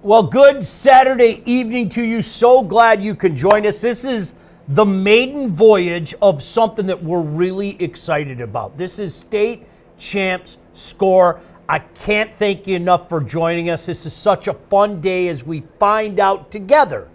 Well, good Saturday evening to you. So glad you can join us. This is the maiden voyage of something that we're really excited about. This is State Champs Score. I can't thank you enough for joining us. This is such a fun day as we find out together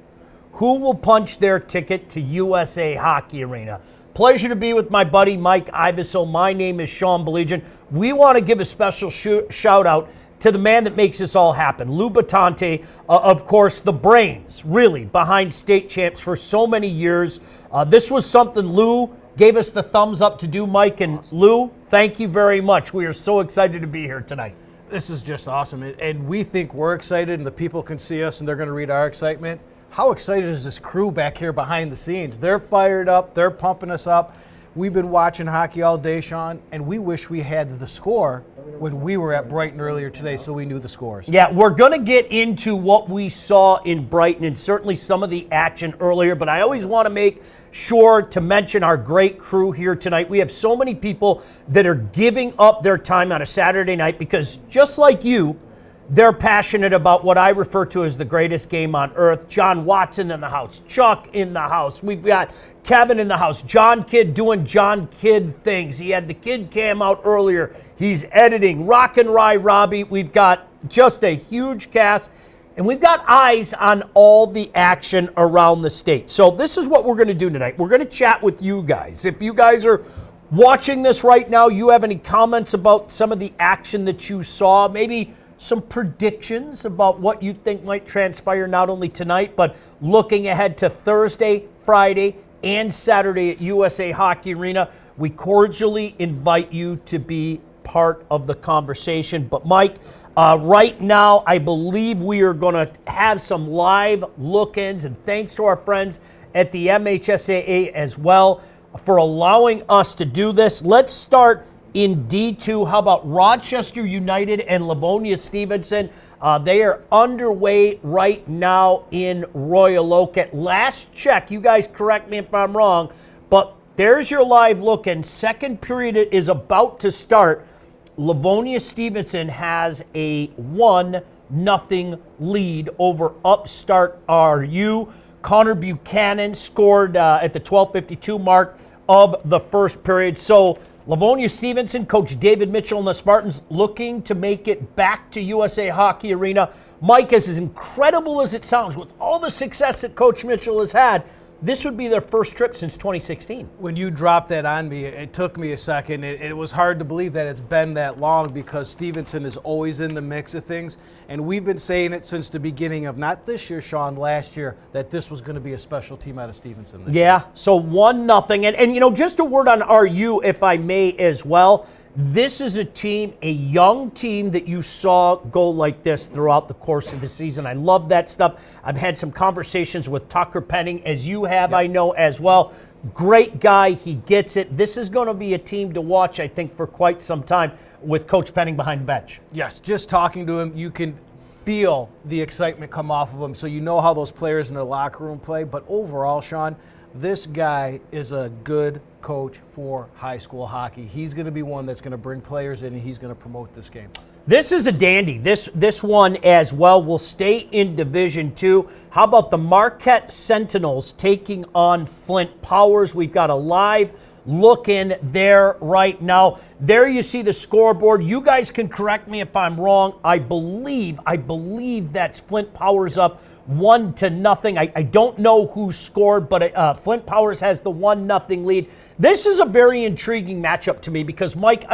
who will punch their ticket to USA Hockey Arena. Pleasure to be with my buddy Mike Iavasile. My name is Sean Baligian. We want to give a special shout out to the man that makes this all happen, Lou Batante, of course, the brains, really, behind State Champs for so many years. This was something Lou gave us the thumbs up to do, Mike. And Lou, thank you very much. We are so excited to be here tonight. This is just awesome. And we think we're excited, and the people can see us, and they're going to read our excitement. How excited is this crew back here behind the scenes? They're fired up. They're pumping us up. We've been watching hockey all day, Sean, and we wish we had the score when we were at Brighton earlier today so we knew the scores. Yeah, we're going to get into what we saw in Brighton and certainly some of the action earlier, but I always want to make sure to mention our great crew here tonight. We have so many people that are giving up their time on a Saturday night because just like you, they're passionate about what I refer to as the greatest game on earth. John Watson in the house, Chuck in the house. We've got Kevin in the house, John Kidd doing John Kidd things. He had the Kid Cam out earlier. He's editing. Rock and Rye Robbie. We've got just a huge cast, and we've got eyes on all the action around the state. So this is what we're going to do tonight. We're going to chat with you guys. If you guys are watching this right now, you have any comments about some of the action that you saw, maybe some predictions about what you think might transpire not only tonight, but looking ahead to Thursday, Friday, and Saturday at USA Hockey Arena, we cordially invite you to be part of the conversation. But Mike, right now, I believe we are going to have some live look-ins, and thanks to our friends at the MHSAA as well for allowing us to do this. Let's start in D2, how about Rochester United and Livonia Stevenson? They are underway right now in Royal Oak. At last check, you guys correct me if I'm wrong, but there's your live look, and second period is about to start. Livonia Stevenson has a 1-0 lead over upstart RU. Connor Buchanan scored at the 12:52 mark of the first period. So Livonia Stevenson, Coach David Mitchell and the Spartans looking to make it back to USA Hockey Arena. Mike, as incredible as it sounds, with all the success that Coach Mitchell has had, this would be their first trip since 2016. When you dropped that on me, it took me a second. It was hard to believe that it's been that long because Stevenson is always in the mix of things. And we've been saying it since the beginning of, not this year, Sean, last year, that this was going to be a special team out of Stevenson. Yeah, so 1-0. And you know, just a word on RU, if I may, as well. This is a team, a young team that you saw go like this throughout the course of the season. I love that stuff. I've had some conversations with Tucker Penning, as you have, yep. I know, as well. Great guy. He gets it. This is going to be a team to watch, I think, for quite some time with Coach Penning behind the bench. Yes, just talking to him, you can feel the excitement come off of him, so you know how those players in their locker room play. But overall, Sean, this guy is a good coach for high school hockey. He's going to be one that's going to bring players in, and he's going to promote this game. This is a dandy. This one as well will stay in Division II. How about the Marquette Sentinels taking on Flint Powers? We've got a live look in there right now. There you see the scoreboard. You guys can correct me if I'm wrong. I believe that's Flint Powers up 1-0. I don't know who scored, but Flint Powers has the 1-0 lead. This is a very intriguing matchup to me because, Mike,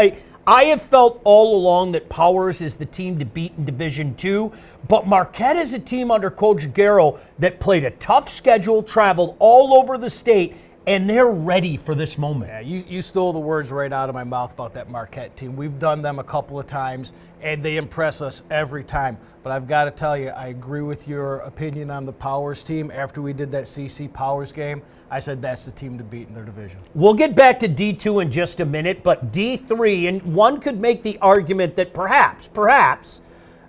I have felt all along that Powers is the team to beat in Division II, but Marquette is a team under Coach Garrow that played a tough schedule, traveled all over the state, and they're ready for this moment. Yeah, you stole the words right out of my mouth about that Marquette team. We've done them a couple of times, and they impress us every time. But I've got to tell you, I agree with your opinion on the Powers team. After we did that CC Powers game, I said that's the team to beat in their division. We'll get back to D2 in just a minute, but D3, and one could make the argument that perhaps,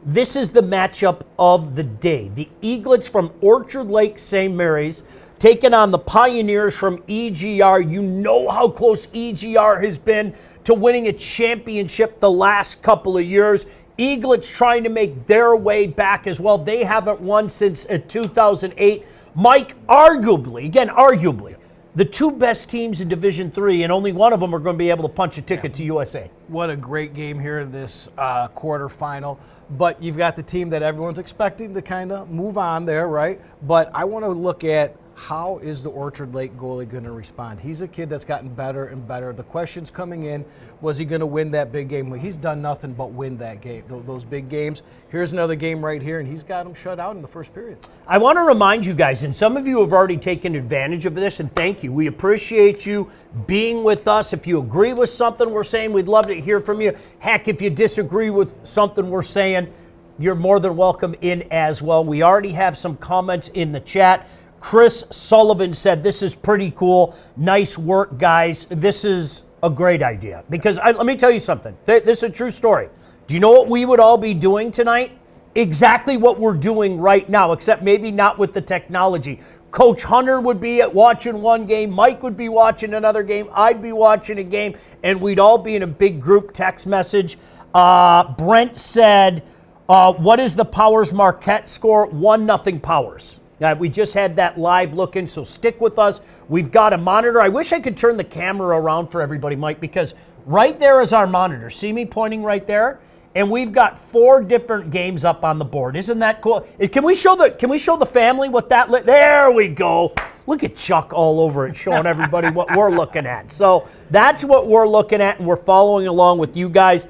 this is the matchup of the day. The Eaglets from Orchard Lake St. Mary's taking on the Pioneers from EGR. You know how close EGR has been to winning a championship the last couple of years. Eaglets trying to make their way back as well. They haven't won since 2008. Mike, arguably, the two best teams in Division III, and only one of them are going to be able to punch a ticket to USA. What a great game here in this quarterfinal. But you've got the team that everyone's expecting to kind of move on there, right? But I want to look at how is the Orchard Lake goalie going to respond? He's a kid that's gotten better and better. The questions coming in, was he going to win that big game? Well, he's done nothing but win that game, those big games. Here's another game right here, and he's got them shut out in the first period. I want to remind you guys, and some of you have already taken advantage of this, and thank you. We appreciate you being with us. If you agree with something we're saying, we'd love to hear from you. Heck, if you disagree with something we're saying, you're more than welcome in as well. We already have some comments in the chat. Chris Sullivan said, this is pretty cool. Nice work, guys. This is a great idea. Because let me tell you something. This is a true story. Do you know what we would all be doing tonight? Exactly what we're doing right now, except maybe not with the technology. Coach Hunter would be watching one game. Mike would be watching another game. I'd be watching a game. And we'd all be in a big group text message. Brent said, what is the Powers Marquette score? 1-0 Powers. We just had that live look in, so stick with us. We've got a monitor. I wish I could turn the camera around for everybody, Mike, because right there is our monitor. See me pointing right there? And we've got 4 different games up on the board. Isn't that cool? Can we show the family what that there we go. Look at Chuck all over it, showing everybody what we're looking at. So that's what we're looking at, and we're following along with you guys.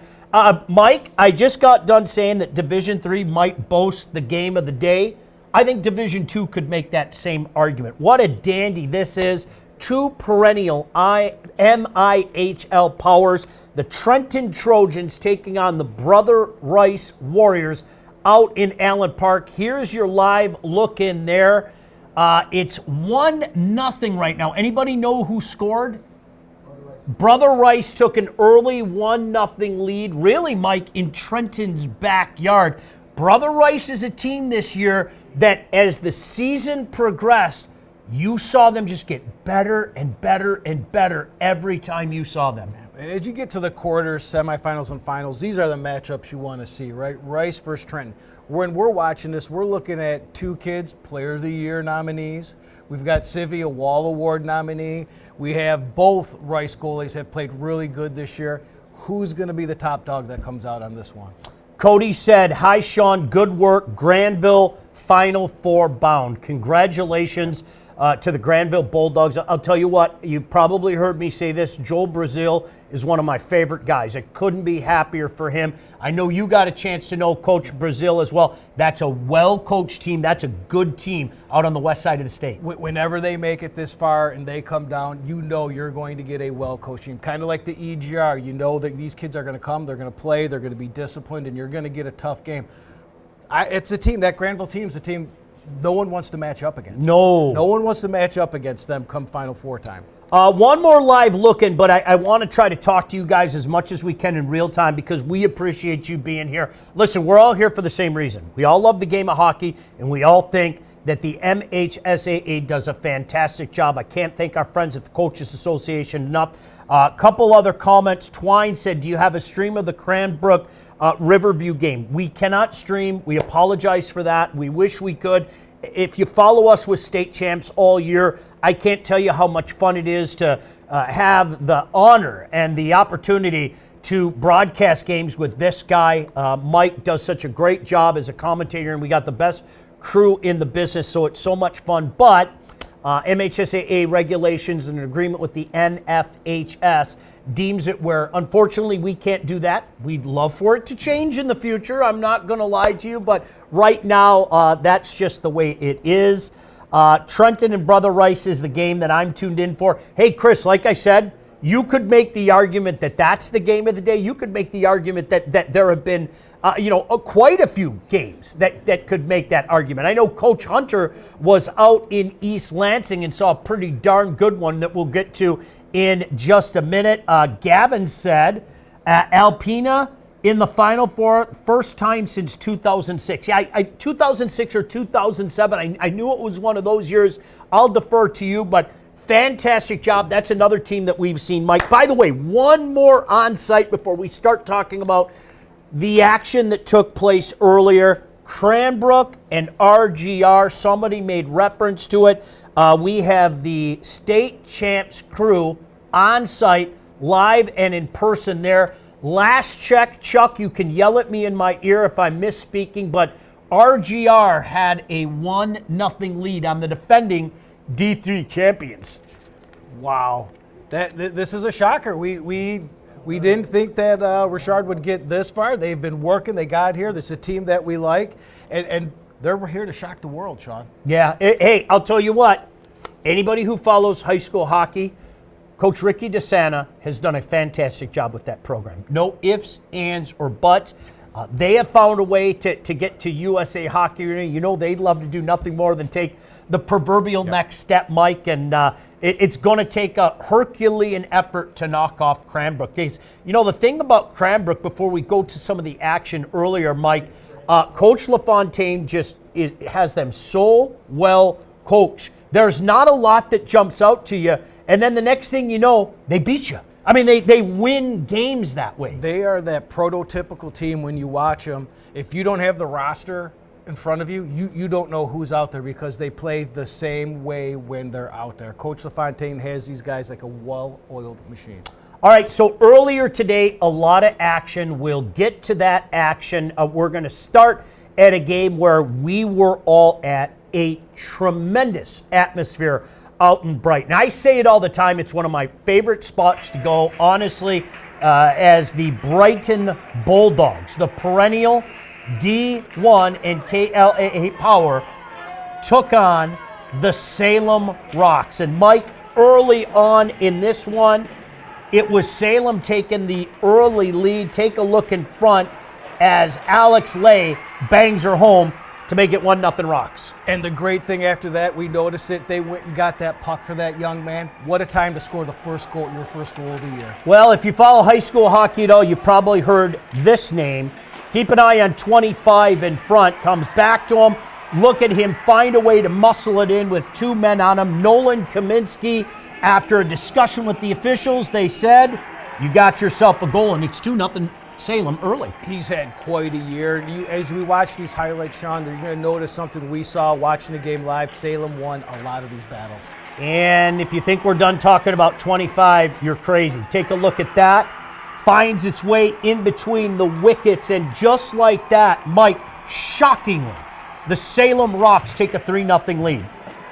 Mike, I just got done saying that Division III might boast the game of the day. I think Division II could make that same argument. What a dandy this is. 2 perennial MIHL powers. The Trenton Trojans taking on the Brother Rice Warriors out in Allen Park. Here's your live look in there. It's 1-0 right now. Anybody know who scored? Brother Rice took an early 1-0 lead, really, Mike, in Trenton's backyard. Brother Rice is a team this year that as the season progressed, you saw them just get better and better and better every time you saw them. And as you get to the quarters, semifinals, and finals, these are the matchups you want to see, right? Rice versus Trenton. When we're watching this, we're looking at 2 kids, Player of the Year nominees. We've got Civi, a Wall Award nominee. We have both Rice goalies have played really good this year. Who's going to be the top dog that comes out on this one? Cody said, hi, Sean, good work. Grandville Final Four bound. Congratulations to the Grandville Bulldogs. I'll tell you what, you probably heard me say this. Joel Brazil is one of my favorite guys. I couldn't be happier for him. I know you got a chance to know Coach Brazil as well. That's a well-coached team. That's a good team out on the west side of the state. Whenever they make it this far and they come down, you know you're going to get a well-coached team. Kind of like the EGR. You know that these kids are going to come, they're going to play, they're going to be disciplined, and you're going to get a tough game. It's a team, that Grandville team's a team no one wants to match up against. No one wants to match up against them come Final Four time. One more live look-in, but I want to try to talk to you guys as much as we can in real time because we appreciate you being here. Listen, we're all here for the same reason. We all love the game of hockey, and we all think that the MHSAA does a fantastic job. I can't thank our friends at the Coaches Association enough. A couple other comments. Twine said, do you have a stream of the Cranbrook Riverview game? We cannot stream. We apologize for that. We wish we could. If you follow us with state champs all year, I can't tell you how much fun it is to have the honor and the opportunity to broadcast games with this guy. Mike does such a great job as a commentator, and we got the best crew in the business, so it's so much fun. But MHSAA regulations and an agreement with the NFHS deems it where, unfortunately, we can't do that. We'd love for it to change in the future. I'm not going to lie to you, but right now, that's just the way it is. Trenton and Brother Rice is the game that I'm tuned in for. Hey, Chris, like I said, you could make the argument that that's the game of the day. You could make the argument that there have been quite a few games that could make that argument. I know Coach Hunter was out in East Lansing and saw a pretty darn good one that we'll get to in just a minute. Gavin said, Alpena in the Final Four, first time since 2006. Yeah, 2006 or 2007. I knew it was one of those years. I'll defer to you, but fantastic job. That's another team that we've seen, Mike. By the way, one more on site before we start talking about the action that took place earlier. Cranbrook and RGR, somebody made reference to it. We have the state champs crew on site, live and in person there. Last check, Chuck, you can yell at me in my ear if I'm misspeaking, but RGR had a 1-0 lead on the defending D3 champions. Wow. This is a shocker. We didn't think that Richard would get this far. They've been working. They got here. It's a team that we like, and they're here to shock the world, Sean. Yeah. Hey, I'll tell you what. Anybody who follows high school hockey, Coach Ricky DeSanta has done a fantastic job with that program. No ifs, ands, or buts. They have found a way to get to USA Hockey Arena. You know they'd love to do nothing more than take the proverbial next step, Mike, and it's going to take a Herculean effort to knock off Cranbrook. Because, you know, the thing about Cranbrook, before we go to some of the action earlier, Mike, Coach LaFontaine just has them so well coached. There's not a lot that jumps out to you, and then the next thing you know, they beat you. I mean, they win games that way. They are that prototypical team when you watch them. If you don't have the roster in front of you, you don't know who's out there because they play the same way when they're out there. Coach LaFontaine has these guys like a well-oiled machine. All right, so earlier today, a lot of action. We'll get to that action. We're going to start at a game where we were all at, a tremendous atmosphere out in Brighton. I say it all the time. It's one of my favorite spots to go, honestly, as the Brighton Bulldogs, the perennial D1 and KLAA power, took on the Salem Rocks. And Mike, early on in this one, it was Salem taking the early lead. Take a look in front as Alex Lay bangs her home to make it 1-0 Rocks. And the great thing after that, we noticed it, they went and got that puck for that young man. What a time to score the first goal, your first goal of the year. Well, if you follow high school hockey at all, you've probably heard this name. Keep an eye on 25 in front, comes back to him. Look at him find a way to muscle it in with two men on him. Nolan Kaminsky, after a discussion with the officials, they said, you got yourself a goal, and it's 2-0 Salem early. He's had quite a year. As we watch these highlights, Sean, you're going to notice something we saw watching the game live. Salem won a lot of these battles. And if you think we're done talking about 25, you're crazy. Take a look at that. Finds its way in between the wickets, and just like that, Mike, shockingly, the Salem Rocks take a 3-0 lead.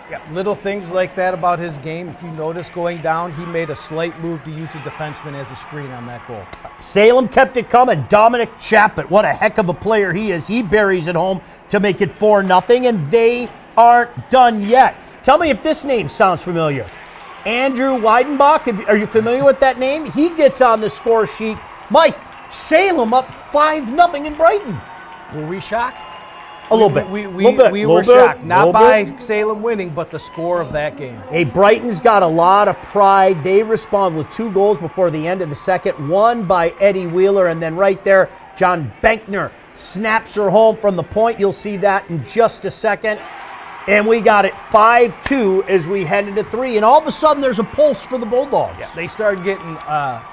Yeah, little things like that about his game. If you notice going down, he made a slight move to use a defenseman as a screen on that goal. Salem kept it coming. Dominic Chappett, what a heck of a player he is. He buries it home to make it 4-0, and they aren't done yet. Tell me if this name sounds familiar. Andrew Weidenbach, are you familiar with that name? He gets on the score sheet. Mike, Salem up 5-0 in Brighton. Were we shocked? A little bit. We were shocked. Not by Salem winning, but the score of that game. Hey, Brighton's got a lot of pride. They respond with 2 goals before the end of the second. One by Eddie Wheeler, and then right there, John Benkner snaps her home from the point. You'll see that in just a second. And we got it 5-2 as we head into 3. And all of a sudden, there's a pulse for the Bulldogs. Yeah, they started getting a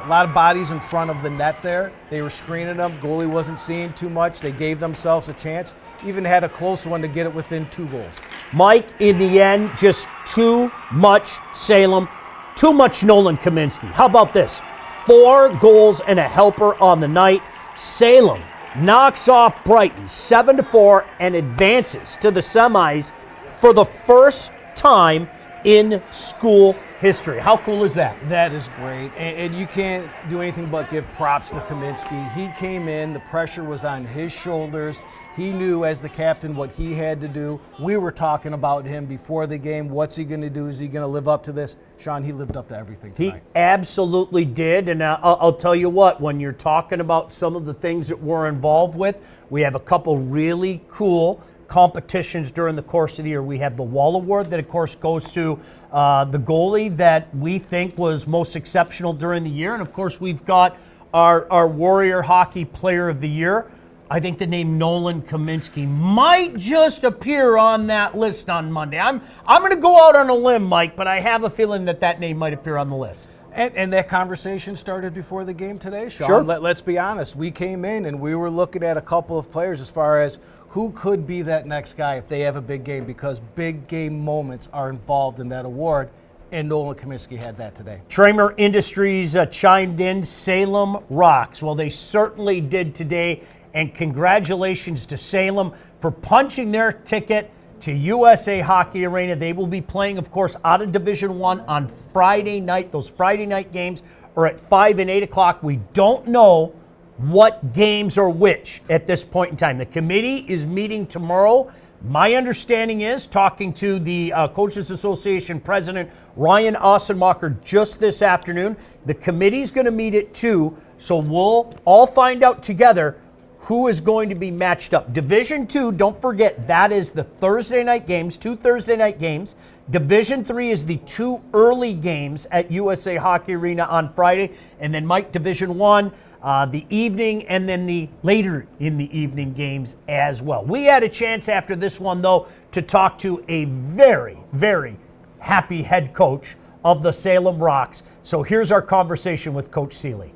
lot of bodies in front of the net there. They were screening them. Goalie wasn't seeing too much. They gave themselves a chance. Even had a close one to get it within 2 goals. Mike, in the end, just too much Salem, too much Nolan Kaminsky. How about this? 4 goals and a helper on the night. Salem knocks off Brighton 7-4 and advances to the semis for the first time in school history. How cool is that? That is great. And you can't do anything but give props to Kaminsky. He came in, the pressure was on his shoulders. He knew as the captain what he had to do. We were talking about him before the game. What's he going to do? Is he going to live up to this? Sean, he lived up to everything tonight. He absolutely did. And I'll tell you what, when you're talking about some of the things that we're involved with, we have a couple really cool competitions during the course of the year. We have the Wall Award that, of course, goes to the goalie that we think was most exceptional during the year. And, of course, we've got our Warrior Hockey Player of the Year. I think the name Nolan Kaminsky might just appear on that list on Monday. I'm going to go out on a limb, Mike, but I have a feeling that name might appear on the list. And that conversation started before the game today, Sean. Sure. Let's be honest. We came in and we were looking at a couple of players as far as who could be that next guy if they have a big game, because big game moments are involved in that award, and Nolan Kaminsky had that today. Tramer Industries chimed in, Salem rocks. Well, they certainly did today, and congratulations to Salem for punching their ticket to USA Hockey Arena. They will be playing, of course, out of Division I on Friday night. Those Friday night games are at 5 and 8 o'clock. We don't know what games are which at this point in time. The committee is meeting tomorrow. My understanding is, talking to the Coaches Association President Ryan Ossenmacher just this afternoon, the committee's going to meet at 2, so we'll all find out together who is going to be matched up. Division II, don't forget, that is the Thursday night games, 2 Thursday night games. Division III is the 2 early games at USA Hockey Arena on Friday. And then, Mike, Division I, the evening, and then the later in the evening games as well. We had a chance after this one, though, to talk to a very, very happy head coach of the Salem Rocks. So here's our conversation with Coach Seeley.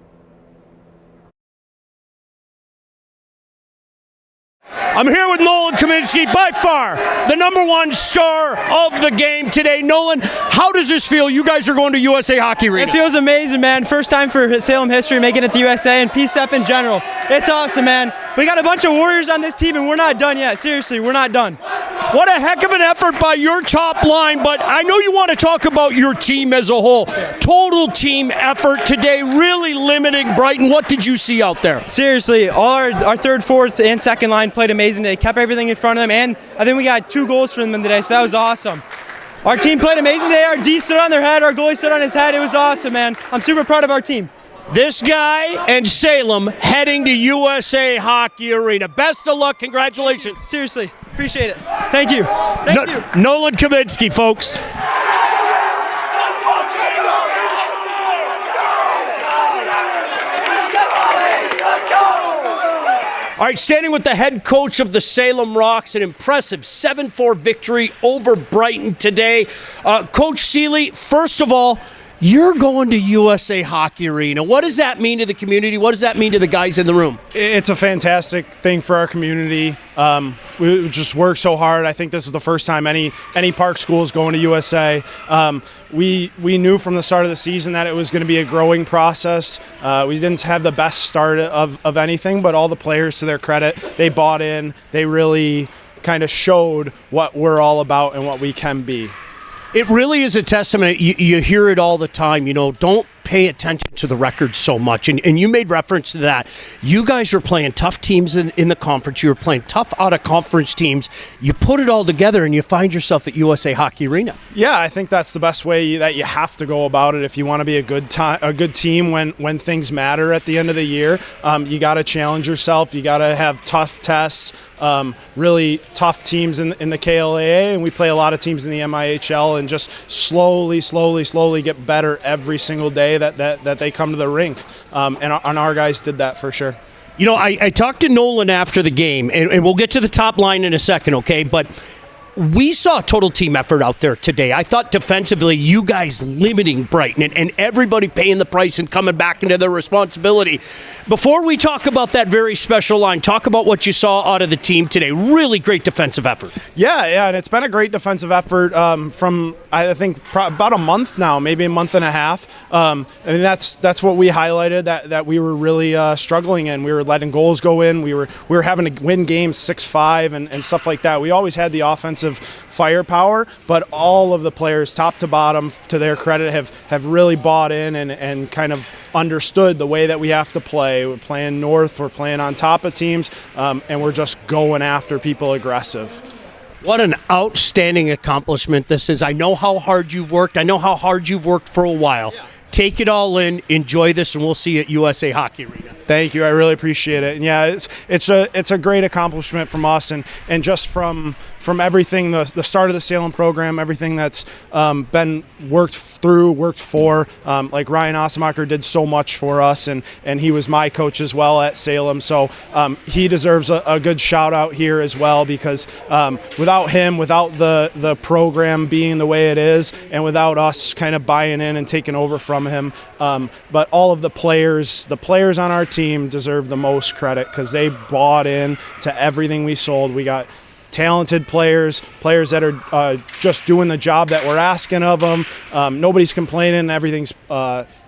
I'm here with Nolan Kaminsky, by far the #1 star of the game today. Nolan, how does this feel? You guys are going to USA Hockey Arena. It feels amazing, man. First time for Salem history making it to USA, and PSEP in general. It's awesome, man. We got a bunch of warriors on this team, and we're not done yet. Seriously, we're not done. What a heck of an effort by your top line, but I know you want to talk about your team as a whole. Total team effort today, really limiting Brighton. What did you see out there? Seriously, all our third, fourth, and second line played amazing. They kept everything in front of them, and I think we got 2 goals from them today, so that was awesome. Our team played amazing today. Our D stood on their head. Our goalie stood on his head. It was awesome, man. I'm super proud of our team. This guy and Salem heading to USA Hockey Arena. Best of luck. Congratulations. Seriously, appreciate it. Thank you. Thank you. Nolan Kaminsky, folks. All right, standing with the head coach of the Salem Rocks, an impressive 7-4 victory over Brighton today. Coach Seeley, first of all, you're going to USA Hockey Arena. What does that mean to the community? What does that mean to the guys in the room? It's a fantastic thing for our community. We just worked so hard. I think this is the first time any park school is going to USA. We knew from the start of the season that it was going to be a growing process. We didn't have the best start of anything, but all the players, to their credit, they bought in. They really kind of showed what we're all about and what we can be. It really is a testament. You hear it all the time, don't pay attention to the record so much. And you made reference to that. You guys are playing tough teams in the conference. You were playing tough out-of-conference teams. You put it all together, and you find yourself at USA Hockey Arena. Yeah, I think that's the best way that you have to go about it if you want to be a good team when things matter at the end of the year. You got to challenge yourself. You got to have tough tests, really tough teams in the KLAA, and we play a lot of teams in the MIHL, and just slowly get better every single day that they come to the rink. And our guys did that for sure. I talked to Nolan after the game, and we'll get to the top line in a second, okay? But we saw a total team effort out there today. I thought defensively, you guys limiting Brighton and everybody paying the price and coming back into their responsibility. Before we talk about that very special line, talk about what you saw out of the team today. Really great defensive effort. Yeah, and it's been a great defensive effort from, I think, about a month now, maybe a month and a half. That's what we highlighted, that we were really struggling in. We were letting goals go in. We were having to win games 6-5 and stuff like that. We always had the offensive firepower, but all of the players, top to bottom, to their credit, have really bought in and kind of understood the way that we have to play. We're playing north, we're playing on top of teams, and we're just going after people aggressive. What an outstanding accomplishment this is. I know how hard you've worked. I know how hard you've worked for a while. Yeah. Take it all in, enjoy this, and we'll see you at USA Hockey Arena. Thank you. I really appreciate it. And yeah, it's a great accomplishment from us, and just from everything, the start of the Salem program, everything that's been worked for. Like Ryan Osemacher did so much for us, and he was my coach as well at Salem. So he deserves a good shout out here as well, because without him, without the program being the way it is, and without us kind of buying in and taking over from him, but all of the players on our team deserve the most credit, because they bought in to everything we sold. We got talented players that are just doing the job that we're asking of them. Nobody's complaining. Everything's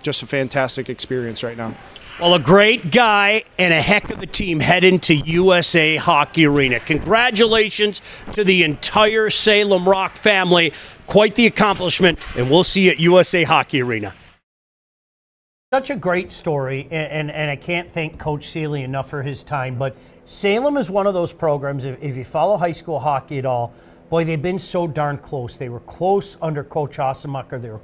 just a fantastic experience right now. Well, a great guy and a heck of a team heading to USA Hockey Arena. Congratulations to the entire Salem Rock family. Quite the accomplishment, and we'll see you at USA Hockey Arena. Such a great story, and I can't thank Coach Seeley enough for his time, but Salem is one of those programs, if you follow high school hockey at all, boy, they've been so darn close. They were close under Coach Osemacher. They were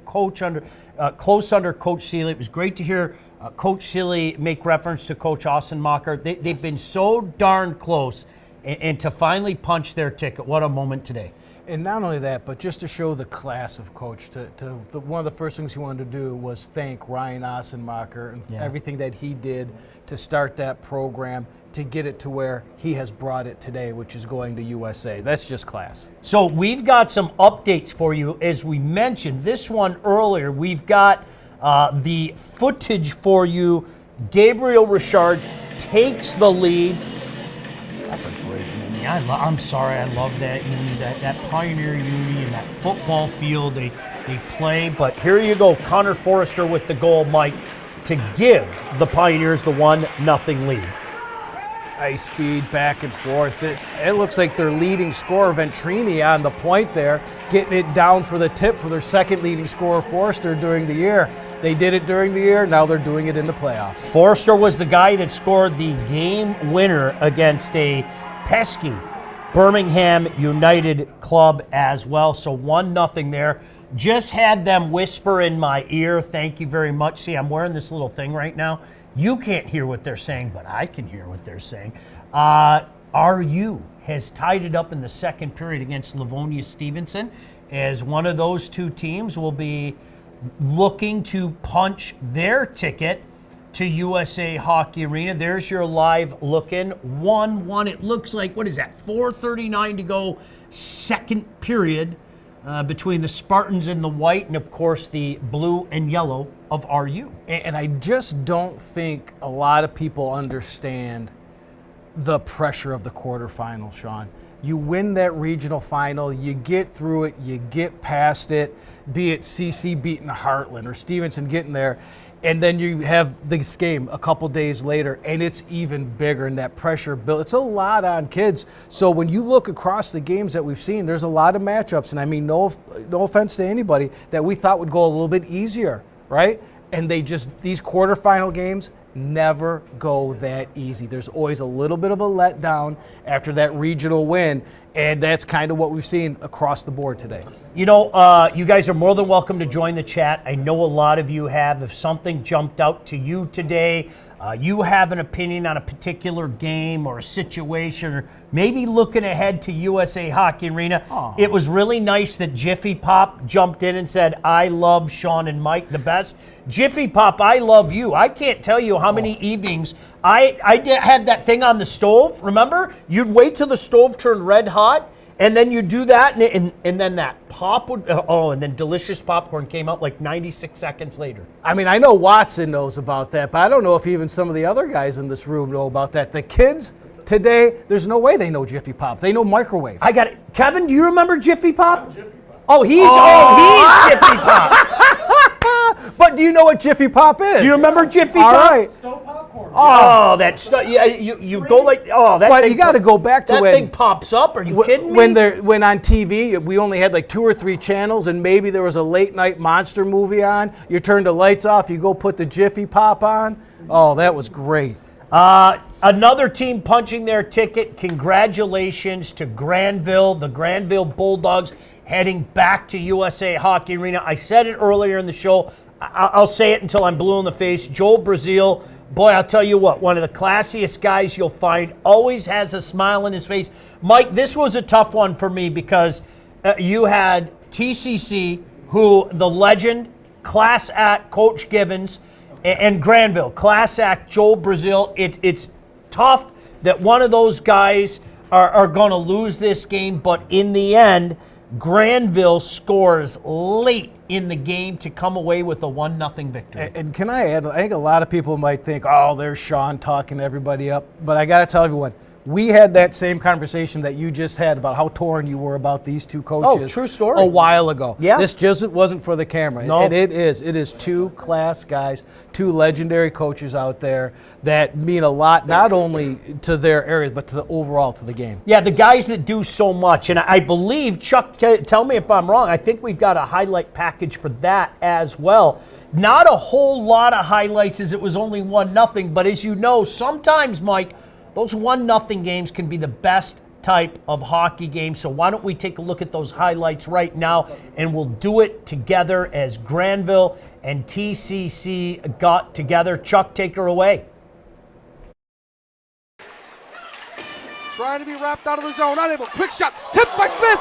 close under Coach Seeley. It was great to hear Coach Seeley make reference to Coach Osemacher. They've been so darn close, and to finally punch their ticket, what a moment today. And not only that, but just to show the class of coach, one of the first things he wanted to do was thank Ryan Osemacher and everything that he did to start that program, to get it to where he has brought it today, which is going to USA. That's just class. So we've got some updates for you. As we mentioned this one earlier, we've got the footage for you. Gabriel Richard takes the lead. That's a great uni. I'm sorry, I love that uni, that Pioneer uni and that football field they play. But here you go, Connor Forrester with the goal, Mike, to give the Pioneers the 1-0 lead. Nice feed back and forth. It looks like their leading scorer, Ventrini, on the point there, getting it down for the tip for their second leading scorer, Forrester, during the year. They did it during the year. Now they're doing it in the playoffs. Forrester was the guy that scored the game winner against a pesky Birmingham United club as well. So 1-0 there. Just had them whisper in my ear, thank you very much. See, I'm wearing this little thing right now. You can't hear what they're saying, but I can hear what they're saying. RU has tied it up in the second period against Livonia Stevenson, as one of those two teams will be looking to punch their ticket to USA Hockey Arena. There's your live look-in. 1-1. It looks like, what is that, 4:39 to go, second period, between the Spartans in the white and, of course, the blue and yellow of RU. And I just don't think a lot of people understand the pressure of the quarterfinal, Sean. You win that regional final, you get through it, you get past it, be it CC beating Hartland or Stevenson getting there, and then you have this game a couple days later, and it's even bigger, and that pressure built. It's a lot on kids. So when you look across the games that we've seen, there's a lot of matchups, and I mean, no offense to anybody, that we thought would go a little bit easier, right? And these quarterfinal games never go that easy. There's always a little bit of a letdown after that regional win, and that's kind of what we've seen across the board today. You know, you guys are more than welcome to join the chat. I know a lot of you have. If something jumped out to you today, you have an opinion on a particular game or a situation, or maybe looking ahead to USA Hockey Arena. Aww. It was really nice that Jiffy Pop jumped in and said, I love Sean and Mike the best. Jiffy Pop, I love you. I can't tell you how many evenings I had that thing on the stove, remember? You'd wait till the stove turned red hot, and then you do that, and then that pop would, and then delicious popcorn came out like 96 seconds later. I mean, I know Watson knows about that, but I don't know if even some of the other guys in this room know about that. The kids today, there's no way they know Jiffy Pop. They know microwave. I got it. Kevin, do you remember Jiffy Pop? Jiffy Pop. Oh, he's Jiffy Pop. But do you know what Jiffy Pop is? Do you remember Jiffy All Pop? right. Stove popcorn. Oh, that stuff. Yeah, you go like, that But thing. you got to go back to that when thing pops up. Are you kidding me? When on TV we only had like 2 or 3 channels, and maybe there was a late night monster movie on. You turn the lights off. You go put the Jiffy Pop on. Oh, that was great. Another team punching their ticket. Congratulations to Grandville, the Grandville Bulldogs, heading back to USA Hockey Arena. I said it earlier in the show. I'll say it until I'm blue in the face. Joel Brazil Boy, I'll tell you what, one of the classiest guys you'll find, always has a smile on his face. Mike, this was a tough one for me because you had TCC, who the legend, class act Coach Givens, and Grandville, class act Joel Brazil. It's tough that one of those guys are going to lose this game, but in the end, Grandville scores late in the game to come away with a 1-0 victory. And can I add, I think a lot of people might think, oh, there's Sean talking everybody up. But I got to tell everyone, we had that same conversation that you just had about how torn you were about these two coaches. Oh, true story. A while ago. Yeah. This just wasn't for the camera. No. And it is. It is two class guys, two legendary coaches out there that mean a lot, not only to their areas, but to the overall to the game. Yeah, the guys that do so much. And I believe, Chuck, tell me if I'm wrong, I think we've got a highlight package for that as well. Not a whole lot of highlights as it was only 1-0, but as you know, sometimes, Mike, those 1-0 games can be the best type of hockey game. So why don't we take a look at those highlights right now, and we'll do it together as Grandville and TCC got together. Chuck, take her away. Trying to be wrapped out of the zone, unable. Quick shot, tipped by Smith.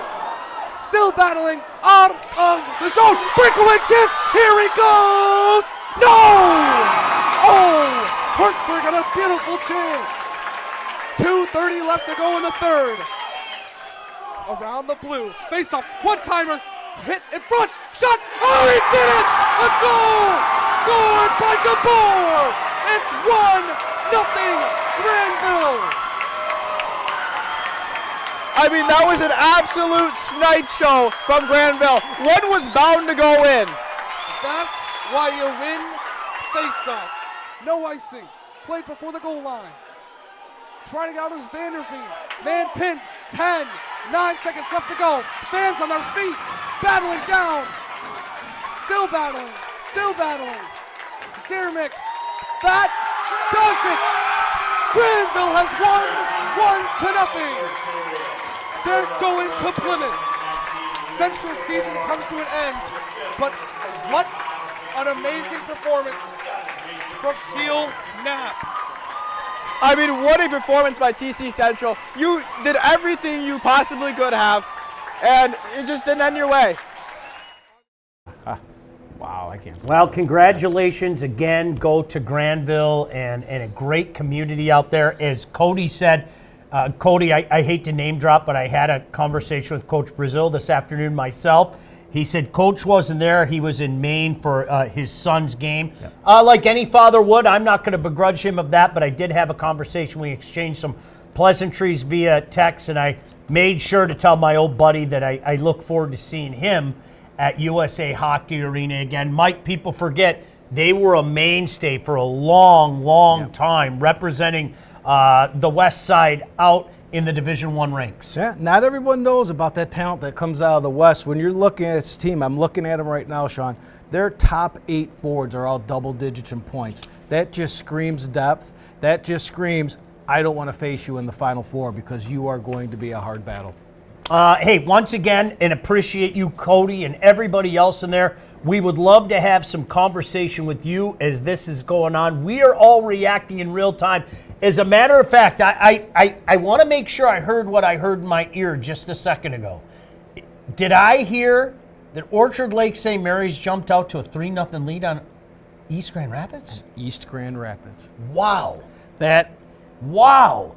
Still battling out of the zone. Breakaway chance. Here he goes. No! Oh! Hertzberg got a beautiful chance. 2:30 left to go in the third. Around the blue. Face off. One-timer. Hit in front. Shot. Oh, he did it! A goal! Scored by Gabor! It's 1-0 Grandville! I mean, that was an absolute snipe show from Grandville. One was bound to go in. That's why you win face-offs. No icing. Played before the goal line. Trying to get out is Vanderveen. Man pinned. 10, 9 seconds left to go. Fans on their feet. Battling down. Still battling. Still battling. Ceramic. That does it. Grandville has won 1-0. They're going to Plymouth. Central season comes to an end, but what an amazing performance from Keel Knapp. I mean, what a performance by TC Central. You did everything you possibly could have, and it just didn't end your way. Wow, I can't. Well, congratulations again. Go to Grandville and a great community out there. As Cody said, Cody, I hate to name drop, but I had a conversation with Coach Brazil this afternoon myself. He said Coach wasn't there. He was in Maine for his son's game. Yep. Like any father would, I'm not going to begrudge him of that, but I did have a conversation. We exchanged some pleasantries via text, and I made sure to tell my old buddy that I look forward to seeing him at USA Hockey Arena again. Mike, people forget, they were a mainstay for a long time, representing the West Side out in the Division I ranks. Yeah, not everyone knows about that talent that comes out of the West. When you're looking at this team, I'm looking at them right now, Sean. Their top 8 forwards are all double digits in points. That just screams depth. That just screams, I don't want to face you in the Final Four because you are going to be a hard battle. Hey, once again, and appreciate you, Cody, and everybody else in there. We would love to have some conversation with you as this is going on. We are all reacting in real time. As a matter of fact, I want to make sure I heard what I heard in my ear just a second ago. Did I hear that Orchard Lake St. Mary's jumped out to a 3-0 lead on East Grand Rapids? East Grand Rapids. Wow. Wow.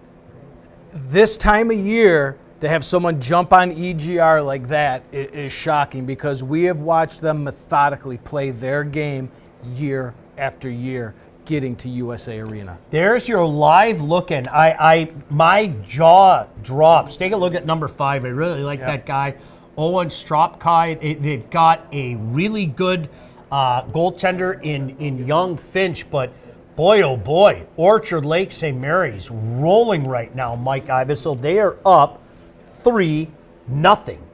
This time of year, to have someone jump on EGR like that is shocking because we have watched them methodically play their game year after year, getting to USA Arena. There's your live look, and my jaw drops. Take a look at number 5. I really like that guy, Owen Stropkai. They've got a really good goaltender in young Finch, but boy, oh boy, Orchard Lake St. Mary's rolling right now, Mike Iavasile. They are up 3-0.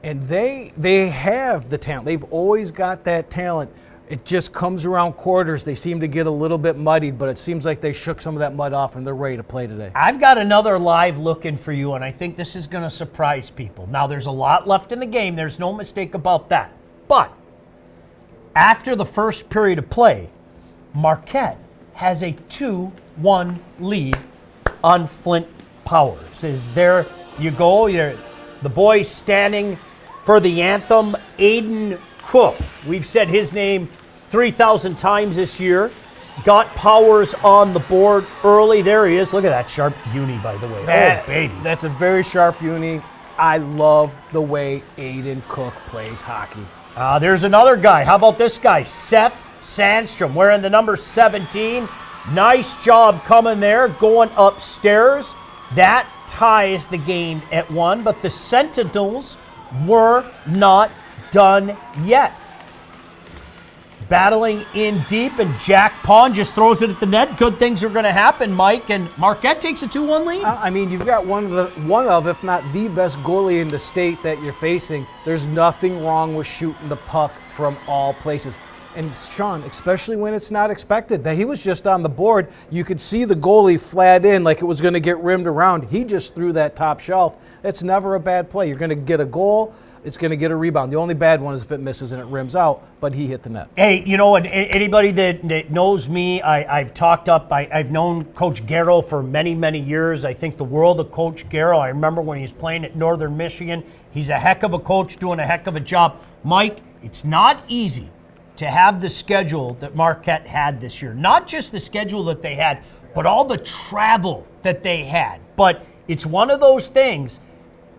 And they have the talent. They've always got that talent. It just comes around quarters. They seem to get a little bit muddied, but it seems like they shook some of that mud off and they're ready to play today. I've got another live look in for you, and I think this is going to surprise people. Now, there's a lot left in the game. There's no mistake about that. But after the first period of play, Marquette has a 2-1 lead on Flint Powers. Is there you go, the boy standing for the anthem, Aiden Cook. We've said his name 3,000 times this year. Got Powers on the board early. There he is. Look at that sharp uni, by the way. Oh, baby. That's a very sharp uni. I love the way Aiden Cook plays hockey. There's another guy. How about this guy? Seth Sandstrom, wearing the number 17. Nice job coming there, going upstairs. That ties the game at 1, but the Sentinels were not done yet. Battling in deep, and Jack Pond just throws it at the net. Good things are going to happen, Mike, and Marquette takes a 2-1 lead. I mean, you've got one of, if not the best goalie in the state that you're facing. There's nothing wrong with shooting the puck from all places. And Sean, especially when it's not expected, that he was just on the board, you could see the goalie flat in like it was going to get rimmed around. He just threw that top shelf. It's never a bad play. You're going to get a goal. It's going to get a rebound. The only bad one is if it misses and it rims out, but he hit the net. Hey, you know, and anybody that knows me, I've known Coach Garrow for many, many years. I think the world of Coach Garrow. I remember when he was playing at Northern Michigan. He's a heck of a coach, doing a heck of a job. Mike, it's not easy to have the schedule that Marquette had this year. Not just the schedule that they had, but all the travel that they had. But it's one of those things.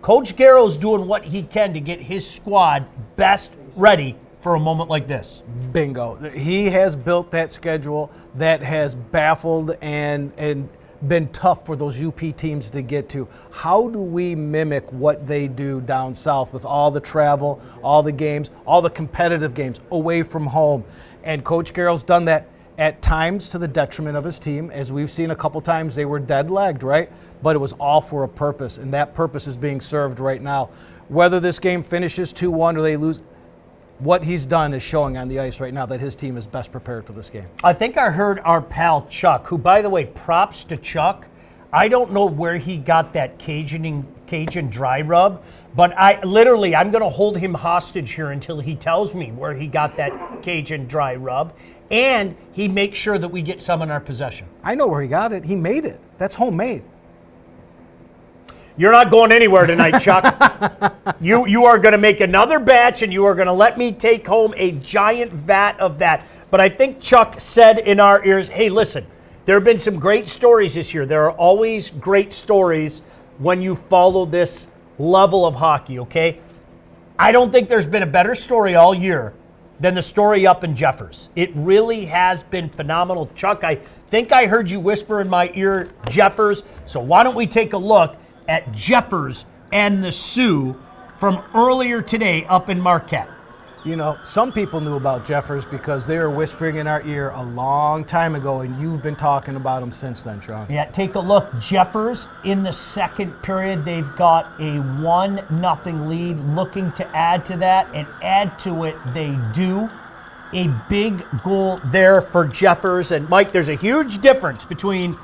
Coach Garrow's doing what he can to get his squad best ready for a moment like this. Bingo. He has built that schedule that has baffled and been tough for those UP teams to get to. How do we mimic what they do down south with all the travel, all the games, all the competitive games away from home? And Coach Garrow's done that at times to the detriment of his team. As we've seen a couple times, they were dead-legged, right? But it was all for a purpose, and that purpose is being served right now. Whether this game finishes 2-1 or they lose, what he's done is showing on the ice right now that his team is best prepared for this game. I think I heard our pal Chuck, who, by the way, props to Chuck. I don't know where he got that Cajun dry rub, but I'm going to hold him hostage here until he tells me where he got that Cajun dry rub, and he makes sure that we get some in our possession. I know where he got it. He made it. That's homemade. You're not going anywhere tonight, Chuck. You are going to make another batch, and you are going to let me take home a giant vat of that. But I think Chuck said in our ears, hey, listen, there have been some great stories this year. There are always great stories when you follow this level of hockey, okay? I don't think there's been a better story all year than the story up in Jeffers. It really has been phenomenal. Chuck, I think I heard you whisper in my ear, Jeffers. So why don't we take a look at Jeffers and the Sioux from earlier today up in Marquette. You know, some people knew about Jeffers because they were whispering in our ear a long time ago, and you've been talking about them since then, Sean. Yeah, take a look. Jeffers in the second period, they've got a 1-0 lead, looking to add to that, and add to it they do. A big goal there for Jeffers. And Mike, there's a huge difference between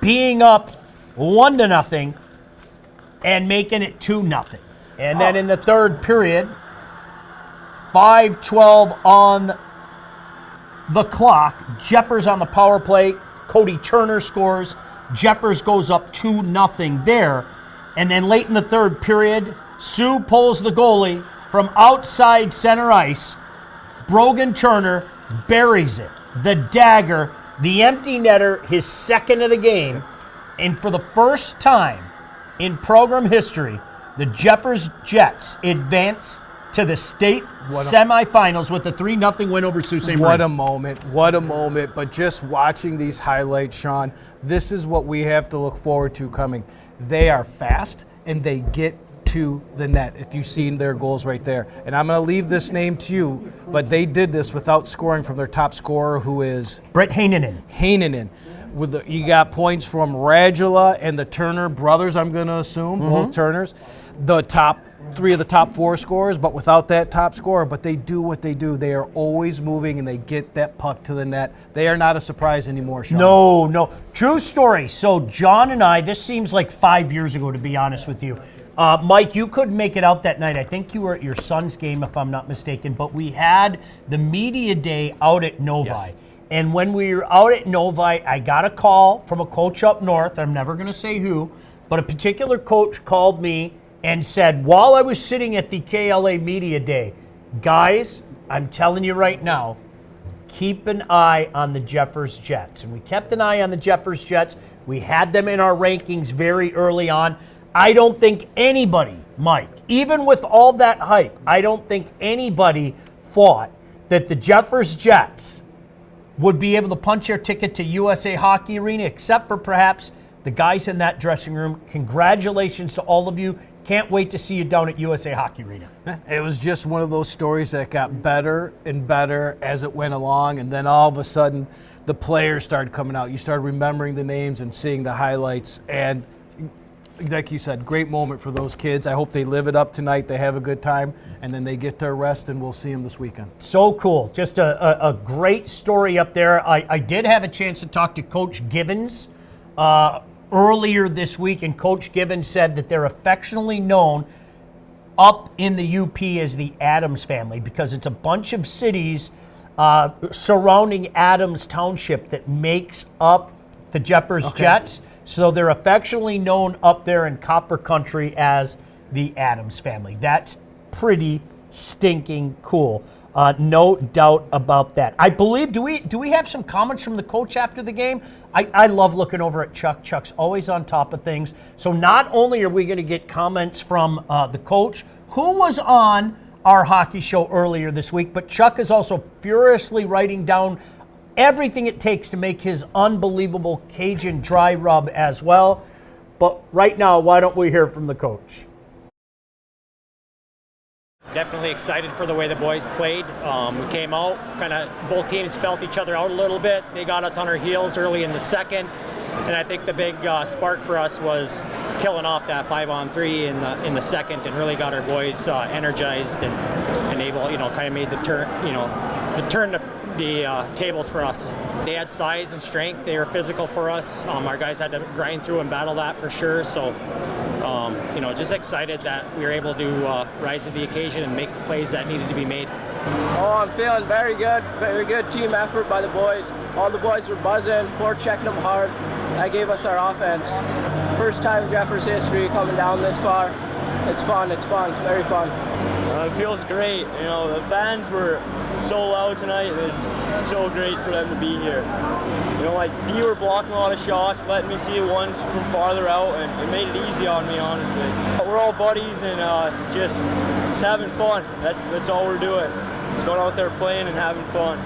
being up 1-0 and making it 2-0. And then in the third period, 5:12 on the clock. Jeffers on the power play. Cody Turner scores. Jeffers goes up 2-0 there. And then late in the third period, Sioux pulls the goalie from outside center ice. Brogan Turner buries it. The dagger, the empty netter, his second of the game. And for the first time in program history, the Jeffers Jets advance to the state semifinals with a 3-0 win over Sault Ste. Marie. What a moment. What a moment. But just watching these highlights, Sean, this is what we have to look forward to coming. They are fast, and they get to the net, if you've seen their goals right there. And I'm going to leave this name to you, but they did this without scoring from their top scorer, who is Brett Heinonen. You got points from Radula and the Turner brothers, I'm going to assume, both Turners. The top three of the top four scorers, but without that top scorer. But they do what they do. They are always moving, and they get that puck to the net. They are not a surprise anymore, Sean. No. True story. So John and I, this seems like 5 years ago, to be honest with you. Mike, you couldn't make it out that night. I think you were at your son's game, if I'm not mistaken. But we had the media day out at Novi. Yes. And when we were out at Novi, I got a call from a coach up north. I'm never going to say who, but a particular coach called me and said, while I was sitting at the KLA Media Day, guys, I'm telling you right now, keep an eye on the Jeffers Jets. And we kept an eye on the Jeffers Jets. We had them in our rankings very early on. I don't think anybody, Mike, even with all that hype, I don't think anybody thought that the Jeffers Jets would be able to punch their ticket to USA Hockey Arena, except for perhaps the guys in that dressing room. Congratulations to all of you. Can't wait to see you down at USA Hockey Arena. It was just one of those stories that got better and better as it went along, and then all of a sudden the players started coming out. You started remembering the names and seeing the highlights, and like you said, great moment for those kids. I hope they live it up tonight, they have a good time, and then they get their rest, and we'll see them this weekend. So cool. Just a great story up there. I did have a chance to talk to Coach Givens earlier this week, and Coach Givens said that they're affectionately known up in the UP as the Adams family because it's a bunch of cities surrounding Adams Township that makes up the Jeffers Jets. So they're affectionately known up there in Copper Country as the Adams family. That's pretty stinking cool. No doubt about that. I believe, do we have some comments from the coach after the game? I love looking over at Chuck. Chuck's always on top of things. So not only are we going to get comments from the coach, who was on our hockey show earlier this week, but Chuck is also furiously writing down everything it takes to make his unbelievable Cajun dry rub as well. But right now, why don't we hear from the coach? Definitely excited for the way the boys played. We came out, kind of both teams felt each other out a little bit. They got us on our heels early in the second, and I think the big spark for us was killing off that 5-on-3 in the second, and really got our boys energized and able, kind of made the turn, the tables for us. They had size and strength. They were physical for us. Our guys had to grind through and battle that for sure. So, just excited that we were able to rise to the occasion and make the plays that needed to be made. Oh, I'm feeling very good team effort by the boys. All the boys were buzzing, forechecking them hard. That gave us our offense. First time in Jeffers history coming down this far. It's fun, very fun. It feels great. The fans were so loud tonight. It's so great for them to be here. D were blocking a lot of shots, letting me see the ones from farther out, and it made it easy on me, honestly. We're all buddies and just having fun. That's all we're doing. Just going out there playing and having fun.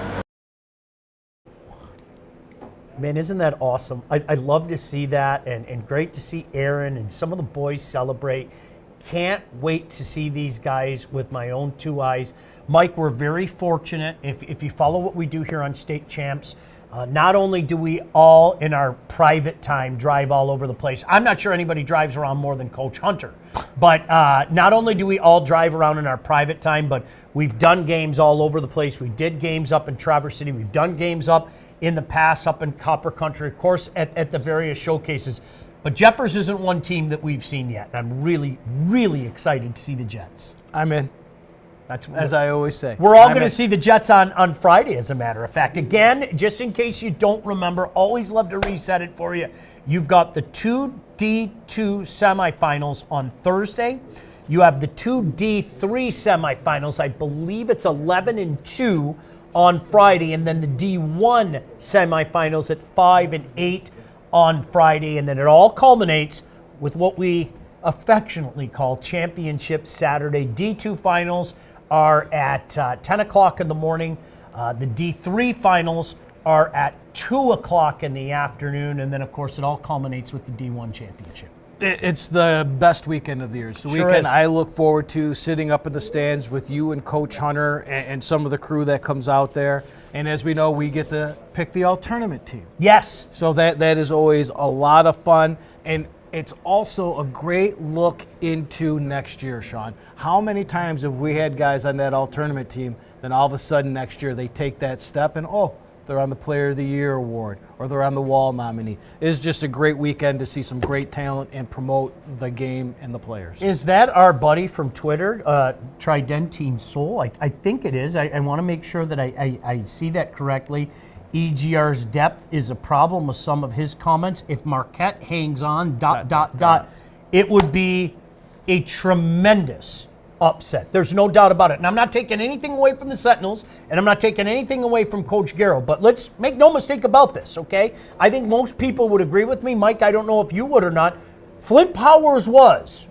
Man, isn't that awesome? I love to see that, and great to see Aaron and some of the boys celebrate. Can't wait to see these guys with my own two eyes. Mike, we're very fortunate. If you follow what we do here on State Champs, not only do we all in our private time drive all over the place. I'm not sure anybody drives around more than Coach Hunter. But not only do we all drive around in our private time, but we've done games all over the place. We did games up in Traverse City. We've done games up in the past up in Copper Country, of course, at the various showcases. But Jeffers isn't one team that we've seen yet. I'm really, really excited to see the Jets. I'm in. That's as I always say. We're all going to see the Jets on Friday, as a matter of fact. Again, just in case you don't remember, always love to reset it for you. You've got the 2D2 semifinals on Thursday. You have the 2D3 semifinals. I believe it's 11 and 2 on Friday, and then the D1 semifinals at 5 and 8 on Friday, and then it all culminates with what we affectionately call Championship Saturday. D2 finals are at 10 o'clock in the morning. The D3 finals are at 2 o'clock in the afternoon, and then, of course, it all culminates with the D1 championship. It's the best weekend of the year. It's the weekend I look forward to sitting up in the stands with you and Coach Hunter and some of the crew that comes out there. And as we know, we get to pick the all-tournament team. Yes. So that is always a lot of fun. And it's also a great look into next year, Sean. How many times have we had guys on that all-tournament team, then all of a sudden next year they take that step and, they're on the Player of the Year award or they're on the Wall nominee. It's just a great weekend to see some great talent and promote the game and the players. Is that our buddy from Twitter, Tridentine Soul? I think it is. I want to make sure that I see that correctly. EGR's depth is a problem with some of his comments. If Marquette hangs on, it would be a tremendous upset. There's no doubt about it. And I'm not taking anything away from the Sentinels, and I'm not taking anything away from Coach Garrow, but let's make no mistake about this, okay? I think most people would agree with me. Mike, I don't know if you would or not. Flint Powers was,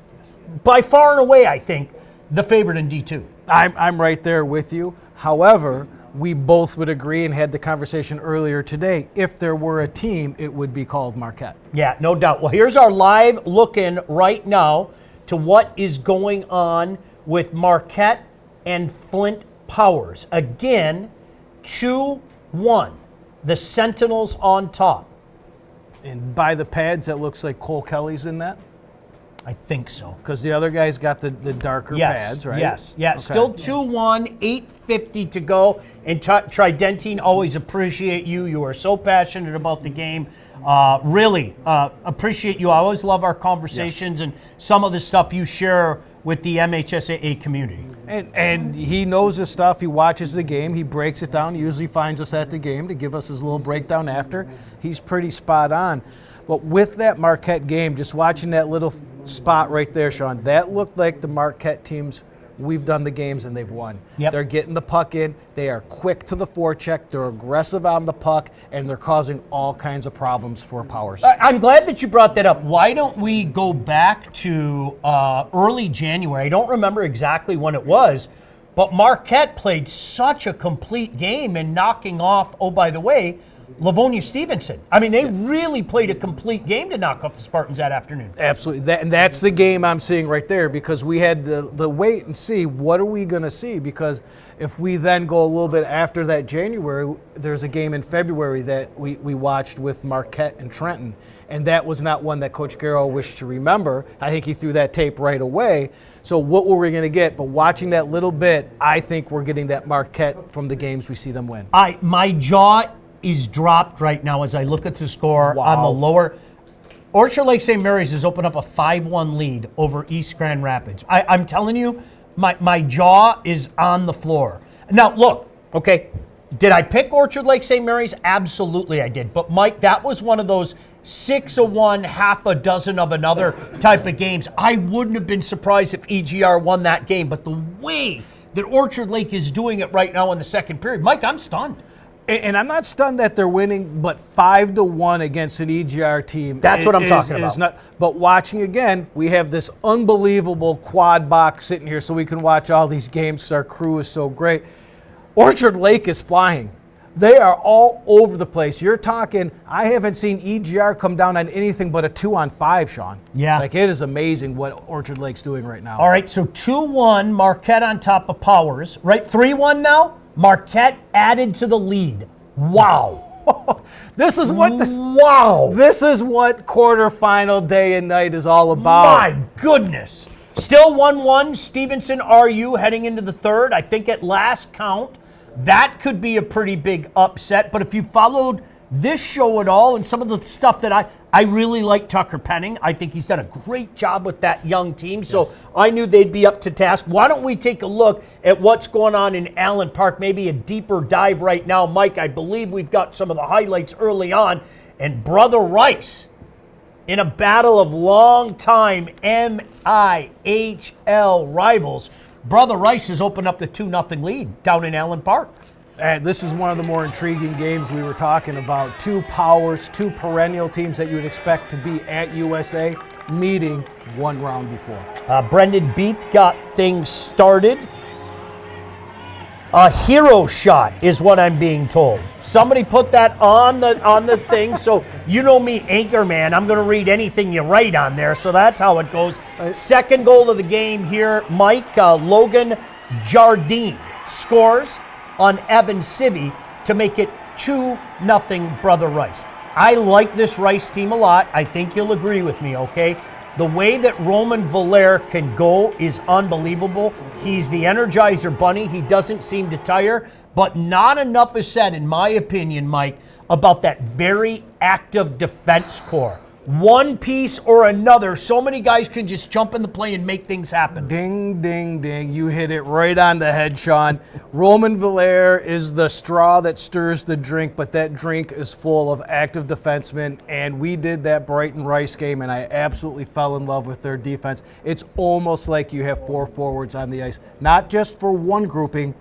by far and away, I think, the favorite in D2. I'm right there with you. However, we both would agree and had the conversation earlier today. If there were a team, it would be called Marquette. Yeah, no doubt. Well, here's our live look-in right now to what is going on with Marquette and Flint Powers. Again, 2-1. The Sentinels on top. And by the pads, that looks like Cole Kelly's in that? I think so. Because the other guy's got the darker pads, right? Yes, yeah. Okay. Still 2-1, 8:50 to go. And Tridentine, always appreciate you. You are so passionate about the game. Really appreciate you. I always love our conversations and some of the stuff you share with the MHSAA community. And he knows his stuff. He watches the game. He breaks it down. He usually finds us at the game to give us his little breakdown after. He's pretty spot on. But with that Marquette game, just watching that little spot right there, Sean, that looked like the Marquette teams. We've done the games and they've won. Yep. They're getting the puck in. They are quick to the forecheck. They're aggressive on the puck, and they're causing all kinds of problems for Powers. I'm glad that you brought that up. Why don't we go back to early January? I don't remember exactly when it was, but Marquette played such a complete game in knocking off, oh, by the way, Livonia Stevenson. I mean, they really played a complete game to knock off the Spartans that afternoon. Absolutely. And that's the game I'm seeing right there, because we had the wait and see, what are we going to see? Because if we then go a little bit after that January, there's a game in February that we watched with Marquette and Trenton, and that was not one that Coach Garrow wished to remember. I think he threw that tape right away. So what were we going to get? But watching that little bit, I think we're getting that Marquette from the games we see them win. My jaw is dropped right now as I look at the score on the lower. Orchard Lake St. Mary's has opened up a 5-1 lead over East Grand Rapids. I'm telling you, my jaw is on the floor. Now, look, okay, did I pick Orchard Lake St. Mary's? Absolutely I did. But, Mike, that was one of those 6-1, half a dozen of another type of games. I wouldn't have been surprised if EGR won that game. But the way that Orchard Lake is doing it right now in the second period, Mike, I'm stunned. And I'm not stunned that they're winning, but 5-1 against an EGR team. That's what I'm talking about. But watching again, we have this unbelievable quad box sitting here so we can watch all these games because our crew is so great. Orchard Lake is flying. They are all over the place. You're talking, I haven't seen EGR come down on anything but a 2-on-5, Sean. Yeah. Like, it is amazing what Orchard Lake's doing right now. All right, so 2-1, Marquette on top of Powers, right? 3-1 now? Marquette added to the lead. Wow. This is what Wow. This is what quarterfinal day and night is all about. My goodness. Still 1-1. Stevenson RU heading into the third. I think at last count, that could be a pretty big upset. But if you followed this show at all and some of the stuff that I really like Tucker Penning. I think he's done a great job with that young team. So yes. I knew they'd be up to task. Why don't we take a look at what's going on in Allen Park, maybe a deeper dive right now. Mike, I believe we've got some of the highlights early on. And Brother Rice, in a battle of long-time MIHL rivals, Brother Rice has opened up the 2-0 lead down in Allen Park. And this is one of the more intriguing games we were talking about. Two powers, two perennial teams that you would expect to be at USA meeting one round before. Brendan Beath got things started. A hero shot is what I'm being told. Somebody put that on the thing. So you know me, anchor man. I'm going to read anything you write on there. So that's how it goes. Second goal of the game here, Mike. Logan Jardine scores on Evan Civi to make it 2-0 Brother Rice. I like this Rice team a lot. I think you'll agree with me, okay? The way that Roman Valaire can go is unbelievable. He's the Energizer Bunny. He doesn't seem to tire, but not enough is said, in my opinion, Mike, about that very active defense core. one piece or another, so many guys can just jump in the play and make things happen. Ding, ding, ding. You hit it right on the head, Sean. Roman Valere is the straw that stirs the drink, but that drink is full of active defensemen, and we did that Brighton Rice game, and I absolutely fell in love with their defense. It's almost like you have 4 forwards on the ice, not just for one grouping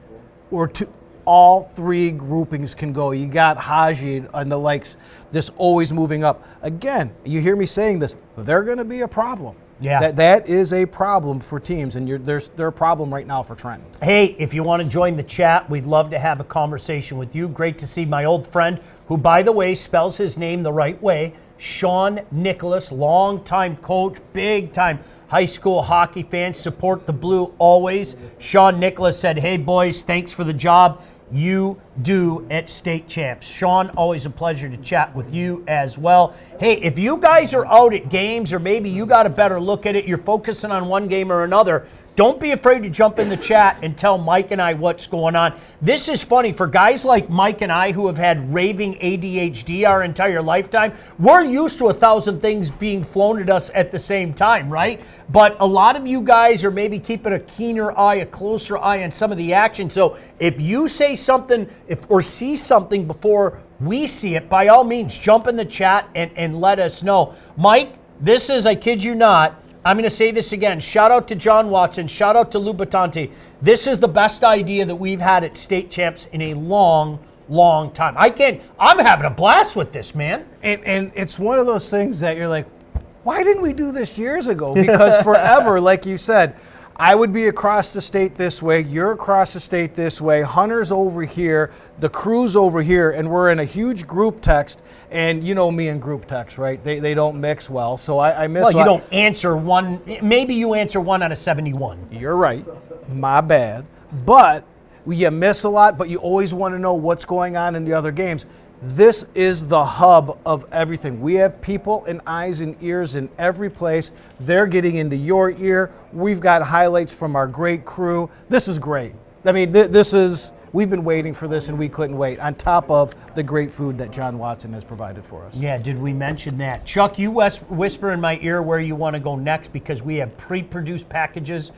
or two. All 3 groupings can go. You got Haji and the likes just always moving up. Again, you hear me saying this, they're going to be a problem. Yeah. That is a problem for teams, and they're a problem right now for Trenton. Hey, if you want to join the chat, we'd love to have a conversation with you. Great to see my old friend, who, by the way, spells his name the right way, Sean Nicholas, longtime coach, big-time high school hockey fan. Support the Blue always. Sean Nicholas said, hey, boys, thanks for the job you do at State Champs. Sean, always a pleasure to chat with you as well. Hey, if you guys are out at games, or maybe you got a better look at it, you're focusing on one game or another, don't be afraid to jump in the chat and tell Mike and I what's going on. This is funny. For guys like Mike and I who have had raving ADHD our entire lifetime, we're used to 1,000 things being flown at us at the same time, right? But a lot of you guys are maybe keeping a keener eye, a closer eye on some of the action. So if you say something or see something before we see it, by all means, jump in the chat and let us know. Mike, this is, I kid you not, I'm going to say this again. Shout out to John Watson. Shout out to Lou Batante. This is the best idea that we've had at State Champs in a long, long time. I'm having a blast with this, man. And it's one of those things that you're like, why didn't we do this years ago? Because forever, like you said, I would be across the state this way, you're across the state this way, Hunter's over here, the crew's over here, and we're in a huge group text. And you know me and group text, right? They don't mix well, so I miss. Well, you don't answer one. Maybe you answer 1 out of 71. You're right. My bad. But you miss a lot, but you always want to know what's going on in the other games. This is the hub of everything. We have people and eyes and ears in every place. They're getting into your ear. We've got highlights from our great crew. This is great. I mean, we've been waiting for this, and we couldn't wait, on top of the great food that John Watson has provided for us. Yeah, did we mention that? Chuck, you whisper in my ear where you want to go next, because we have pre-produced packages.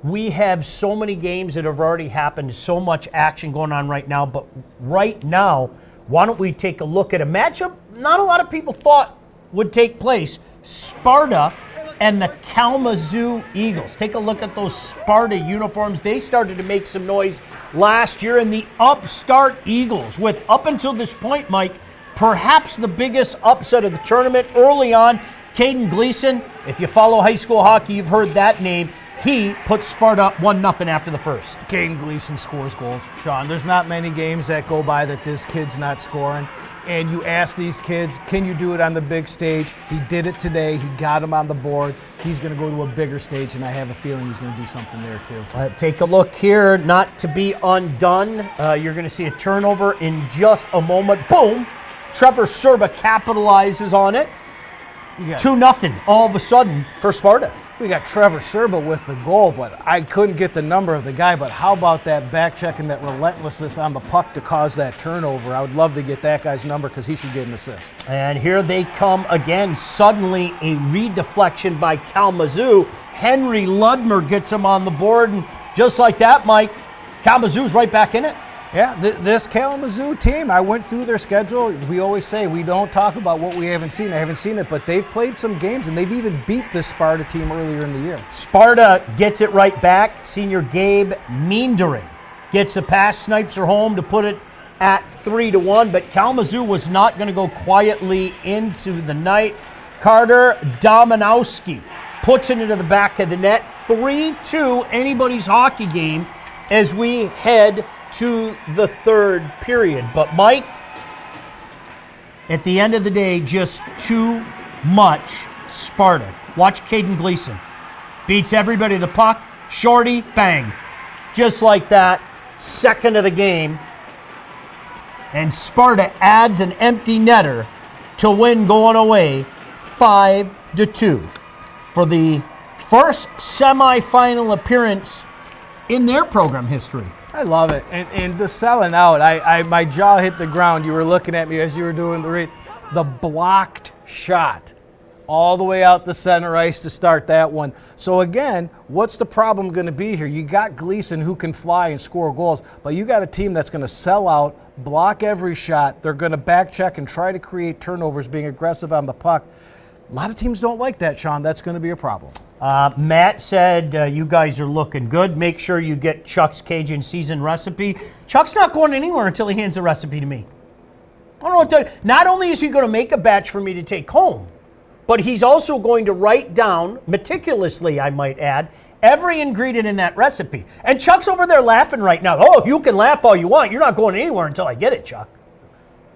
We have so many games that have already happened, so much action going on right now. But right now, why don't we take a look at a matchup not a lot of people thought would take place. Sparta and the Kalamazoo Eagles. Take a look at those Sparta uniforms. They started to make some noise last year. And the upstart Eagles, with, up until this point, Mike, perhaps the biggest upset of the tournament early on, Caden Gleason. If you follow high school hockey, you've heard that name. He put Sparta up 1-0 after the first. Caden Gleason scores goals, Sean. There's not many games that go by that this kid's not scoring. And you ask these kids, can you do it on the big stage? He did it today. He got him on the board. He's going to go to a bigger stage, and I have a feeling he's going to do something there too. Take a look here, not to be undone. You're going to see a turnover in just a moment. Boom! Trevor Serba capitalizes on it. 2-0 all of a sudden for Sparta. We got Trevor Serba with the goal, but I couldn't get the number of the guy. But how about that back check and that relentlessness on the puck to cause that turnover? I would love to get that guy's number, because he should get an assist. And here they come again. Suddenly a redeflection by Kalamazoo. Henry Ludmer gets him on the board, and just like that, Mike, Kalamazoo's right back in it. Yeah, this Kalamazoo team, I went through their schedule. We always say we don't talk about what we haven't seen. I haven't seen it, but they've played some games, and they've even beat this Sparta team earlier in the year. Sparta gets it right back. Senior Gabe Meendering gets the pass, snipes her home to put it at 3-1, but Kalamazoo was not going to go quietly into the night. Carter Dominowski puts it into the back of the net. 3-2, anybody's hockey game as we head to the third period. But Mike, at the end of the day, just too much Sparta. Watch Caden Gleason. Beats everybody to the puck. Shorty, bang. Just like that, second of the game. And Sparta adds an empty netter to win going away 5-2 for the first semifinal appearance in their program history. I love it. And the selling out, my jaw hit the ground. You were looking at me as you were doing the read. The blocked shot all the way out to center ice to start that one. So again, what's the problem going to be here? You got Gleason who can fly and score goals, but you got a team that's going to sell out, block every shot. They're going to back check and try to create turnovers, being aggressive on the puck. A lot of teams don't like that, Sean. That's going to be a problem. Matt said you guys are looking good. Make sure you get Chuck's Cajun season recipe. Chuck's not going anywhere until he hands the recipe to me. I don't know what to, not only is he going to make a batch for me to take home, but he's also going to write down, meticulously I might add, every ingredient in that recipe. And Chuck's over there laughing right now. Oh, you can laugh all you want. You're not going anywhere until I get it, Chuck.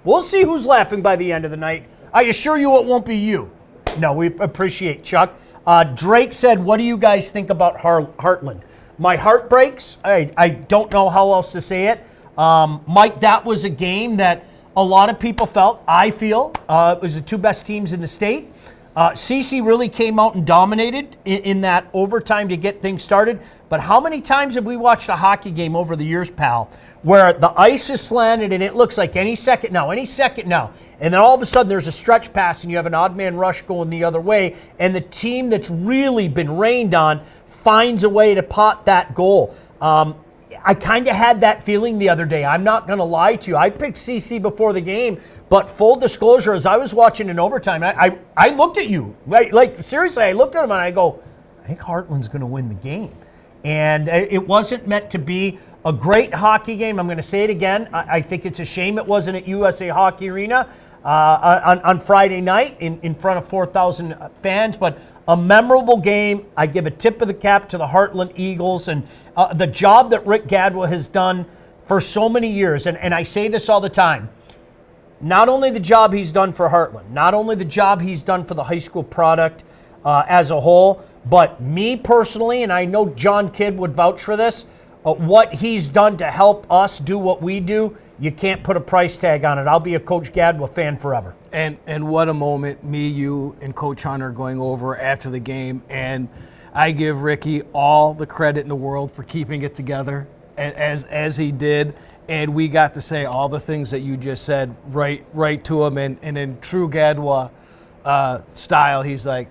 We'll see who's laughing by the end of the night. I assure you it won't be you. No, we appreciate Chuck. Drake said, what do you guys think about Hartland? My heart breaks. I don't know how else to say it. Mike, that was a game that a lot of people felt, I feel, it was the two best teams in the state. CC really came out and dominated in that overtime to get things started. But how many times have we watched a hockey game over the years, pal, where the ice is slanted and it looks like any second now. And then all of a sudden there's a stretch pass and you have an odd man rush going the other way. And the team that's really been rained on finds a way to pot that goal. I kind of had that feeling the other day. I'm not going to lie to you. I picked CC before the game, but full disclosure, as I was watching in overtime, I looked at you. Like seriously, I looked at him and I go, I think Hartland's going to win the game. And it wasn't meant to be a great hockey game. I'm going to say it again. I think it's a shame it wasn't at USA Hockey Arena on Friday night in front of 4,000 fans, but a memorable game. I give a tip of the cap to the Hartland Eagles and the job that Rick Gadwa has done for so many years. And I say this all the time. Not only the job he's done for Hartland, not only the job he's done for the high school product as a whole, but me personally, and I know John Kidd would vouch for this, what he's done to help us do what we do, you can't put a price tag on it. I'll be a Coach Gadwa fan forever. And what a moment, me, you, and Coach Hunter going over after the game. And I give Ricky all the credit in the world for keeping it together as he did. And we got to say all the things that you just said right to him. And in true Gadwa style, he's like,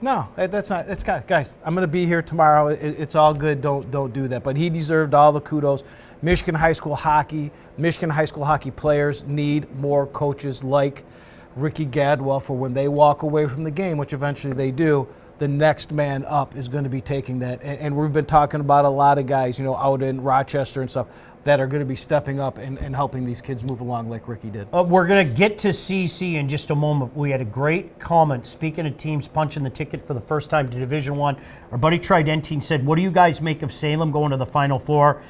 no, that's not. It's guys. I'm going to be here tomorrow. It's all good. Don't do that. But he deserved all the kudos. Michigan high school hockey players need more coaches like Ricky Gadwa for when they walk away from the game, which eventually they do. The next man up is going to be taking that. And we've been talking about a lot of guys, out in Rochester and stuff, that are going to be stepping up and helping these kids move along like Ricky did. We're going to get to CC in just a moment. We had a great comment. Speaking of teams punching the ticket for the first time to Division I, our buddy Tridentine said, what do you guys make of Salem going to the Final Four?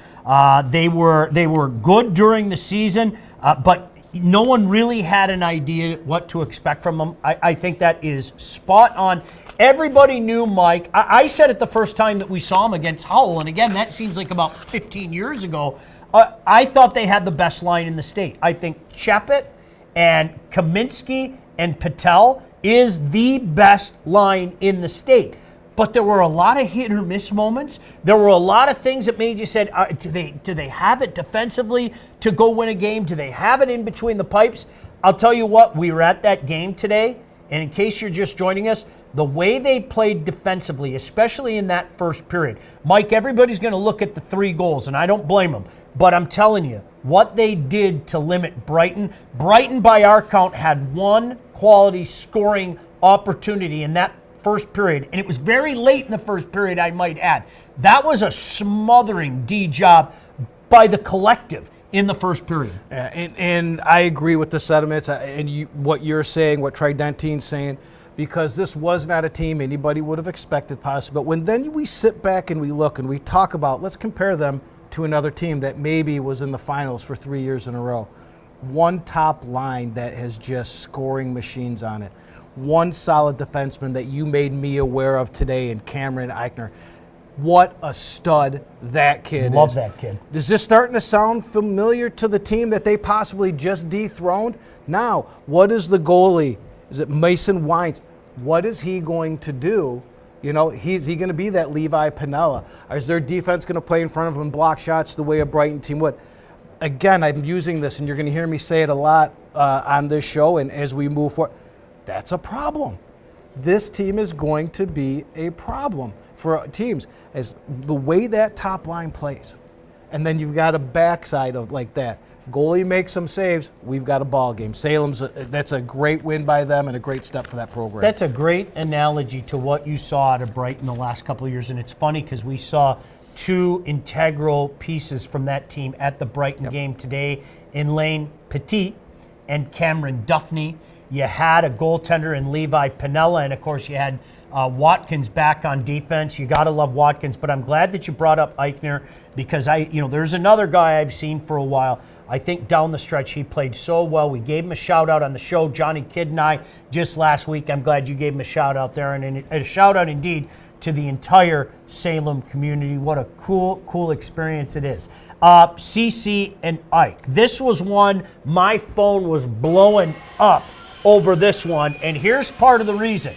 They were good during the season, but no one really had an idea what to expect from them. I think that is spot on. Everybody knew Mike. I said it the first time that we saw him against Howell, and again, that seems like about 15 years ago. I thought they had the best line in the state. I think Chepet and Kaminsky and Patel is the best line in the state. But there were a lot of hit or miss moments. There were a lot of things that made you said, do they have it defensively to go win a game? Do they have it in between the pipes? I'll tell you what, we were at that game today, and in case you're just joining us, the way they played defensively, especially in that first period. Mike, everybody's going to look at the 3 goals, and I don't blame them. But I'm telling you, what they did to limit Brighton, by our count, had one quality scoring opportunity in that first period, and it was very late in the first period, I might add. That was a smothering D job by the collective in the first period. And I agree with the sentiments and what you're saying, what Tridentine's saying, because this was not a team anybody would have expected possibly. But when then we sit back and we look and we talk about, let's compare them to another team that maybe was in the finals for 3 years in a row. One top line that has just scoring machines on it. One solid defenseman that you made me aware of today in Cameron Eichner. What a stud that kid is. Love that kid. Is this starting to sound familiar to the team that they possibly just dethroned? Now, what is the goalie? Is it Mason Wines? What is he going to do? Is he going to be that Levi Piniella? Or is their defense going to play in front of him and block shots the way a Brighton team would? Again, I'm using this, and you're going to hear me say it a lot on this show and as we move forward. That's a problem. This team is going to be a problem for teams as the way that top line plays. And then you've got a backside of like that. Goalie makes some saves, we've got a ball game. That's a great win by them and a great step for that program. That's a great analogy to what you saw out of Brighton the last couple of years. And it's funny because we saw two integral pieces from that team at the Brighton game today in Lane Petit and Cameron Duffney. You had a goaltender in Levi Piniella, and of course you had Watkins back on defense. You got to love Watkins, but I'm glad that you brought up Eichner because there's another guy I've seen for a while. I think down the stretch he played so well. We gave him a shout out on the show, Johnny Kidd and I, just last week. I'm glad you gave him a shout out there, and a shout out indeed to the entire Salem community. What a cool experience it is. CC and Ike. This was one, my phone was blowing up over this one, and here's part of the reason.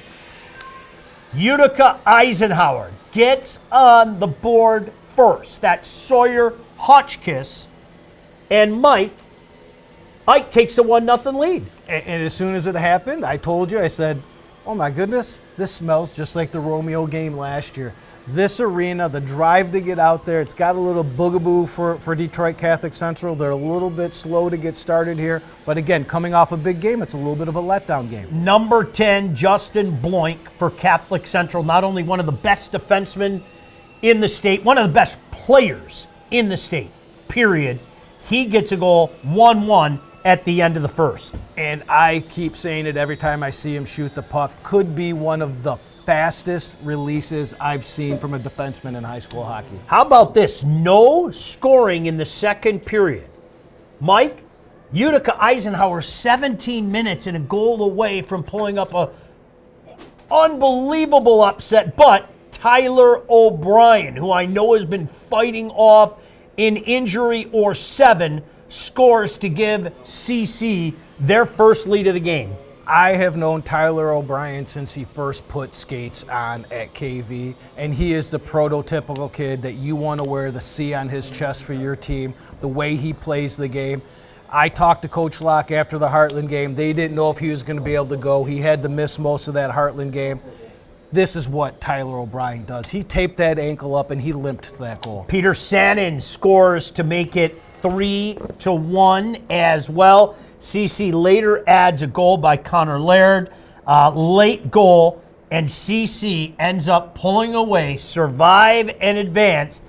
Utica Eisenhower gets on the board first. That's Sawyer Hotchkiss, and Ike takes a 1-0 lead. And as soon as it happened, I told you, I said, oh my goodness, this smells just like the Romeo game last year. This arena, the drive to get out there, it's got a little boogaboo for Detroit Catholic Central. They're a little bit slow to get started here. But again, coming off a big game, it's a little bit of a letdown game. Number 10, Justin Bloink for Catholic Central. Not only one of the best defensemen in the state, one of the best players in the state, period. He gets a goal, 1-1 at the end of the first. And I keep saying it every time I see him shoot the puck. Could be one of the fastest releases I've seen from a defenseman in high school hockey. How about this? No scoring in the second period. Mike, Utica Eisenhower 17 minutes and a goal away from pulling up a unbelievable upset, but Tyler O'Brien, who I know has been fighting off an injury or 7, scores to give CC their first lead of the game. I have known Tyler O'Brien since he first put skates on at KV, and he is the prototypical kid that you want to wear the C on his chest for your team, the way he plays the game. I talked to Coach Locke after the Hartland game. They didn't know if he was going to be able to go. He had to miss most of that Hartland game. This is what Tyler O'Brien does. He taped that ankle up and he limped to that goal. Peter Sannon scores to make it 3-1 as well. CC later adds a goal by Connor Laird. Late goal, and CC ends up pulling away, survive and advance.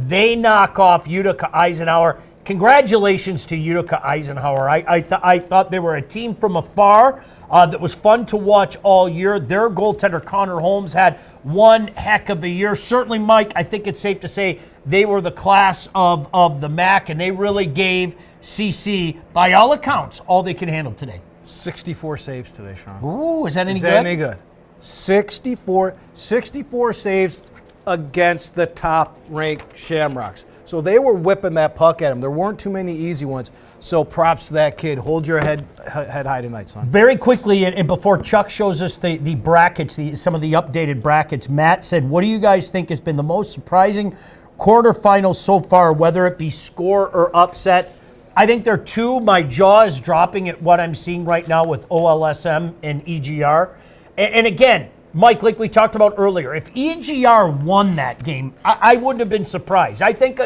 They knock off Utica Eisenhower. Congratulations to Utica Eisenhower. I thought they were a team from afar that was fun to watch all year. Their goaltender, Connor Holmes, had one heck of a year. Certainly, Mike, I think it's safe to say they were the class of the MAC, and they really gave CC, by all accounts, all they can handle today. 64 saves today, Sean. Ooh, is that any good? Is that any good? 64 saves against the top-ranked Shamrocks. So they were whipping that puck at him. There weren't too many easy ones. So props to that kid. Hold your head high tonight, son. Very quickly, and before Chuck shows us the brackets, some of the updated brackets, Matt said, what do you guys think has been the most surprising quarterfinals so far, whether it be score or upset? I think there are two. My jaw is dropping at what I'm seeing right now with OLSM and EGR. And again, Mike, like we talked about earlier, if EGR won that game, I wouldn't have been surprised. I think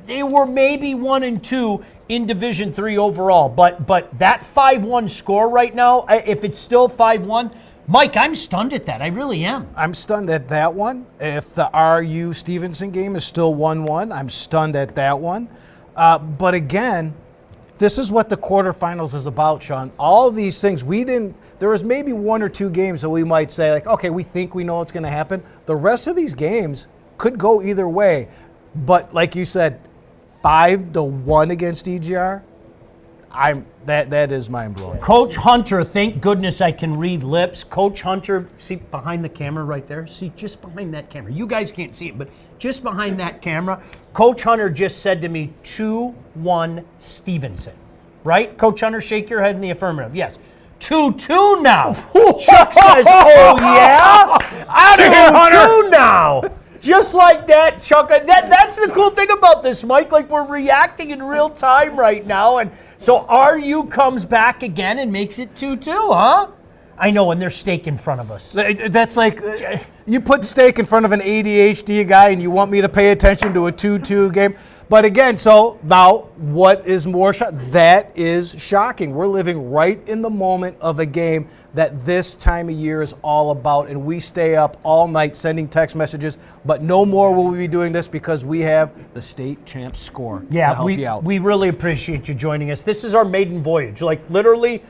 they were maybe 1-2 in Division III overall. But that 5-1 score right now, if it's still 5-1, Mike, I'm stunned at that. I really am. I'm stunned at that one. If the RU Stevenson game is still 1-1, I'm stunned at that one. But again, this is what the quarterfinals is about, Sean. All these things, there was maybe 1 or 2 games that we might say, like, okay, we think we know what's going to happen. The rest of these games could go either way. But like you said, 5-1 against EGR, that is mind-blowing. Coach Hunter, thank goodness I can read lips. Coach Hunter, see behind the camera right there? See, just behind that camera. You guys can't see it, but just behind that camera, Coach Hunter just said to me, 2-1 Stevenson. Right? Coach Hunter, shake your head in the affirmative. Yes. 2-2 now. Chuck says, oh yeah? Out of here, Hunter. 2-2 now. Just like that, Chuck. That's the cool thing about this, Mike. Like, we're reacting in real time right now. And so RU comes back again and makes it 2-2, huh? I know, and there's steak in front of us. That's like you put steak in front of an ADHD guy and you want me to pay attention to a 2-2 game. But again, so now what is more that is shocking. We're living right in the moment of a game that this time of year is all about, and we stay up all night sending text messages, but no more will we be doing this because we have the state champs score to help you out. We really appreciate you joining us. This is our maiden voyage. Like literally,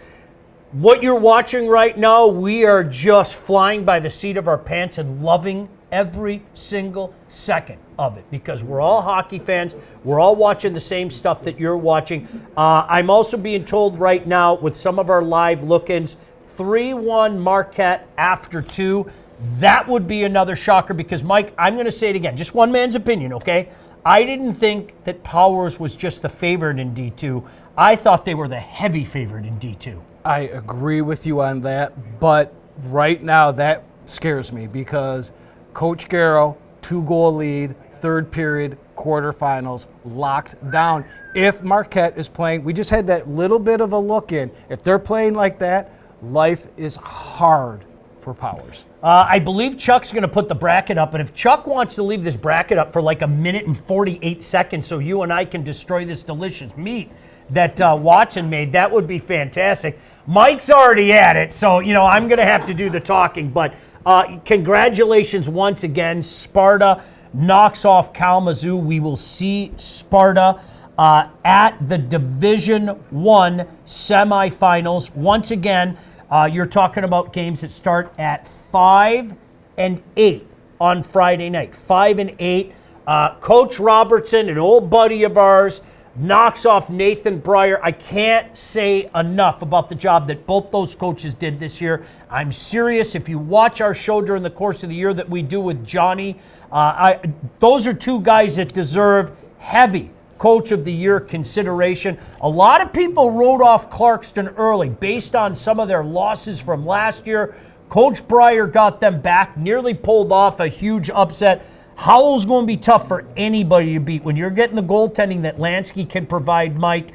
what you're watching right now, we are just flying by the seat of our pants and loving every single second of it because we're all hockey fans. We're all watching the same stuff that you're watching. I'm also being told right now with some of our live look-ins, 3-1 Marquette after 2. That would be another shocker because, Mike, I'm going to say it again. Just one man's opinion, okay? I didn't think that Powers was just the favorite in D2. I thought they were the heavy favorite in D2. I agree with you on that, but right now that scares me because Coach Garrow, 2-goal lead, third period, quarterfinals, locked down. If Marquette is playing, we just had that little bit of a look in. If they're playing like that, life is hard for Powers. I believe Chuck's going to put the bracket up, and if Chuck wants to leave this bracket up for like 1 minute and 48 seconds so you and I can destroy this delicious meat that Watson made, that would be fantastic. Mike's already at it, so, I'm going to have to do the talking, but congratulations once again. Sparta knocks off Kalamazoo. We will see Sparta at the Division I semifinals. Once again, you're talking about games that start at 5 and 8 on Friday night. 5 and 8. Coach Robertson, an old buddy of ours, knocks off Nathan Breyer. I can't say enough about the job that both those coaches did this year. I'm serious. If you watch our show during the course of the year that we do with Johnny, those are two guys that deserve heavy Coach of the Year consideration. A lot of people wrote off Clarkston early based on some of their losses from last year. Coach Breyer got them back, nearly pulled off a huge upset. Howell's going to be tough for anybody to beat. When you're getting the goaltending that Lansky can provide, Mike,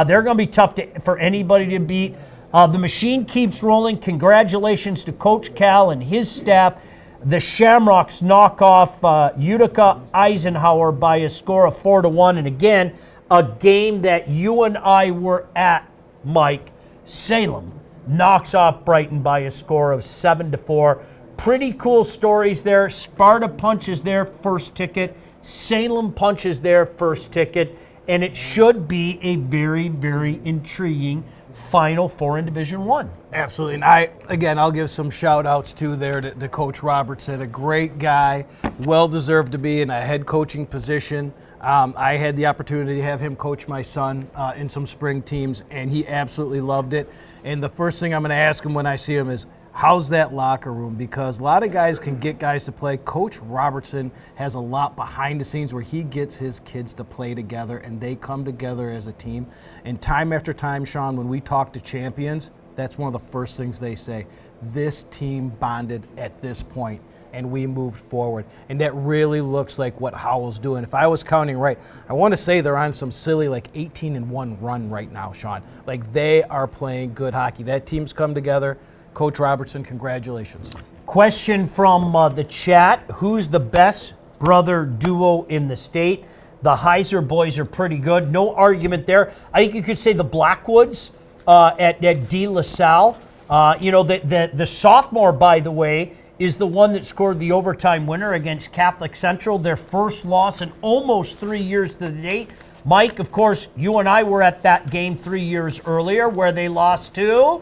they're going to be tough for anybody to beat. The machine keeps rolling. Congratulations to Coach Cal and his staff. The Shamrocks knock off Utica Eisenhower by a score of 4-1. And again, a game that you and I were at, Mike. Salem knocks off Brighton by a score of 7-4. Pretty cool stories there. Sparta punches their first ticket. Salem punches their first ticket. And it should be a very, very intriguing Final Four in Division I. Absolutely. And I'll give some shout outs too there to Coach Robertson, a great guy, well deserved to be in a head coaching position. I had the opportunity to have him coach my son in some spring teams, and he absolutely loved it. And the first thing I'm going to ask him when I see him is, how's that locker room? Because a lot of guys can get guys to play. Coach Robertson has a lot behind the scenes where he gets his kids to play together and they come together as a team. And time after time, Sean, when we talk to champions, that's one of the first things they say. This team bonded at this point and we moved forward. And that really looks like what Howell's doing. If I was counting right, I want to say they're on some silly 18-1 run right now, Sean. Like they are playing good hockey. That team's come together. Coach Robertson, congratulations. Question from the chat. Who's the best brother duo in the state? The Heiser boys are pretty good. No argument there. I think you could say the Blackwoods at De La Salle. The sophomore, by the way, is the one that scored the overtime winner against Catholic Central. Their first loss in almost 3 years to the date. Mike, of course, you and I were at that game 3 years earlier where they lost to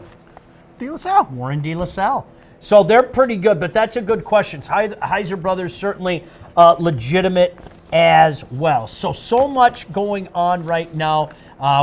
De La Salle. Warren De La Salle. So they're pretty good, but that's a good question. Heiser brothers certainly legitimate as well. So much going on right now.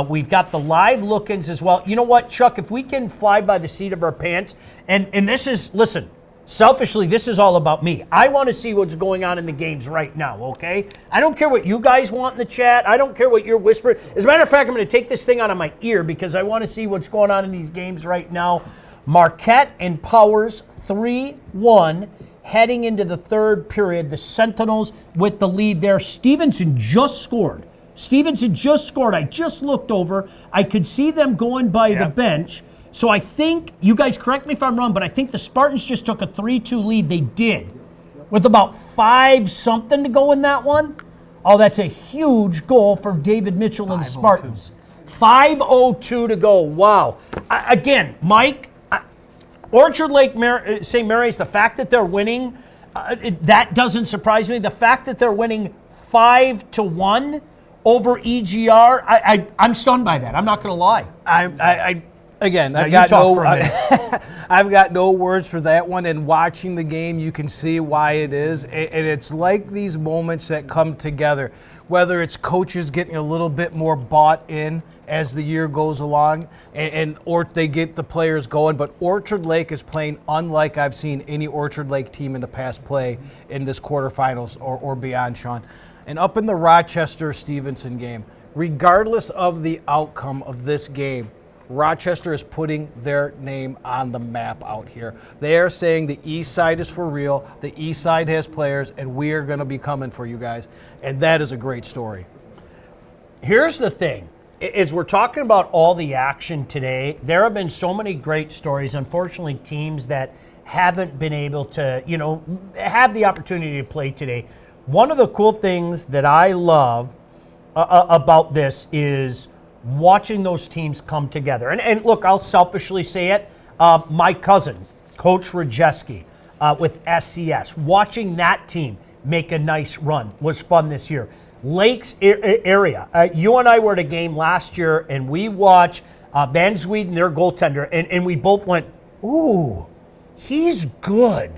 We've got the live look-ins as well. You know what, Chuck, if we can fly by the seat of our pants, and this is, listen, selfishly, this is all about me. I want to see what's going on in the games right now, okay? I don't care what you guys want in the chat. I don't care what you're whispering. As a matter of fact, I'm going to take this thing out of my ear because I want to see what's going on in these games right now. Marquette and Powers 3-1 heading into the third period. The Sentinels with the lead there. Stevenson just scored. I just looked over. I could see them going by the bench. So I think, you guys correct me if I'm wrong, but I think the Spartans just took a 3-2 lead. They did, with about 5-something to go in that one. Oh, that's a huge goal for David Mitchell and the Spartans. 5:02 to go. Wow. Again, Mike, Orchard Lake St. Mary's, the fact that they're winning, that doesn't surprise me. The fact that they're winning 5-1 over EGR, I'm stunned by that. I'm not going to lie. I've got no words for that one. And watching the game, you can see why it is. And it's like these moments that come together, whether it's coaches getting a little bit more bought in as the year goes along, or they get the players going. But Orchard Lake is playing unlike I've seen any Orchard Lake team in the past play in this quarterfinals or beyond, Sean. And up in the Rochester-Stevenson game, regardless of the outcome of this game, Rochester is putting their name on the map out here. They are saying the East Side is for real, the East Side has players, and we are going to be coming for you guys. And that is a great story. Here's the thing. As we're talking about all the action today, there have been so many great stories. Unfortunately, teams that haven't been able to, have the opportunity to play today. One of the cool things that I love about this is watching those teams come together. And look, I'll selfishly say it. My cousin, Coach Rajeski, with SCS, watching that team make a nice run was fun this year. Lakes area. You and I were at a game last year, and we watched Van Zweden, their goaltender, and we both went, ooh, he's good.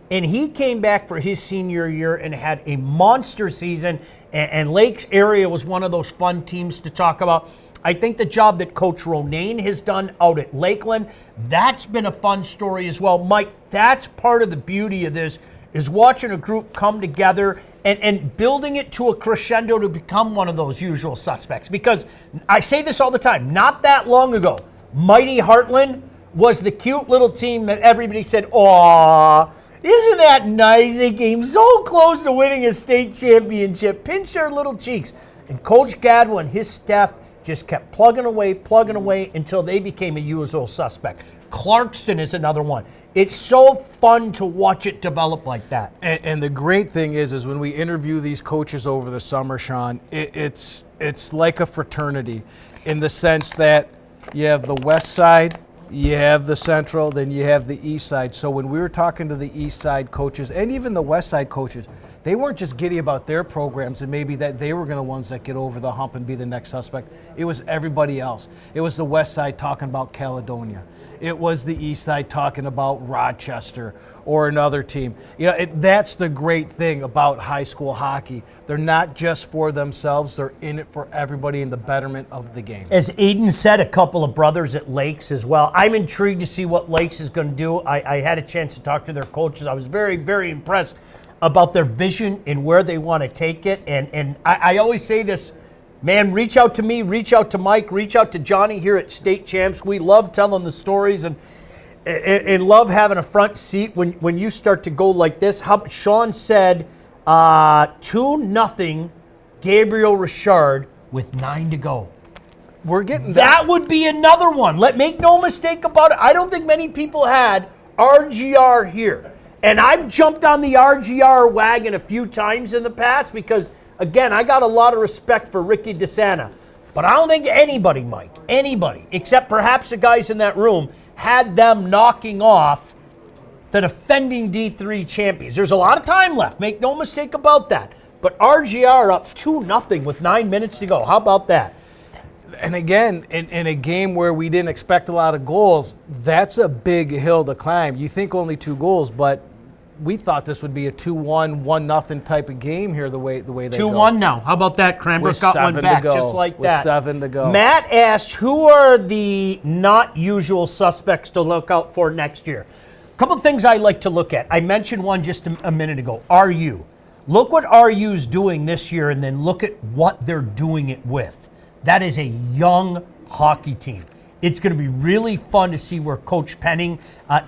And he came back for his senior year and had a monster season, and Lakes area was one of those fun teams to talk about. I think the job that Coach Ronayne has done out at Lakeland, that's been a fun story as well. Mike, that's part of the beauty of this, is watching a group come together and building it to a crescendo to become one of those usual suspects. Because I say this all the time, not that long ago, Mighty Hartland was the cute little team that everybody said, aw, isn't that nice? They came so close to winning a state championship, pinched their little cheeks. And Coach Gadwin and his staff just kept plugging away until they became a usual suspect. Clarkston is another one. It's so fun to watch it develop like that. And the great thing is when we interview these coaches over the summer, Sean, it's like a fraternity in the sense that you have the west side, you have the central, then you have the east side. So when we were talking to the east side coaches and even the west side coaches, they weren't just giddy about their programs and maybe that they were going to ones that get over the hump and be the next suspect. It was everybody else. It was the west side talking about Caledonia. It was the east side talking about Rochester or another team. That's the great thing about high school hockey. They're not just for themselves. They're in it for everybody in the betterment of the game. As Aiden said, a couple of brothers at Lakes as well. I'm intrigued to see what Lakes is going to do. I had a chance to talk to their coaches. I was very, very impressed about their vision and where they want to take it. And I always say this, man, reach out to me, reach out to Mike, reach out to Johnny here at State Champs. We love telling the stories and love having a front seat when you start to go like this. Sean said 2-0 Gabriel Richard with 9 to go. We're getting that would be another one. Make no mistake about it. I don't think many people had RGR here. And I've jumped on the RGR wagon a few times in the past because, again, I got a lot of respect for Ricky DeSanta. But I don't think anybody, Mike, except perhaps the guys in that room, had them knocking off the defending D3 champions. There's a lot of time left. Make no mistake about that. But RGR up 2-0 with 9 minutes to go. How about that? And again, in a game where we didn't expect a lot of goals, that's a big hill to climb. You think only 2 goals, but we thought this would be a 2-1, 1-0 type of game here the way they 2-1 now. How about that? Cranbrook got one back just like that. With 7 to go. Matt asked, who are the not usual suspects to look out for next year? A couple of things I like to look at. I mentioned one just a minute ago, RU. Look what RU's doing this year and then look at what they're doing it with. That is a young hockey team. It's going to be really fun to see where Coach Penning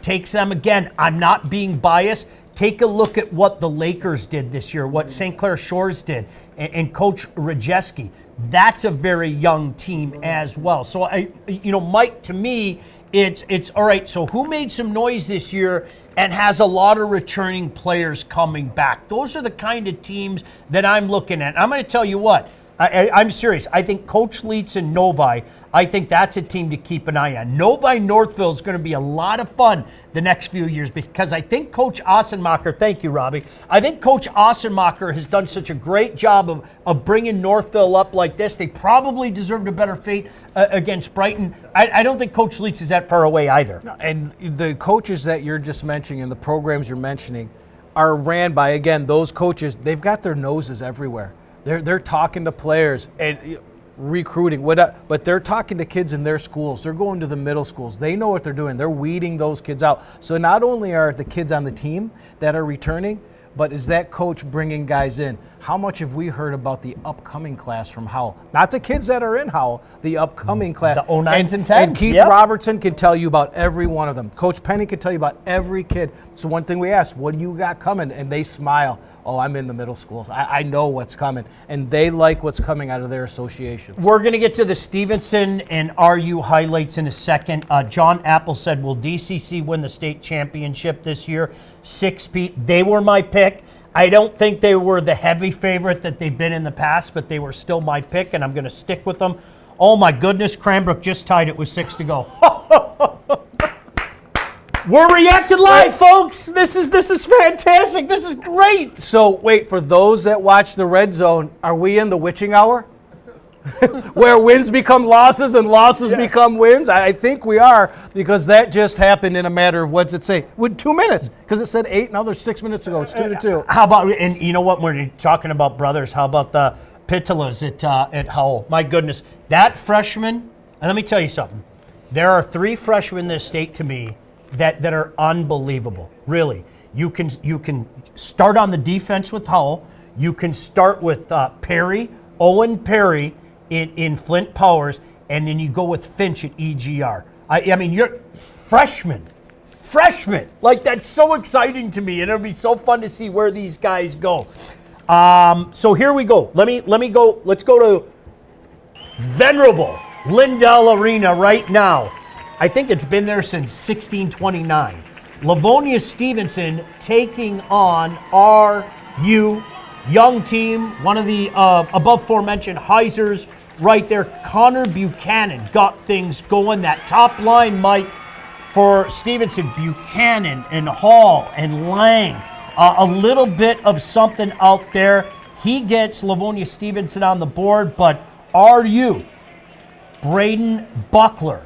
takes them. Again, I'm not being biased. Take a look at what the Lakers did this year, what St. Clair Shores did, and Coach Rajeski. That's a very young team as well. So, Mike, to me, it's all right. So who made some noise this year and has a lot of returning players coming back? Those are the kind of teams that I'm looking at. I'm going to tell you what. I'm serious. I think Coach Leitz and Novi, I think that's a team to keep an eye on. Novi Northville is going to be a lot of fun the next few years because I think Coach Ossenmacher, thank you, Robbie, I think Coach Ossenmacher has done such a great job of bringing Northville up like this. They probably deserved a better fate against Brighton. I don't think Coach Leitz is that far away either. No, and the coaches that you're just mentioning and the programs you're mentioning are ran by, again, those coaches, they've got their noses everywhere. They're talking to players and recruiting, but they're talking to kids in their schools. They're going to the middle schools. They know what they're doing. They're weeding those kids out. So not only are the kids on the team that are returning, but is that coach bringing guys in? How much have we heard about the upcoming class from Howell? Not the kids that are in Howell, the upcoming class. The 09s and 10s. And Keith Robertson can tell you about every one of them. Coach Penny can tell you about every kid. So one thing we ask, what do you got coming? And they smile. Oh, I'm in the middle schools. I know what's coming. And they like what's coming out of their associations. We're going to get to the Stevenson and RU highlights in a second. John Apple said, will DCC win the state championship this year? 6P. They were my pick. I don't think they were the heavy favorite that they've been in the past, but they were still my pick, and I'm going to stick with them. Oh, my goodness. Cranbrook just tied it with 6 to go. We're reacting live, folks. This is fantastic. This is great. So, wait, for those that watch the Red Zone, are we in the witching hour? Where wins become losses and losses become wins? I think we are, because that just happened in a matter of, what's it say? With 2 minutes, because it said 8, now there's 6 minutes to go. It's 2-2. How about, and you know what, we're talking about brothers, how about the Pitolas at Howell? My goodness. That freshman, and let me tell you something. There are 3 freshmen in this state to me that are unbelievable. Really. You can start on the defense with Howell. You can start with Owen Perry in Flint Powers, and then you go with Finch at EGR. I mean, you're freshman. Like, that's so exciting to me, and it'll be so fun to see where these guys go. So here we go. Let me go. Let's go to venerable Lindell Arena right now. I think it's been there since 1629. Livonia Stevenson taking on RU, young team, one of the above aforementioned Heisers right there. Connor Buchanan got things going. That top line, Mike, for Stevenson, Buchanan and Hall and Lang. A little bit of something out there. He gets Livonia Stevenson on the board, but RU, Braden Buckler,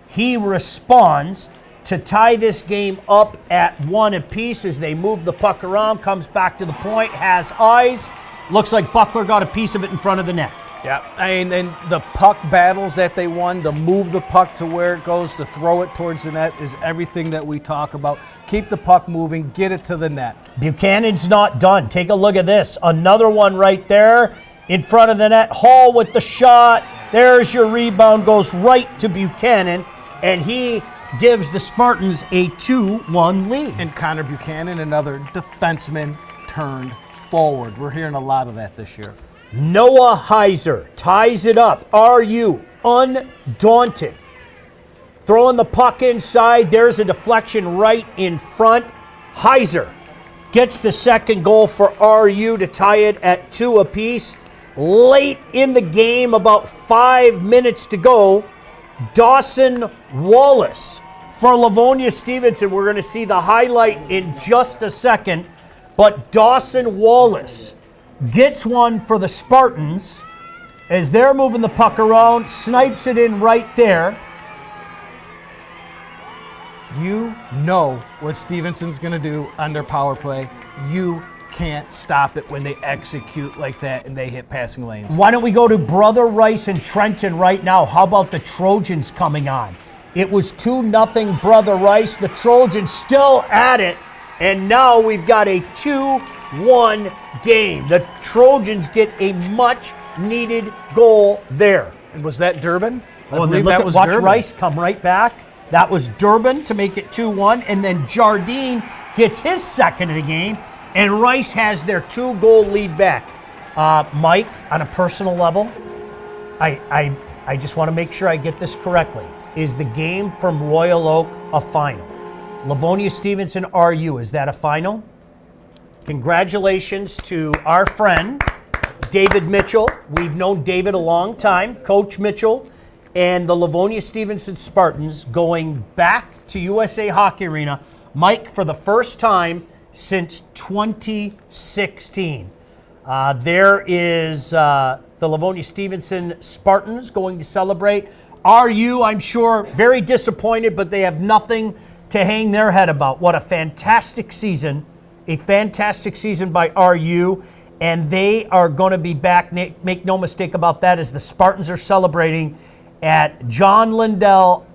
he responds to tie this game up at 1 apiece as they move the puck around, comes back to the point, has eyes. Looks like Buckler got a piece of it in front of the net. Yeah, and the puck battles that they won, to move the puck to where it goes, to throw it towards the net, is everything that we talk about. Keep the puck moving, get it to the net. Buchanan's not done. Take a look at this. Another one right there in front of the net. Hall with the shot. There's your rebound, goes right to Buchanan, and he gives the Spartans a 2-1 lead. And Connor Buchanan, another defenseman turned forward. We're hearing a lot of that this year. Noah Heiser ties it up. RU undaunted. Throwing the puck inside. There's a deflection right in front. Heiser gets the second goal for RU to tie it at 2 apiece. Late in the game, about 5 minutes to go, Dawson Wallace for Livonia Stevenson. We're going to see the highlight in just a second, but Dawson Wallace gets one for the Spartans as they're moving the puck around, snipes it in right there. You know what Stevenson's going to do under power play. You can't stop it when they execute like that and they hit passing lanes. Why don't we go to Brother Rice and Trenton right now? How about the Trojans coming on? It was 2-0 Brother Rice. The Trojans still at it, and now we've got a 2-1 game. The Trojans get a much-needed goal there. And was that Durbin? Oh, and then watch Durbin. Rice come right back. That was Durbin to make it 2-1, and then Jardine gets his second of the game, and Rice has their 2-goal lead back. Mike, on a personal level, I just want to make sure I get this correctly. is the game from Royal Oak a final? Livonia Stevenson RU, is that a final? Congratulations to our friend, David Mitchell. We've known David a long time. Coach Mitchell and the Livonia Stevenson Spartans going back to USA Hockey Arena, Mike, for the first time since 2016. There is the Livonia Stevenson Spartans going to celebrate. RU, I'm sure, very disappointed, but they have nothing to hang their head about. What a fantastic season by RU, and they are going to be back. Make no mistake about that, as the Spartans are celebrating at John Lindell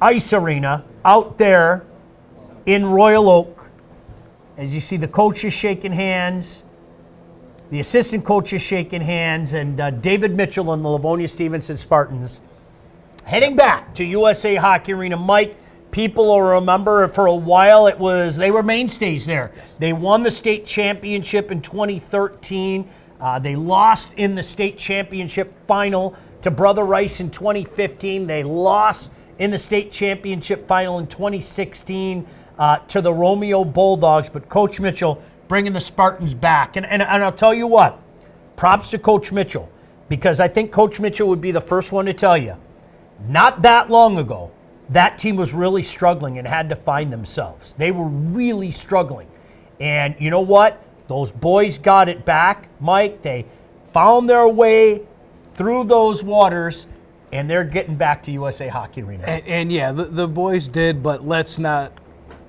Ice Arena out there in Royal Oak. As you see the coaches shaking hands, the assistant coaches shaking hands, and David Mitchell and the Livonia Stevenson Spartans heading back to USA Hockey Arena. Mike, people will remember for a while they were mainstays there. Yes. They won the state championship in 2013. They lost in the state championship final to Brother Rice in 2015. They lost in the state championship final in 2016 to the Romeo Bulldogs. But Coach Mitchell bringing the Spartans back. And I'll tell you what, props to Coach Mitchell, because I think Coach Mitchell would be the first one to tell you, not that long ago, that team was really struggling and had to find themselves. They were really struggling. And you know what? Those boys got it back, Mike. They found their way through those waters, and they're getting back to USA Hockey Arena. And yeah, the boys did, but let's not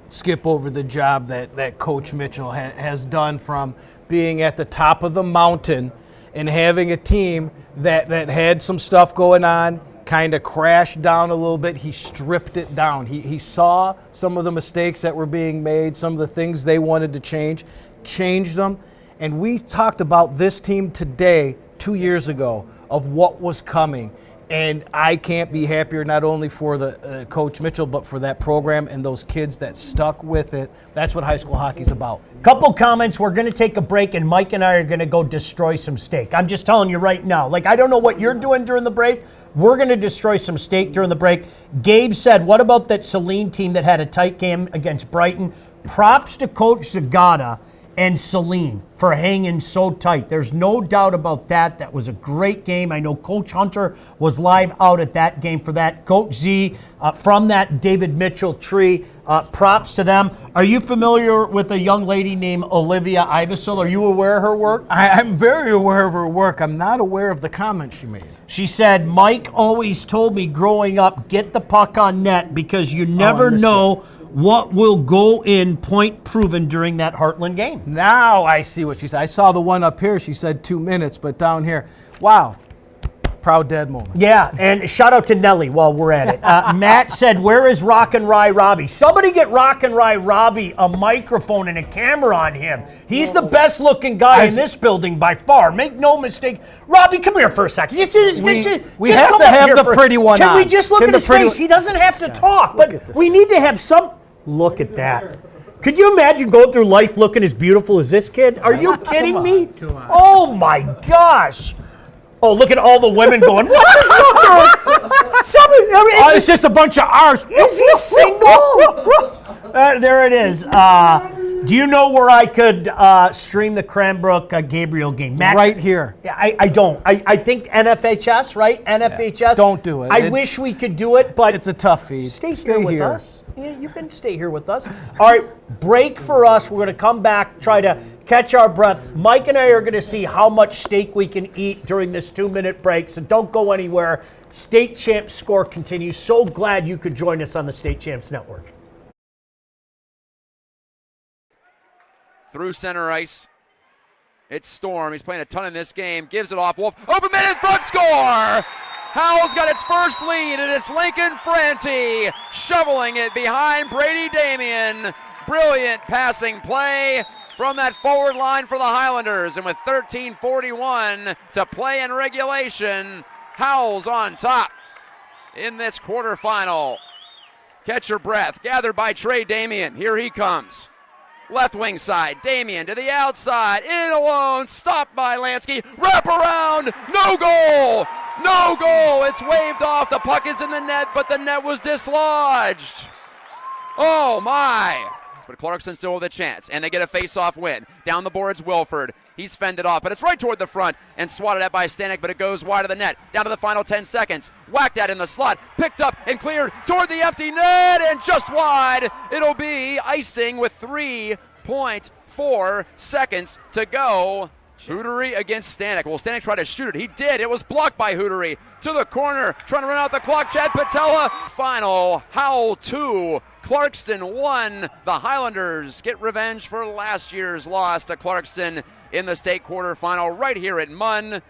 skip over the job that Coach Mitchell has done, from being at the top of the mountain and having a team that had some stuff going on, kind of crashed down a little bit. He stripped it down. He saw some of the mistakes that were being made, some of the things they wanted to change, changed them. And we talked about this team today, 2 years ago, of what was coming. And I can't be happier, not only for the Coach Mitchell, but for that program and those kids that stuck with it. That's what high school hockey's about. Couple comments. We're going to take a break, and Mike and I are going to go destroy some steak. I'm just telling you right now. Like, I don't know what you're doing during the break. We're going to destroy some steak during the break. Gabe said, what about that Celine team that had a tight game against Brighton? Props to Coach Zagata and Celine for hanging so tight. There's no doubt about that. That was a great game. I know Coach Hunter was live out at that game for that. Coach Z from that David Mitchell tree. Props to them. Are you familiar with a young lady named Olivia Iavasile? Are you aware of her work? I'm very aware of her work. I'm not aware of the comment she made. She said, Mike always told me growing up, get the puck on net, because you never know what will go in, point proven, during that Hartland game. Now I see what she said. I saw the one up here. She said 2 minutes, but down here, wow. Proud dad moment. Yeah, and shout out to Nelly while we're at it. Matt said, where is Rock and Rye Robbie? Somebody get Rock and Rye Robbie a microphone and a camera on him. He's the best looking guy in this building by far. Make no mistake. Robbie, come here for a second. We have to have the pretty one on. Can we just look at his face? He doesn't have to talk, but we need to have some. Look at that. Could you imagine going through life looking as beautiful as this kid? Are you kidding me? Come on. Oh my gosh. Oh, look at all the women going, what's this looker? It's just a bunch of R's. Is he single? There it is. Do you know where I could stream the Cranbrook Gabriel game? Max, right here. I don't. I think NFHS, right? NFHS. Yeah. Don't do it. I wish we could do it, but it's a tough feed. Stay here with us. Yeah, you can stay here with us. All right, break for us. We're going to come back, try to catch our breath. Mike and I are going to see how much steak we can eat during this 2-minute break, so don't go anywhere. State Champs Score continues. So glad you could join us on the State Champs Network. Through center ice. It's Storm. He's playing a ton in this game. Gives it off. Wolf. Open man in front. Score! Howell's got its first lead, and it's Lincoln Franti shoveling it behind Brady Damien. Brilliant passing play from that forward line for the Highlanders. And with 13:41 to play in regulation, Howell's on top in this quarterfinal. Catch your breath. Gathered by Trey Damien. Here he comes. Left wing side, Damien to the outside, in alone, stopped by Lansky, wrap around, no goal! No goal. It's waved off. The puck is in the net, but the net was dislodged. Oh, my. But Clarkston still with a chance, and they get a face-off win. Down the boards, Wilford. He's fended off, but it's right toward the front and swatted at by Stanek, but it goes wide of the net. Down to the final 10 seconds. Whacked at in the slot. Picked up and cleared toward the empty net, and just wide. It'll be icing with 3.4 seconds to go. Hootery against Stanek. Well, Stanek tried to shoot it. He did. It was blocked by Hootery. To the corner, trying to run out the clock. Chad Patella. Final, Howell 2, Clarkston 1. The Highlanders get revenge for last year's loss to Clarkston in the state quarterfinal right here at Munn.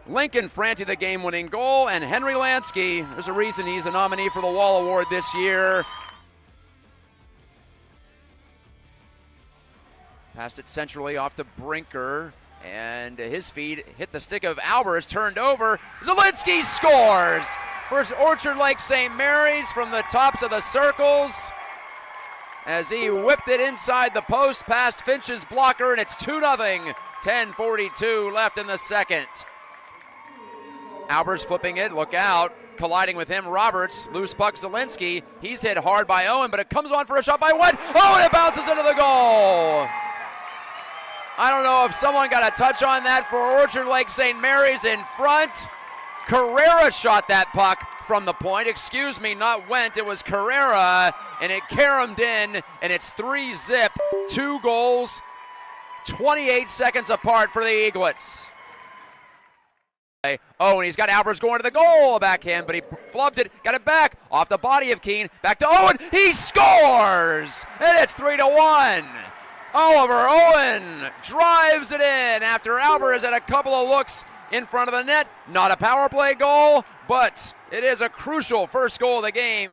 Lincoln Franti, the game-winning goal, and Henry Lansky. There's a reason he's a nominee for the Wall Award this year. Passed it centrally off to Brinker. And his feet hit the stick of Albers, turned over. Zielinski scores for Orchard Lake St. Mary's from the tops of the circles as he whipped it inside the post past Finch's blocker, and it's 2-0. 10:42 left in the second. Albers flipping it, look out. Colliding with him, Roberts. Loose puck, Zielinski. He's hit hard by Owen, but it comes on for a shot by Wett. Oh, and it bounces into the goal. I don't know if someone got a touch on that for Orchard Lake St. Mary's in front. Carrera shot that puck from the point. Excuse me, not Went. It was Carrera, and it caromed in, and it's 3-zip. 2 goals, 28 seconds apart for the Eaglets. Oh, and he's got Albers going to the goal, a backhand, but he flubbed it, got it back, off the body of Keene, back to Owen. He scores, and it's 3-1. Oliver Owen drives it in after Albers had a couple of looks in front of the net. Not a power play goal, but it is a crucial first goal of the game.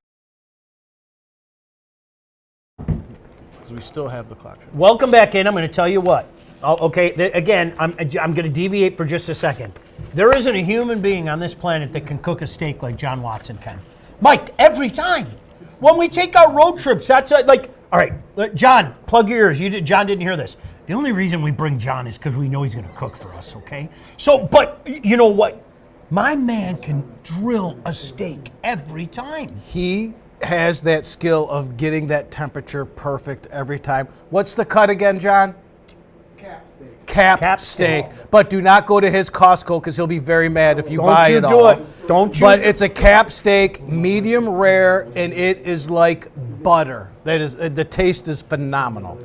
We still have the clock. Welcome back in. I'm going to tell you what. Again, I'm going to deviate for just a second. There isn't a human being on this planet that can cook a steak like John Watson can. Mike, every time. When we take our road trips, that's like... All right, John, plug your ears. John didn't hear this. The only reason we bring John is because we know he's going to cook for us, okay? So, but you know what? My man can drill a steak every time. He has that skill of getting that temperature perfect every time. What's the cut again, John? Cap steak. But do not go to his Costco because he'll be very mad if you buy it all. Don't you? But it's a cap steak, medium rare, and it is like butter. That is, the taste is phenomenal.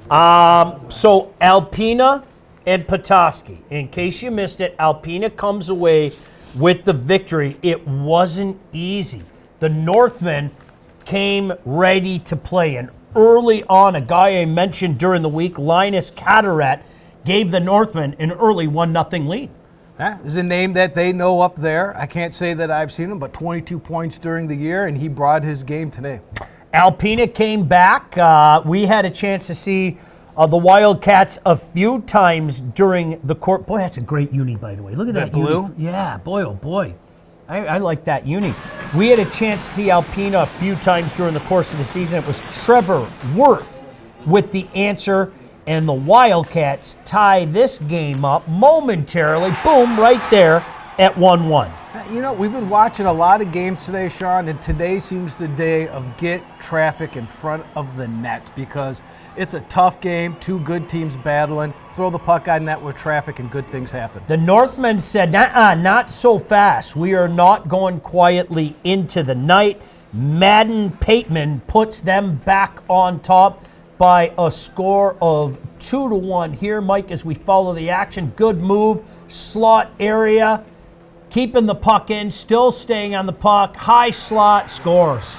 So Alpena and Petoskey. In case you missed it, Alpena comes away with the victory. It wasn't easy. The Northmen came ready to play, and early on, a guy I mentioned during the week, Linus Catterat, gave the Northmen an early 1-0 lead. That is a name that they know up there. I can't say that I've seen him, but 22 points during the year, and he brought his game today. Alpena came back. We had a chance to see the Wildcats a few times during the court. Boy, that's a great uni, by the way. Look at that blue? Uni. Yeah, boy, oh boy. I like that uni. We had a chance to see Alpena a few times during the course of the season. It was Trevor Worth with the answer, and the Wildcats tie this game up momentarily. Boom, right there at 1-1. You know, we've been watching a lot of games today, Sean, and today seems the day of get traffic in front of the net because it's a tough game, 2 good teams battling. Throw the puck on net with traffic and good things happen. The Northmen said, not so fast. We are not going quietly into the night. Madden Pateman puts them back on top by a score of 2-1 here, Mike, as we follow the action. Good move, slot area. Keeping the puck in, still staying on the puck, high slot, scores.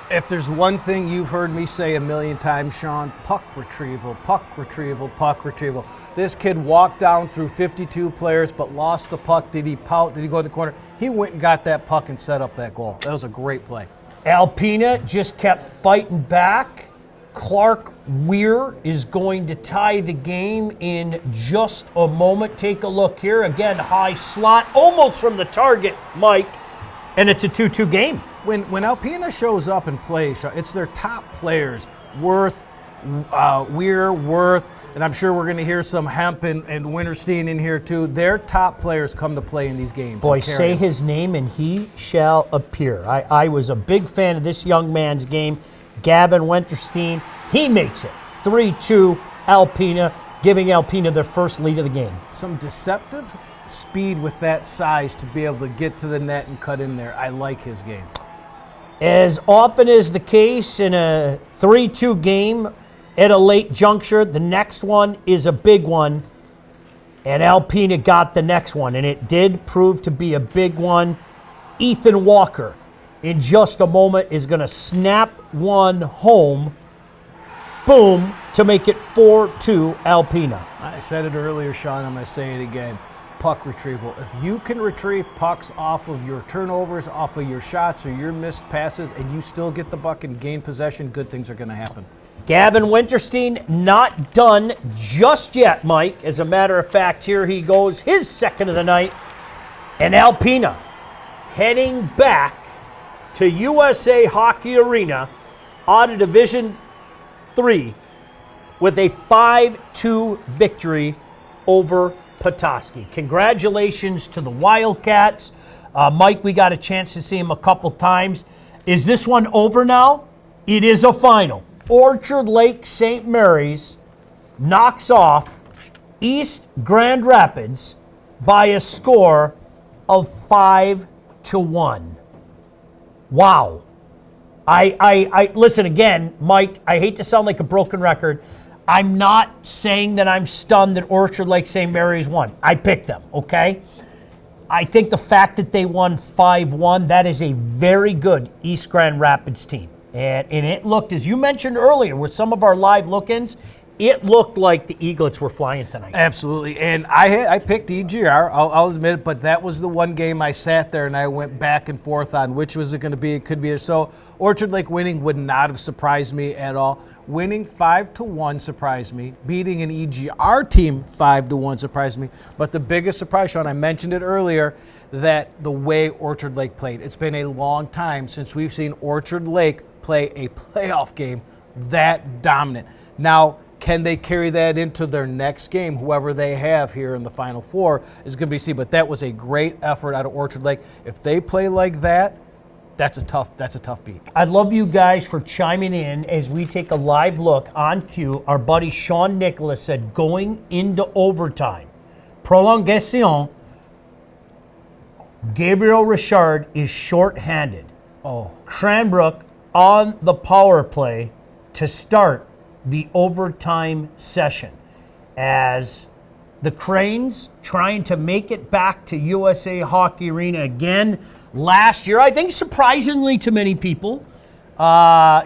If there's one thing you've heard me say a million times, Sean, puck retrieval, puck retrieval, puck retrieval. This kid walked down through 52 players but lost the puck. Did he pout? Did he go to the corner? He went and got that puck and set up that goal. That was a great play. Alpena just kept fighting back. Clark Weir is going to tie the game in just a moment. Take a look here. Again, high slot, almost from the target, Mike, and it's a 2-2 game. When Alpena shows up and plays, it's their top players, Worth, Weir, Worth. and I'm sure we're going to hear some Hemp and Winterstein in here too. Their top players come to play in these games. Boy, say his name and he shall appear. I was a big fan of this young man's game, Gavin Winterstein. He makes it 3-2 Alpena, giving Alpena their first lead of the game. Some deceptive speed with that size to be able to get to the net and cut in there. I like his game. As often is the case in a 3-2 game at a late juncture, the next one is a big one, and Alpena got the next one, and it did prove to be a big one. Ethan Walker, in just a moment, is going to snap one home, boom, to make it 4-2 Alpena. I said it earlier, Sean, I'm going to say it again. Puck retrieval. If you can retrieve pucks off of your turnovers, off of your shots or your missed passes, and you still get the puck and gain possession, good things are going to happen. Gavin Winterstein not done just yet, Mike. As a matter of fact, here he goes, his second of the night. And Alpena heading back to USA Hockey Arena out of Division III with a 5-2 victory over Petoskey. Congratulations to the Wildcats. Mike, we got a chance to see him a couple times. Is this one over now? It is a final. Orchard Lake St. Mary's knocks off East Grand Rapids by a score of 5-1. Wow. I listen again, Mike, I hate to sound like a broken record. I'm not saying that I'm stunned that Orchard Lake St. Mary's won. I picked them, okay? I think the fact that they won 5-1, that is a very good East Grand Rapids team. And it looked, as you mentioned earlier, with some of our live look-ins, it looked like the Eaglets were flying tonight. Absolutely. And I picked EGR, I'll admit it, but that was the one game I sat there and I went back and forth on which was it going to be. It could be. So Orchard Lake winning would not have surprised me at all. Winning 5-1 surprised me. Beating an EGR team 5-1 surprised me. But the biggest surprise, Sean, I mentioned it earlier, that the way Orchard Lake played. It's been a long time since we've seen Orchard Lake play a playoff game that dominant. Now, can they carry that into their next game? Whoever they have here in the Final Four is going to be seen. But that was a great effort out of Orchard Lake. If they play like that, that's a tough beat. I love you guys for chiming in as we take a live look on cue. Our buddy Sean Nicholas said going into overtime, prolongation, Gabriel Richard is shorthanded. Oh, Cranbrook on the power play to start the overtime session as the Cranes trying to make it back to USA Hockey Arena again. Last year, I think surprisingly to many people,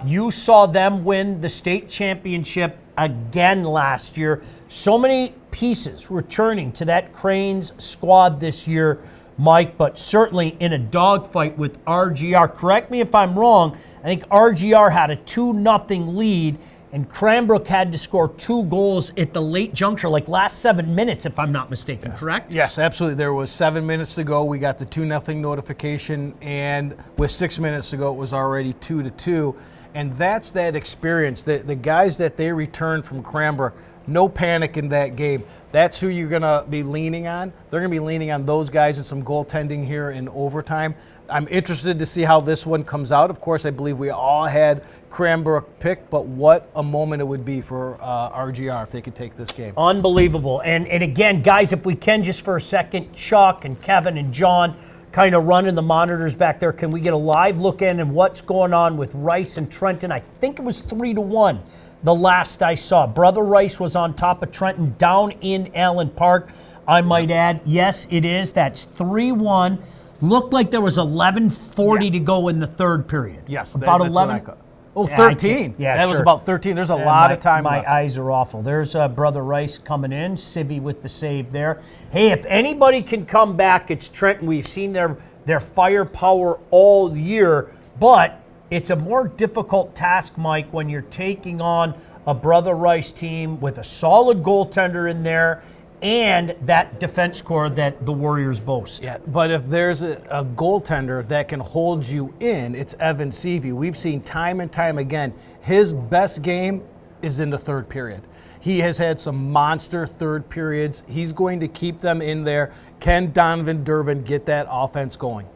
you saw them win the state championship again last year. So many pieces returning to that Cranes squad this year, Mike, but certainly in a dogfight with RGR. Correct me if I'm wrong, I think RGR had a 2-0 lead, and Cranbrook had to score 2 goals at the late juncture, like last 7 minutes, if I'm not mistaken, correct? yes, absolutely. There was 7 minutes to go. We got the 2-0 notification, and with 6 minutes to go, it was already 2-2. And that's that experience. The guys that they returned from Cranbrook, no panic in that game. That's who you're going to be leaning on. They're going to be leaning on those guys and some goaltending here in overtime. I'm interested to see how this one comes out. Of course, I believe we all had Cranbrook picked, but what a moment it would be for RGR if they could take this game. Unbelievable. And again, guys, if we can just for a second, Chuck and Kevin and John kind of running the monitors back there, can we get a live look in and what's going on with Rice and Trenton? I think it was 3-1 the last I saw. Brother Rice was on top of Trenton down in Allen Park, I might add. Yes, it is. That's 3-1. Looked like there was 11:40 to go in the third period. Yes, about that's 11. what I caught. Oh, 13. Yeah, that was about 13. There's a lot of time My left. eyes are awful. There's Brother Rice coming in. Civvy with the save there. Hey, if anybody can come back, it's Trenton. We've seen their firepower all year, but it's a more difficult task, Mike, when you're taking on a Brother Rice team with a solid goaltender in there and that defense core that the Warriors boast. Yeah, but if there's a goaltender that can hold you in, it's Evan Seavey. We've seen time and time again, his best game is in the third period. He has had some monster third periods. He's going to keep them in there. Can Donovan Durbin get that offense going?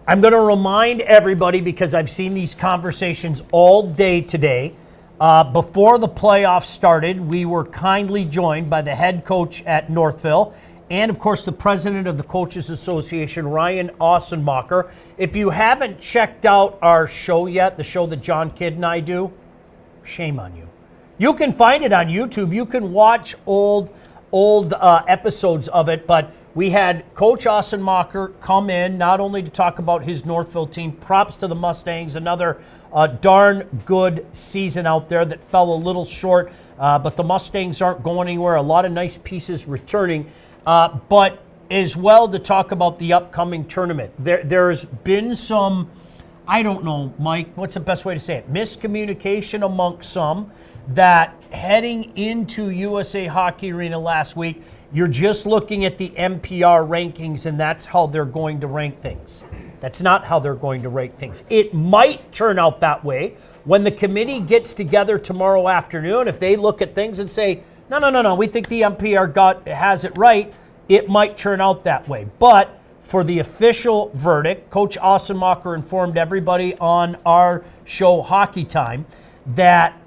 I'm going to remind everybody, because I've seen these conversations all day today. Before the playoffs started, we were kindly joined by the head coach at Northville and, of course, the president of the Coaches Association, Ryan Ossenmacher. If you haven't checked out our show yet, the show that John Kidd and I do, shame on you. You can find it on YouTube. You can watch old episodes of it, but we had Coach Ossenmacher come in not only to talk about his Northville team, props to the Mustangs, another darn good season out there that fell a little short, but the Mustangs aren't going anywhere. A lot of nice pieces returning, but as well to talk about the upcoming tournament. There's been some, I don't know, Mike, what's the best way to say it? Miscommunication amongst some that heading into USA Hockey Arena last week, you're just looking at the MPR rankings and that's how they're going to rank things. That's not how they're going to rank things. It might turn out that way when the committee gets together tomorrow afternoon. If they look at things and say, no, we think the MPR has it right, it might turn out that way. But for the official verdict, Coach Ossenmacher informed everybody on our show Hockey Time that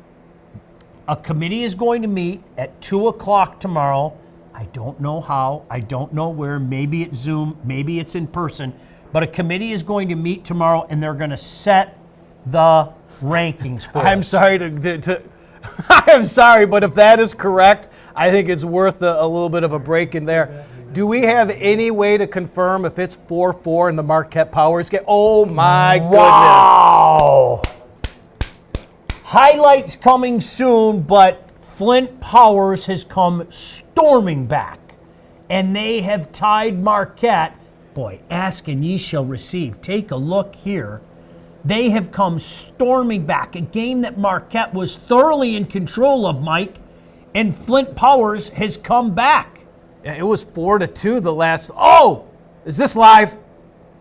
a committee is going to meet at 2 o'clock tomorrow. I don't know how, I don't know where, maybe it's Zoom, maybe it's in person, but a committee is going to meet tomorrow and they're going to set the rankings for I'm us. sorry I'm sorry, but if that is correct, I think it's worth a little bit of a break in there. Do we have any way to confirm if it's 4-4 in the Marquette Powers game? Oh my goodness. Wow. Highlights coming soon, but Flint Powers has come storming back, and they have tied Marquette. Boy, ask and ye shall receive. Take a look here. They have come storming back. A game that Marquette was thoroughly in control of, Mike, and Flint Powers has come back. Yeah, it was 4-2 the last. Oh, is this live?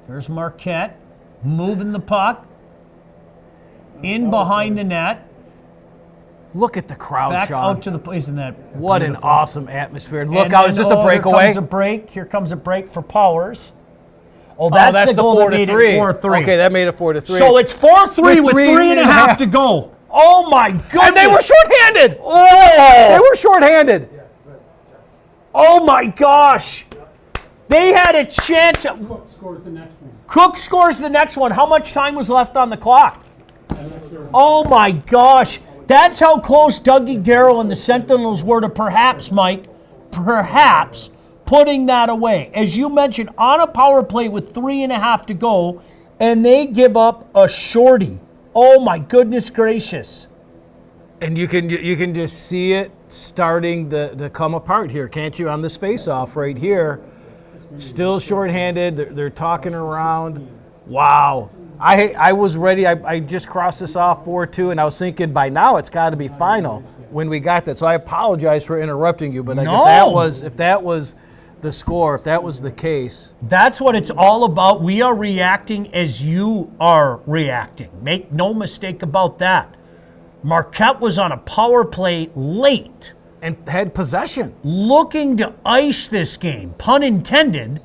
There's Marquette moving the puck in behind the net. Look at the crowd, Back Sean. out to the, isn't that What beautiful? an awesome atmosphere. Look And out, then, is this a breakaway? Here comes a break. Here comes a break for Powers. Oh, That's that's the goal that made it 4-3. 4-3. Okay, that made it 4-3. So it's 4-3 with 3.5 to go. Oh my goodness! And they were shorthanded. Oh, They were shorthanded. oh my gosh! They had a chance. Cook scores the next one. Cook scores the next one. How much time was left on the clock? Oh my gosh! That's how close Dougie Garrow and the Sentinels were to perhaps, Mike, perhaps putting that away. As you mentioned, on a power play with 3.5 to go, and they give up a shorty. Oh my goodness gracious. And you can just see it starting to come apart here, can't you? On this face-off right here, still shorthanded. They're talking around. Wow. I was ready. I just crossed this off 4-2, and I was thinking by now it's got to be final when we got that. So I apologize for interrupting you, but like, No. if that was the score, if that was the case. That's what it's all about. We are reacting as you are reacting. Make no mistake about that. Marquette was on a power play late, And had possession. looking to ice this game, pun intended,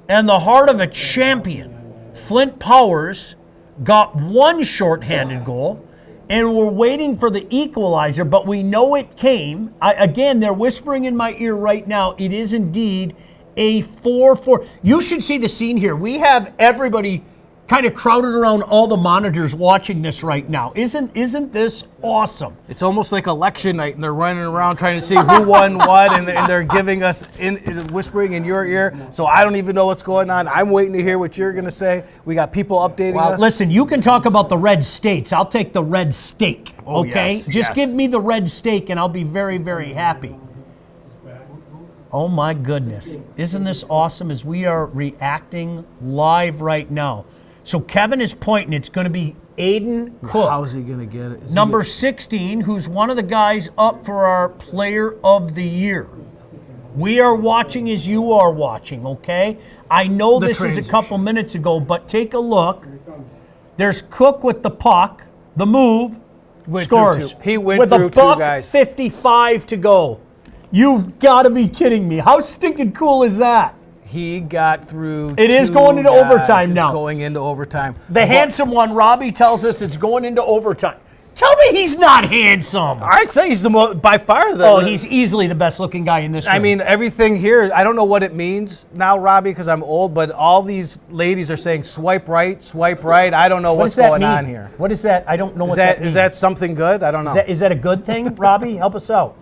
and the heart of a champion. Flint Powers got one shorthanded goal, and we're waiting for the equalizer, but we know it came. Again, they're whispering in my ear right now, it is indeed a 4-4. You should see the scene here. We have everybody kind of crowded around all the monitors watching this right now. Isn't this awesome? It's almost like election night, and they're running around trying to see who won what, and they're giving us whispering in your ear. So I don't even know what's going on. I'm waiting to hear what you're going to say. We got people updating us. Listen, you can talk about the red states. I'll take the red steak, Oh, okay? yes, Just yes. give me the red steak, and I'll be very, very happy. Oh, my goodness. Isn't this awesome as we are reacting live right now? So Kevin is pointing. It's going to be Aiden Cook. How's he going to get it? Number 16, who's one of the guys up for our Player of the Year. We are watching as you are watching, okay? I know The this is a transition. couple minutes ago, but take a look. There's Cook with the puck, the move, scores. He went with through a two buck guys. 55 to go. You've got to be kidding me. How stinking cool is that? He got through. It is going into overtime now. It's going into overtime. The handsome one, Robbie, tells us it's going into overtime. Tell me he's not handsome. I'd say he's the most, by far. He's easily the best looking guy in this room. I mean, everything here, I don't know what it means now, Robbie, because I'm old, but all these ladies are saying swipe right, swipe right. I don't know what's going on here. What is that? I don't know what that means. Is that something good? I don't know. Is that a good thing, Robbie? Help us out.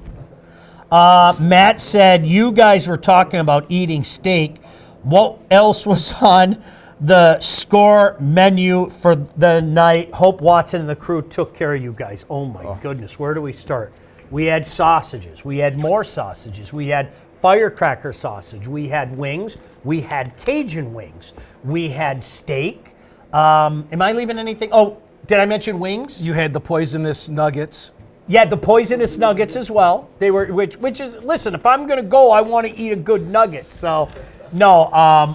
Matt said, you guys were talking about eating steak. What else was on the score menu for the night? Hope Watson and the crew took care of you guys. Oh my goodness, where do we start? We had sausages. We had more sausages. We had firecracker sausage. We had wings. We had Cajun wings. We had steak. Am I leaving anything? Oh, did I mention wings? You had the poisonous nuggets. Yeah, the poisonous nuggets as well. They were, which is, listen, if I'm going to go, I want to eat a good nugget. So, no,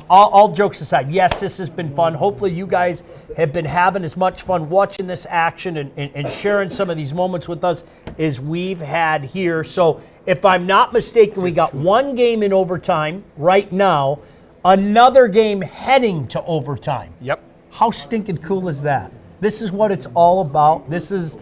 all jokes aside, yes, this has been fun. Hopefully you guys have been having as much fun watching this action and sharing some of these moments with us as we've had here. So, if I'm not mistaken, we got one game in overtime right now, another game heading to overtime. Yep. How stinking cool is that? This is what it's all about. This is...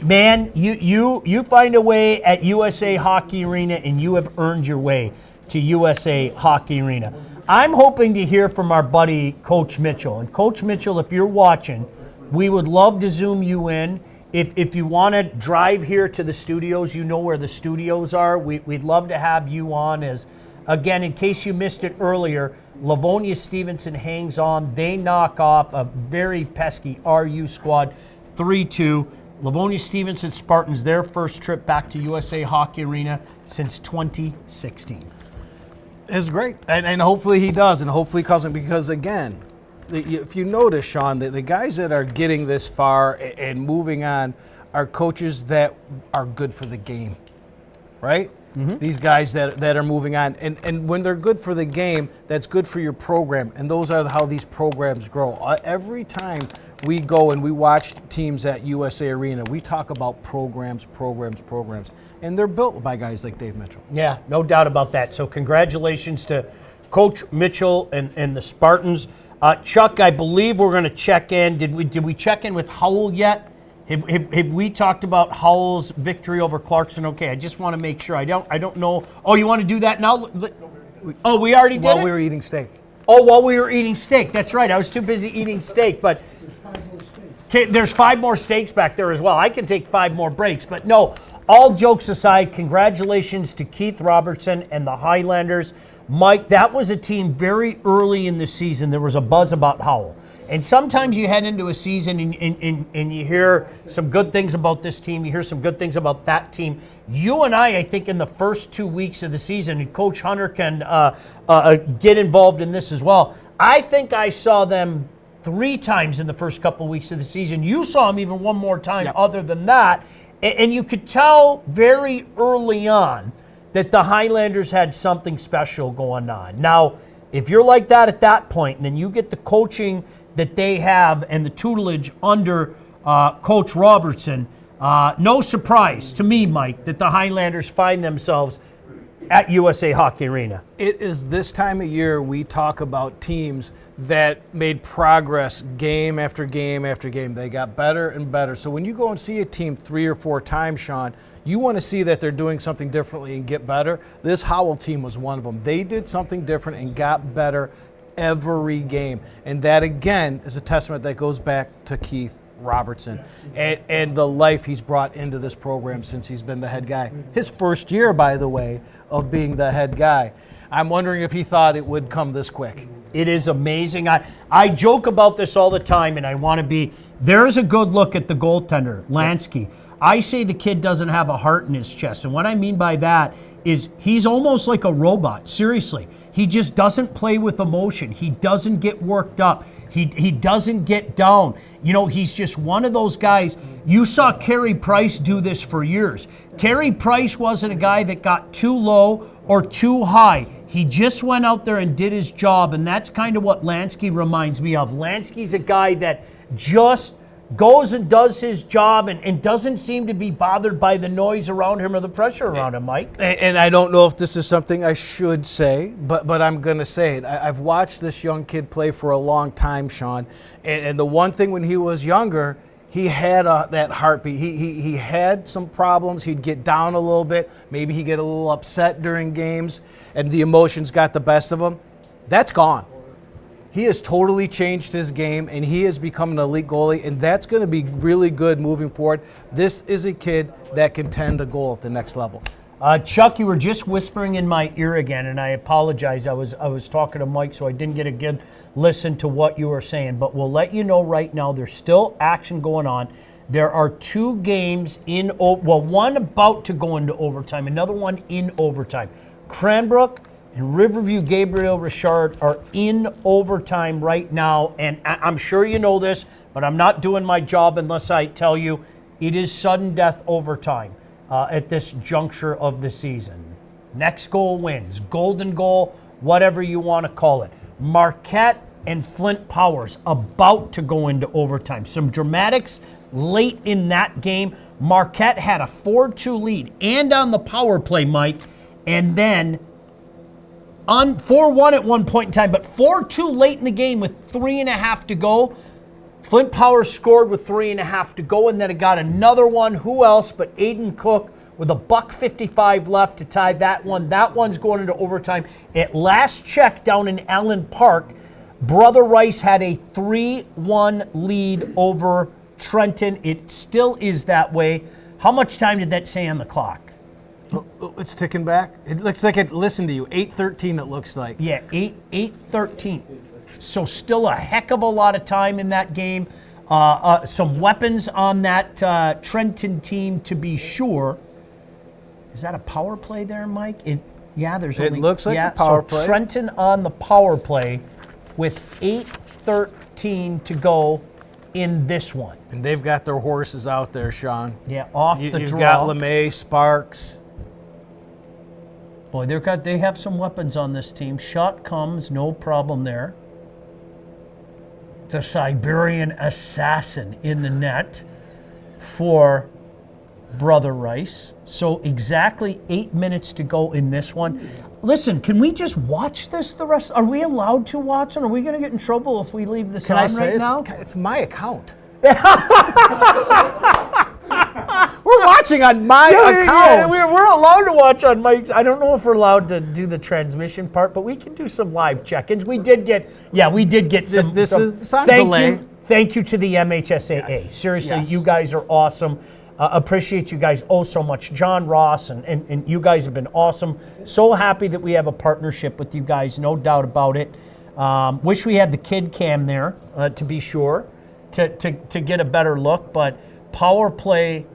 Man, you find a way at USA Hockey Arena, and you have earned your way to USA Hockey Arena. I'm hoping to hear from our buddy, Coach Mitchell. And Coach Mitchell, if you're watching, we would love to Zoom you in. If you want to drive here to the studios, you know where the studios are. We'd love to have you on. As, again, in case you missed it earlier, Livonia Stevenson hangs on. They knock off a very pesky RU squad 3-2. Livonia Stevenson Spartans, their first trip back to USA Hockey Arena since 2016. It's great. And hopefully he does, and hopefully Cousin, because again, if you notice, Sean, the guys that are getting this far and moving on are coaches that are good for the game, right? Mm-hmm. These guys that are moving on. And when they're good for the game, that's good for your program. And those are how these programs grow. Every time we go and we watch teams at USA Arena, we talk about programs. And they're built by guys like Dave Mitchell. Yeah, no doubt about that. So congratulations to Coach Mitchell and the Spartans. Chuck, I believe we're going to check in. Did we check in with Howell yet? Have we talked about Howell's victory over Clarkston? Okay, I just want to make sure. I don't know. Oh, you want to do that now? Oh, we already did While it? we were eating steak. Oh, while we were eating steak. That's right. I was too busy eating steak. But there's 5 more steaks back there as well. I can take 5 more breaks. But no, all jokes aside, congratulations to Keith Robertson and the Highlanders. Mike, that was a team very early in the season. There was a buzz about Howell. And sometimes you head into a season and you hear some good things about this team. You hear some good things about that team. You and I think in the first 2 weeks of the season, and Coach Hunter can get involved in this as well, I think I saw them 3 times in the first couple of weeks of the season. You saw them even one more time other than that. And you could tell very early on that the Highlanders had something special going on. Now, if you're like that at that point, and then you get the coaching that they have and the tutelage under Coach Robertson, no surprise to me, Mike, that the Highlanders find themselves at USA Hockey Arena. It is this time of year we talk about teams that made progress game after game after game. They got better and better. So when you go and see a team 3 or 4 times, Sean, you want to see that they're doing something differently and get better. This Howell team was one of them. They did something different and got better every game. And that, again, is a testament that goes back to Keith Robertson and the life he's brought into this program since he's been the head guy. His first year, by the way, of being the head guy. I'm wondering if he thought it would come this quick. It is amazing. I joke about this all the time, and I want to be, there's a good look at the goaltender, Lansky. I say the kid doesn't have a heart in his chest, and what I mean by that is he's almost like a robot, seriously. He just doesn't play with emotion. He doesn't get worked up. He doesn't get down. You know, he's just one of those guys. You saw Carey Price do this for years. Carey Price wasn't a guy that got too low or too high. He just went out there and did his job, and that's kind of what Lansky reminds me of. Lansky's a guy that just goes and does his job and doesn't seem to be bothered by the noise around him or the pressure around him, Mike. And I don't know if this is something I should say, but I'm going to say it. I've watched this young kid play for a long time, Sean, and the one thing when he was younger, he had that heartbeat. He had some problems. He'd get down a little bit. Maybe he'd get a little upset during games, and the emotions got the best of him. That's gone. He has totally changed his game, and he has become an elite goalie, and that's going to be really good moving forward. This is a kid that can tend a goal at the next level. Chuck, you were just whispering in my ear again, and I apologize. I was talking to Mike, so I didn't get a good listen to what you were saying. But we'll let you know right now, there's still action going on. There are 2 games one about to go into overtime, another one in overtime. Cranbrook and Riverview Gabriel Richard are in overtime right now, and I'm sure you know this, but I'm not doing my job unless I tell you it is sudden death overtime at this juncture of the season. Next goal wins, golden goal, whatever you want to call it. Marquette and Flint Powers about to go into overtime. Some dramatics late in that game. Marquette had a 4-2 lead and on the power play, Mike, and then on 4-1 at one point in time, but 4-2 late in the game with 3.5 to go. Flint Powers scored with 3.5 to go, and then it got another one. Who else but Aiden Cook with a $1:55 left to tie that one. That one's going into overtime. At last check down in Allen Park, Brother Rice had a 3-1 lead over Trenton. It still is that way. How much time did that say on the clock? It's ticking back. It looks like it listened to you. 8:13 it looks like. Yeah, 8:13. So still a heck of a lot of time in that game. Some weapons on that Trenton team to be sure. Is that a power play there, Mike? There's only... It looks like a power play. Trenton on the power play with 8:13 to go in this one. And they've got their horses out there, Sean. Yeah, off the You've draw. got LeMay, Sparks. Boy, they have some weapons on this team. Shot comes, no problem there. The Siberian assassin in the net for Brother Rice. So exactly 8 minutes to go in this one. Listen, can we just watch this the rest? Are we allowed to watch it? Are we going to get in trouble if we leave this on right now? It's my account. We're watching on my account. We're allowed to watch on Mike's. I don't know if we're allowed to do the transmission part, but we can do some live check-ins. We did get some. This is on thank delay. Thank you to the MHSAA. Yes. Seriously, Yes. you guys are awesome. Appreciate you guys so much. John Ross and you guys have been awesome. So happy that we have a partnership with you guys, no doubt about it. Wish we had the kid cam there to be sure to get a better look, but power play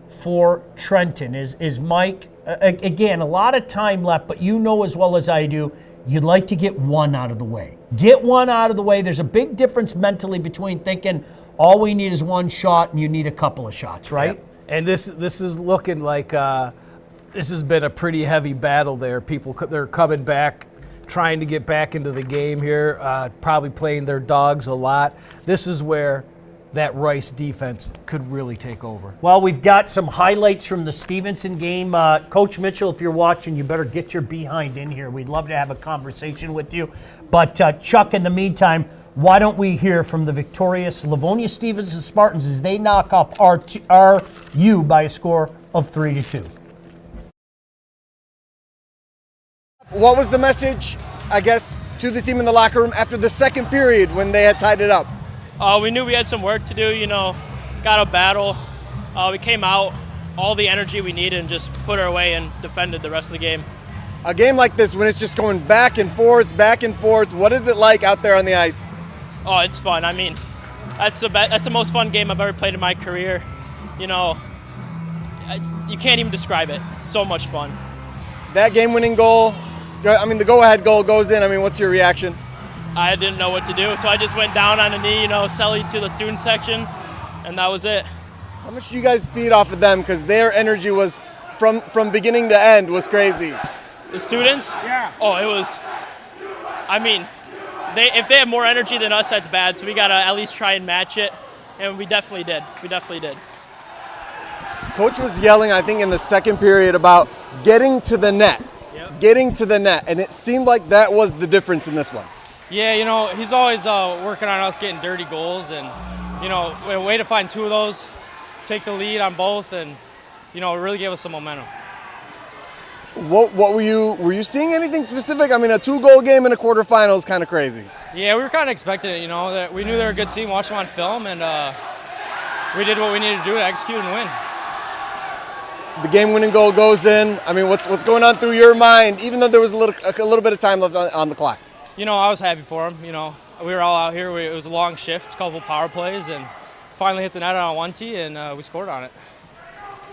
for Trenton is Mike. Again, a lot of time left, but you know as well as I do, you'd like to get one out of the way. Get one out of the way. There's a big difference mentally between thinking all we need is one shot and you need a couple of shots, right? Yep. And this is looking like this has been a pretty heavy battle there. They're coming back, trying to get back into the game here, probably playing their dogs a lot. This is where that Rice defense could really take over. Well, we've got some highlights from the Stevenson game. Coach Mitchell, if you're watching, you better get your behind in here. We'd love to have a conversation with you. But Chuck, in the meantime, why don't we hear from the victorious Livonia Stevenson Spartans as they knock off RU by a score of 3-2. What was the message, I guess, to the team in the locker room after the second period when they had tied it up? We knew we had some work to do, got a battle. We came out, all the energy we needed, and just put our way and defended the rest of the game. A game like this, when it's just going back and forth, what is it like out there on the ice? Oh, it's fun. I mean, that's the most fun game I've ever played in my career. You can't even describe it. It's so much fun. That game-winning goal, the go-ahead goal goes in. What's your reaction? I didn't know what to do, so I just went down on a knee, cellied to the student section, and that was it. How much do you guys feed off of them? Because their energy was, from beginning to end, was crazy. The students? Yeah. Oh, it was, if they have more energy than us, that's bad, so we got to at least try and match it. and we definitely did. We definitely did. Coach was yelling, I think, in the second period about getting to the net. Getting to the net, and it seemed like that was the difference in this one. Yeah, you know, he's always working on us getting dirty goals, and, you know, a way to find 2 of those, take the lead on both, and, you know, it really gave us some momentum. What were you seeing anything specific? I mean, a 2-goal game in a quarterfinal is kind of crazy. Yeah, we were kind of expecting it, you know, that we knew they were a good team, watched them on film, and we did what we needed to do to execute and win. The game-winning goal goes in. I mean, what's going on through your mind, even though there was a little bit of time left on the clock? You know, I was happy for him. You know, we were all out here. It was a long shift, a couple power plays, and finally hit the net on 1-tee, and we scored on it.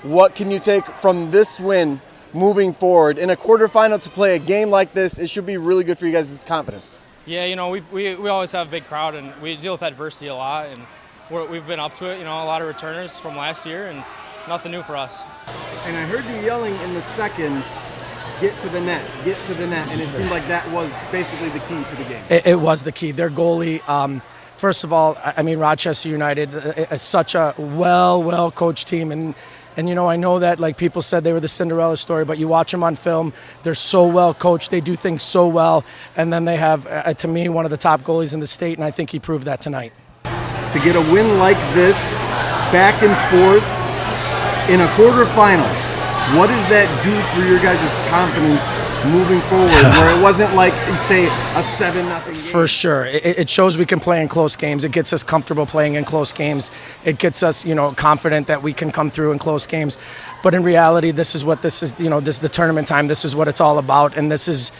What can you take from this win moving forward? In a quarterfinal to play a game like this, it should be really good for you guys' confidence. Yeah, you know, we always have a big crowd, and we deal with adversity a lot, and we've been up to it. You know, a lot of returners from last year, and nothing new for us. And I heard you yelling in the second, get to the net, and it seemed like that was basically the key to the game. It was the key. Their goalie, first of all, I mean, Rochester United is such a well-coached team, and you know, I know that, like, people said they were the Cinderella story, but you watch them on film, they're so well coached, they do things so well, and then they have, to me, one of the top goalies in the state, and I think he proved that tonight. To get a win like this, back and forth, in a quarterfinal, what does that do for your guys' confidence moving forward, where it wasn't like, you say, a 7-0 game? For sure. It shows we can play in close games. It gets us comfortable playing in close games. It gets us, you know, confident that we can come through in close games. But in reality, this is what this is, you know, this is the tournament time. This is what it's all about. And this is,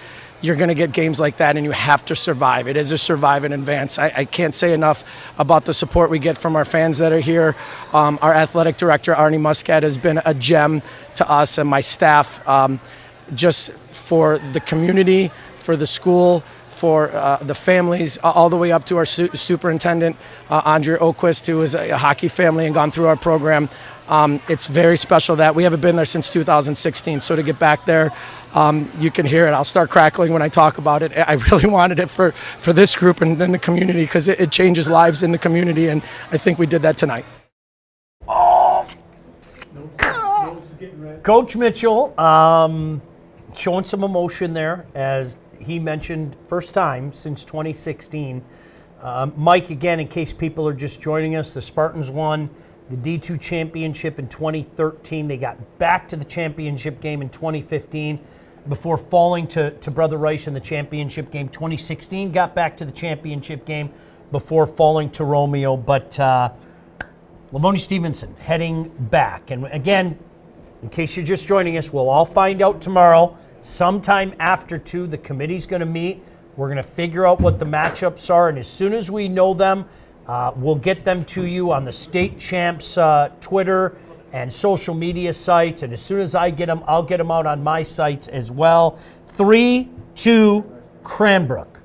you're going to get games like that, and you have to survive. It is a survive and advance. I can't say enough about the support we get from our fans that are here. Our athletic director, Arnie Muscat, has been a gem to us and my staff, just for the community, for the school, for the families, all the way up to our superintendent, Andre Oquist, who is a hockey family and gone through our program. It's very special that we haven't been there since 2016, so to get back there, you can hear it. I'll start crackling when I talk about it. I really wanted it for this group and then the community, because it changes lives in the community, and I think we did that tonight. Coach Mitchell showing some emotion there, as he mentioned, first time since 2016. Mike, again, in case people are just joining us, the Spartans won the D2 championship in 2013. They got back to the championship game in 2015 before falling to Brother Rice in the championship game. 2016 got back to the championship game before falling to Romeo. But Lavoni Stevenson heading back. And again, in case you're just joining us, we'll all find out tomorrow. Sometime after 2, the committee's going to meet. We're going to figure out what the matchups are, and as soon as we know them, we'll get them to you on the State Champs Twitter and social media sites, and as soon as I get them, I'll get them out on my sites as well. 3-2 Cranbrook.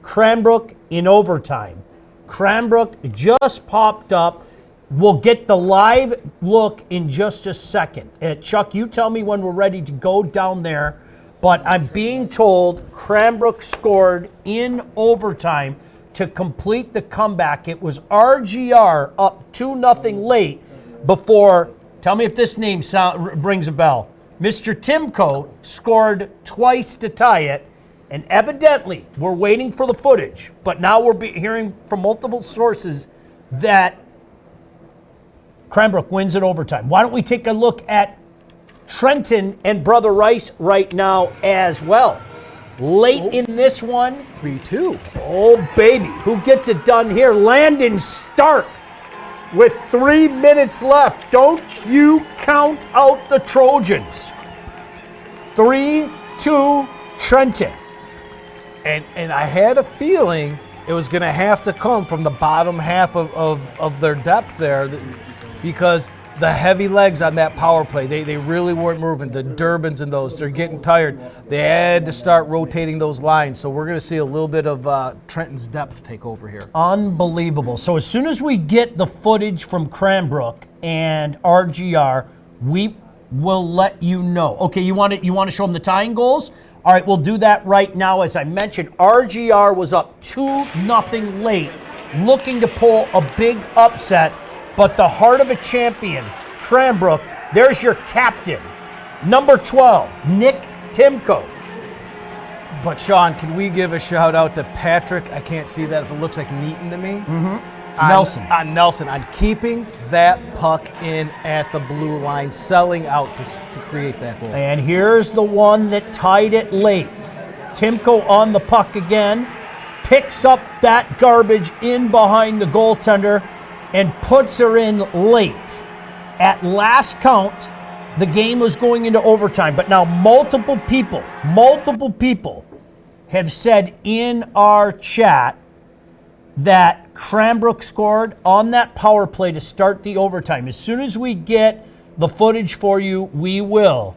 Cranbrook in overtime. Cranbrook just popped up. We'll get the live look in just a second. Chuck, you tell me when we're ready to go down there. But I'm being told Cranbrook scored in overtime to complete the comeback. It was RGR up 2-0 late before, tell me if this name rings a bell. Mr. Timko scored twice to tie it. And evidently, we're waiting for the footage. But now we're hearing from multiple sources that Cranbrook wins in overtime. Why don't we take a look at Trenton and Brother Rice right now as well. Late in this one. 3-2. Oh, baby. Who gets it done here? Landon Stark with 3 minutes left. Don't you count out the Trojans. 3-2 Trenton. And I had a feeling it was going to have to come from the bottom half of their depth there, because the heavy legs on that power play, they really weren't moving. The Durbins and those, they're getting tired. They had to start rotating those lines. So we're going to see a little bit of Trenton's depth take over here. Unbelievable. So as soon as we get the footage from Cranbrook and RGR, we will let you know. Okay, you want to show them the tying goals? All right, we'll do that right now. As I mentioned, RGR was up 2-0 late looking to pull a big upset, but the heart of a champion, Cranbrook, there's your captain, number 12, Nick Timko. But Sean, can we give a shout out to Patrick? I can't see that if it looks like Neaton to me. Nelson. On Nelson, on keeping that puck in at the blue line, selling out to create that goal. And here's the one that tied it late. Timko on the puck again, picks up that garbage in behind the goaltender and puts her in late. At last count, the game was going into overtime, but now multiple people have said in our chat that Cranbrook scored on that power play to start the overtime. As soon as we get the footage for you, we will.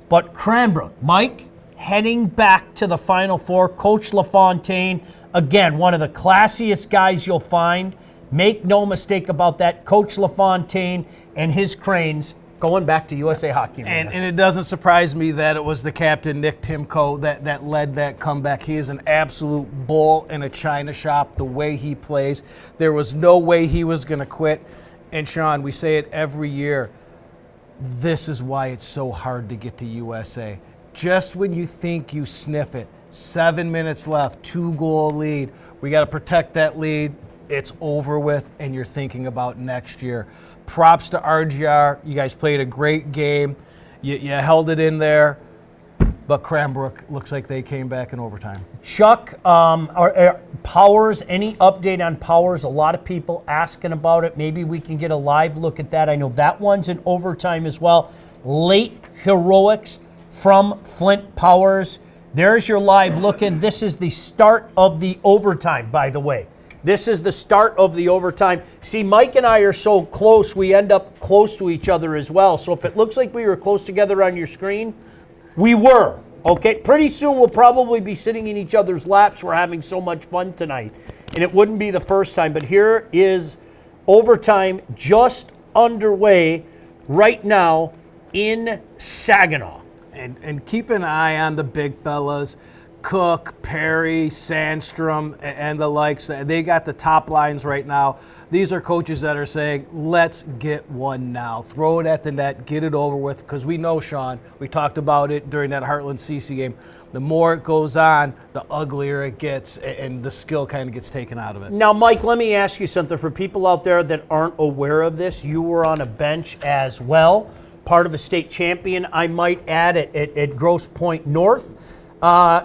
But Cranbrook, Mike, heading back to the Final Four. Coach LaFontaine, again, one of the classiest guys you'll find. Make no mistake about that. Coach LaFontaine and his Cranes going back to USA Hockey. And it doesn't surprise me that it was the captain, Nick Timko, that led that comeback. He is an absolute bull in a china shop, the way he plays. There was no way he was going to quit. And, Sean, we say it every year. This is why it's so hard to get to USA. Just when you think you sniff it, 7 minutes left, 2-goal lead. We got to protect that lead. It's over with, and you're thinking about next year. Props to RGR. You guys played a great game. You held it in there, but Cranbrook looks like they came back in overtime. Chuck, Powers, any update on Powers? A lot of people asking about it. Maybe we can get a live look at that. I know that one's in overtime as well. Late heroics from Flint Powers. There's your live look in. This is the start of the overtime, by the way. This is the start of the overtime. See, Mike and I are so close, we end up close to each other as well. So if it looks like we were close together on your screen, we were. Okay, pretty soon we'll probably be sitting in each other's laps. We're having so much fun tonight. And it wouldn't be the first time, but here is overtime just underway right now in Saginaw. And keep an eye on the big fellas. Cook, Perry, Sandstrom, and the likes. They got the top lines right now. These are coaches that are saying, let's get one now. Throw it at the net, get it over with, because we know, Sean, we talked about it during that Hartland CC game. The more it goes on, the uglier it gets, and the skill kind of gets taken out of it. Now, Mike, let me ask you something. For people out there that aren't aware of this, you were on a bench as well, part of a state champion, I might add, at Grosse Pointe North.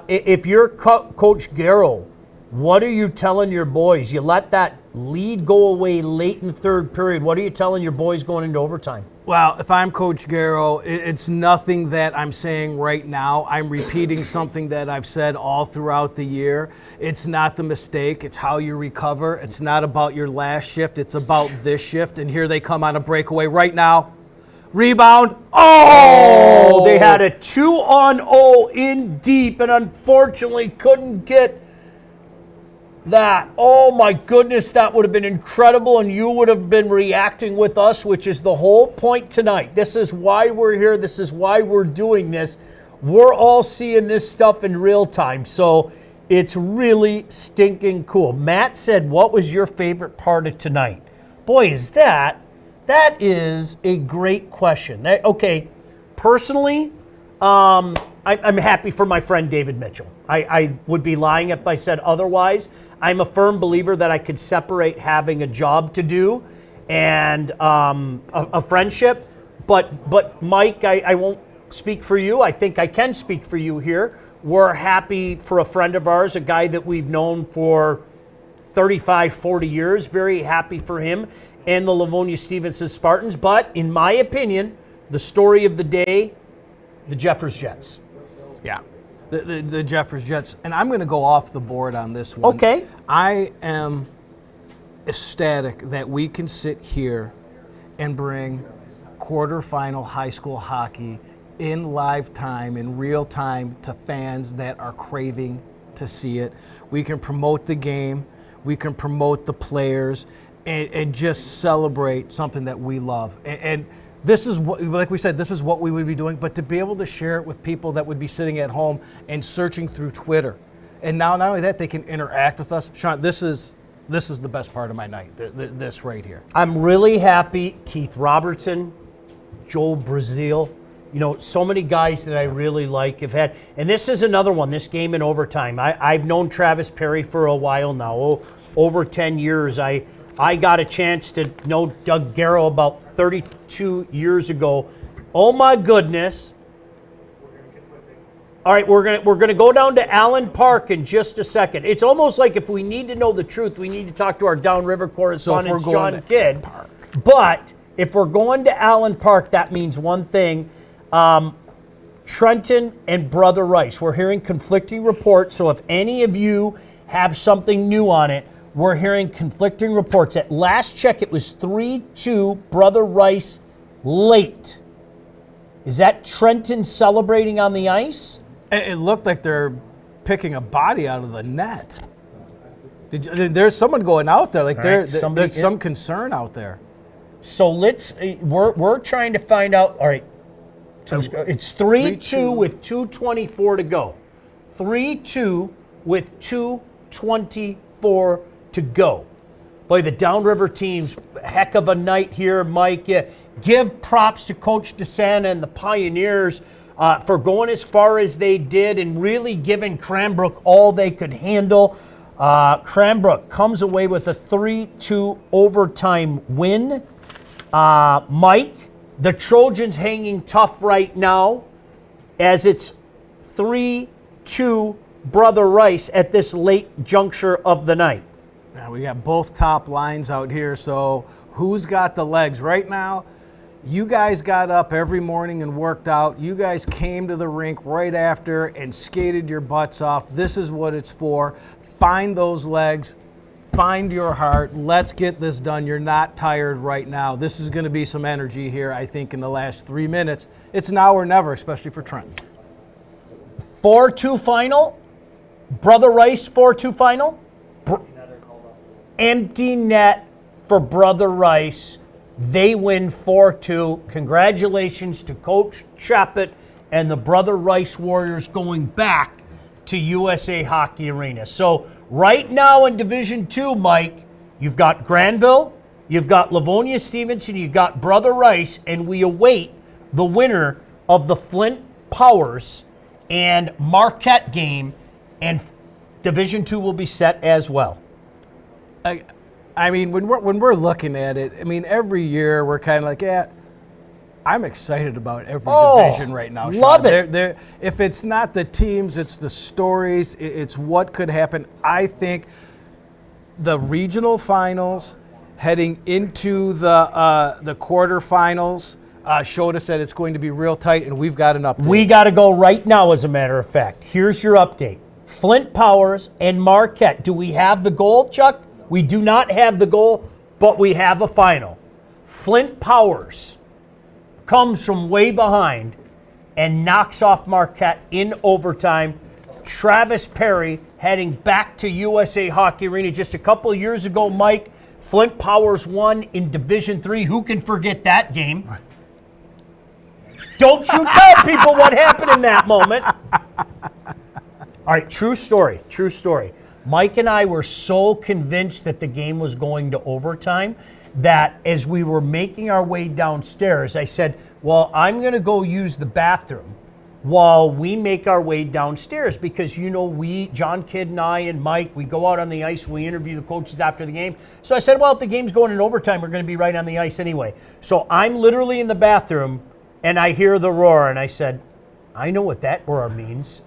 If you're Coach Garrow, what are you telling your boys? You let that lead go away late in the third period. What are you telling your boys going into overtime? Well, if I'm Coach Garrow, it's nothing that I'm saying right now. I'm repeating something that I've said all throughout the year. It's not the mistake. It's how you recover. It's not about your last shift. It's about this shift. And here they come on a breakaway right now. Rebound. Oh! They had a 2-on-0 in deep and unfortunately couldn't get that. Oh my goodness, that would have been incredible and you would have been reacting with us, which is the whole point tonight. This is why we're here. This is why we're doing this. We're all seeing this stuff in real time. So it's really stinking cool. Matt said, what was your favorite part of tonight? Boy, that is a great question. Okay, personally, I'm happy for my friend David Mitchell. I would be lying if I said otherwise. I'm a firm believer that I could separate having a job to do and a friendship. But Mike, I won't speak for you. I think I can speak for you here. We're happy for a friend of ours, a guy that we've known for 35, 40 years. Very happy for him and the Livonia Stevenson Spartans. But in my opinion, the story of the day, the Jeffers Jets. Yeah, the Jeffers Jets. And I'm going to go off the board on this one. Okay. I am ecstatic that we can sit here and bring quarterfinal high school hockey in live time, in real time, to fans that are craving to see it. We can promote the game. We can promote the players. And just celebrate something that we love. And this is what, like we said, this is what we would be doing, but to be able to share it with people that would be sitting at home and searching through Twitter. And now, not only that, they can interact with us. Sean, this is this is the best part of my night, this right here. I'm really happy. Keith Robertson, Joel Brazil, so many guys that I really like have had. And this is another one, this game in overtime. I've known Travis Perry for a while now, over 10 years. I got a chance to know Doug Garrow about 32 years ago. Oh my goodness. All right, we're gonna go down to Allen Park in just a second. It's almost like if we need to know the truth, we need to talk to our downriver correspondent, John Kidd. But if we're going to Allen Park, that means one thing. Trenton and Brother Rice. We're hearing conflicting reports, so if any of you have something new on it, we're hearing conflicting reports. At last check, it was 3-2 Brother Rice late. Is that Trenton celebrating on the ice? It looked like they're picking a body out of the net. There's someone going out there. There's some concern out there. So we're trying to find out. All right, it's 3-2 with 2:24 to go. 3-2 with 2:24 to go. Boy, the downriver teams, heck of a night here, Mike. Give props to Coach DeSanta and the Pioneers for going as far as they did and really giving Cranbrook all they could handle. Cranbrook comes away with a 3-2 overtime win. Mike, the Trojans hanging tough right now as it's 3-2 Brother Rice at this late juncture of the night. Now we got both top lines out here, so who's got the legs? Right now, you guys got up every morning and worked out. You guys came to the rink right after and skated your butts off. This is what it's for. Find those legs. Find your heart. Let's get this done. You're not tired right now. This is going to be some energy here, I think, in the last 3 minutes. It's now or never, especially for Trenton. 4-2 final. Brother Rice 4-2 final. Empty net for Brother Rice. They win 4-2. Congratulations to Coach Chappett and the Brother Rice Warriors going back to USA Hockey Arena. So right now in Division II, Mike, you've got Grandville, you've got Livonia Stevenson, you've got Brother Rice, and we await the winner of the Flint Powers and Marquette game, and Division II will be set as well. I mean, when we're looking at it, I mean, every year we're kind of like, I'm excited about every division right now. Love it. If it's not the teams, it's the stories. It's what could happen. I think the regional finals heading into the quarterfinals showed us that it's going to be real tight, and we've got an update. We got to go right now, as a matter of fact. Here's your update. Flint Powers and Marquette. Do we have the goal, Chuck? We do not have the goal, but we have a final. Flint Powers comes from way behind and knocks off Marquette in overtime. Travis Perry heading back to USA Hockey Arena just a couple of years ago, Mike. Flint Powers won in Division III. Who can forget that game? Don't you tell people what happened in that moment. All right, true story. Mike and I were so convinced that the game was going to overtime that as we were making our way downstairs, I said, well, I'm going to go use the bathroom while we make our way downstairs because, John Kidd and I and Mike, we go out on the ice, we interview the coaches after the game. So I said, well, if the game's going in overtime, we're going to be right on the ice anyway. So I'm literally in the bathroom and I hear the roar and I said, I know what that roar means.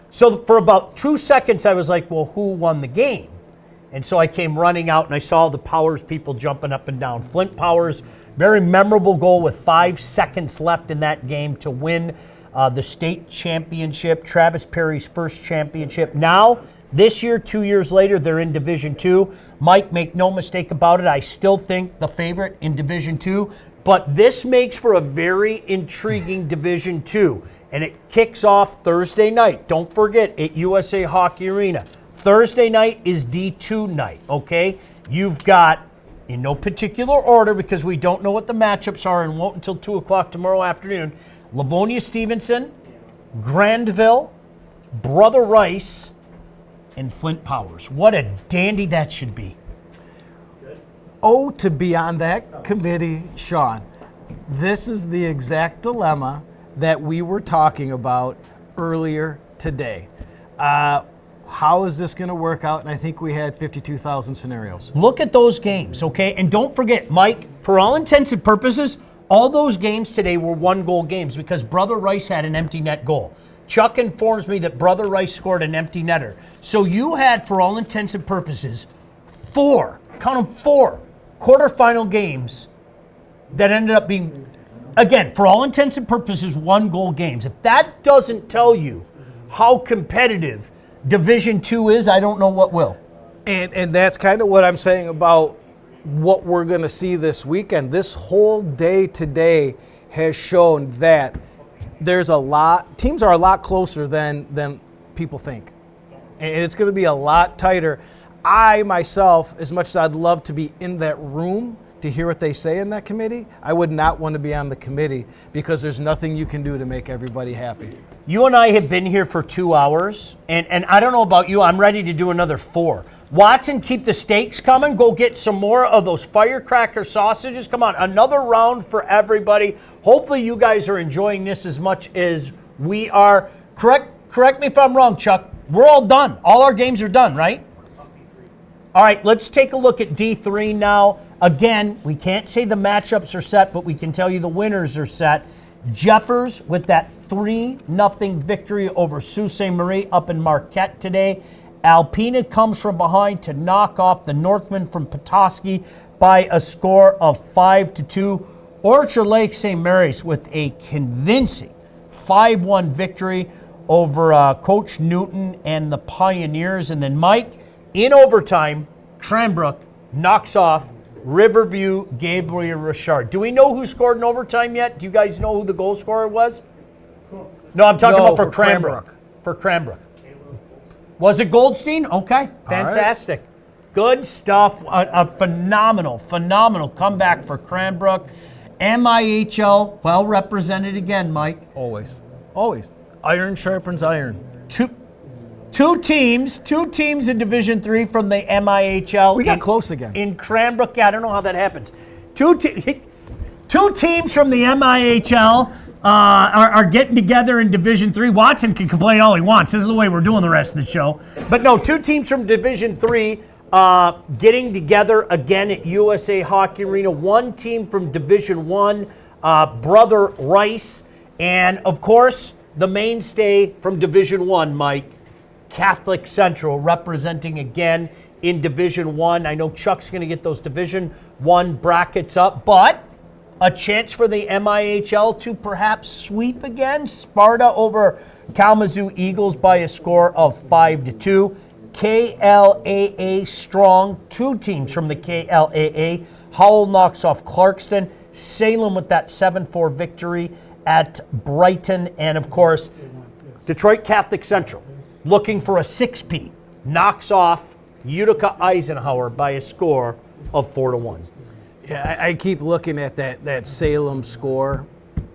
So for about 2 seconds, I was like, well, who won the game? And so I came running out and I saw the Powers people jumping up and down. Flint Powers, very memorable goal with 5 seconds left in that game to win the state championship, Travis Perry's first championship. Now, this year, 2 years later, they're in Division II. Mike, make no mistake about it, I still think the favorite in Division II. But this makes for a very intriguing Division II. And it kicks off Thursday night. Don't forget, at USA Hockey Arena. Thursday night is D2 night, okay? You've got, in no particular order because we don't know what the matchups are and won't until 2 o'clock tomorrow afternoon, Livonia Stevenson, Grandville, Brother Rice, and Flint Powers. What a dandy that should be. Oh, to be on that committee, Sean. This is the exact dilemma that we were talking about earlier today. How is this going to work out? And I think we had 52,000 scenarios. Look at those games, okay? And don't forget, Mike, for all intents and purposes, all those games today were 1-goal games because Brother Rice had an empty net goal. Chuck informs me that Brother Rice scored an empty netter. So you had, for all intents and purposes, 4 quarterfinal games that ended up being, again, for all intents and purposes, 1-goal games. If that doesn't tell you how competitive Division II is, I don't know what will. And that's kind of what I'm saying about what we're going to see this weekend. This whole day today has shown that there's a lot, teams are a lot closer than people think. And it's going to be a lot tighter. I myself, as much as I'd love to be in that room to hear what they say in that committee, I would not want to be on the committee because there's nothing you can do to make everybody happy. You and I have been here for 2 hours, and I don't know about you, I'm ready to do another 4. Watson, keep the steaks coming. Go get some more of those firecracker sausages. Come on, another round for everybody. Hopefully you guys are enjoying this as much as we are. Correct me if I'm wrong, Chuck. We're all done. All our games are done, right? All right, let's take a look at D3 now. Again, we can't say the matchups are set, but we can tell you the winners are set. Jeffers with that 3-0 victory over Sault Ste. Marie up in Marquette today. Alpena comes from behind to knock off the Northmen from Petoskey by a score of 5-2. Orchard Lake St. Mary's with a convincing 5-1 victory over Coach Newton and the Pioneers. And then Mike, in overtime, Cranbrook knocks off Riverview Gabriel Richard. Do we know who scored in overtime yet? Do you guys know who the goal scorer was? No, I'm talking about for Cranbrook. For Cranbrook. Was it Goldstein? Okay, fantastic. Right. Good stuff. A phenomenal comeback for Cranbrook. MIHL, well represented again, Mike. Always. Iron sharpens iron. Two teams in Division III from the MIHL. We got close again. In Cranbrook, yeah, I don't know how that happens. Two teams from the MIHL are getting together in Division III. Watson can complain all he wants. This is the way we're doing the rest of the show. But no, 2 teams from Division III getting together again at USA Hockey Arena. 1 team from Division I, Brother Rice. And, of course, the mainstay from Division I, Mike, Catholic Central, representing again in Division I. I know Chuck's going to get those Division I brackets up, but a chance for the MIHL to perhaps sweep again. Sparta over Kalamazoo Eagles by a score of 5-2. KLAA strong. 2 teams from the KLAA. Howell knocks off Clarkston. Salem with that 7-4 victory at Brighton. And, of course, Detroit Catholic Central, looking for a 6P, knocks off Utica Eisenhower by a score of 4-1. Yeah, I keep looking at that Salem score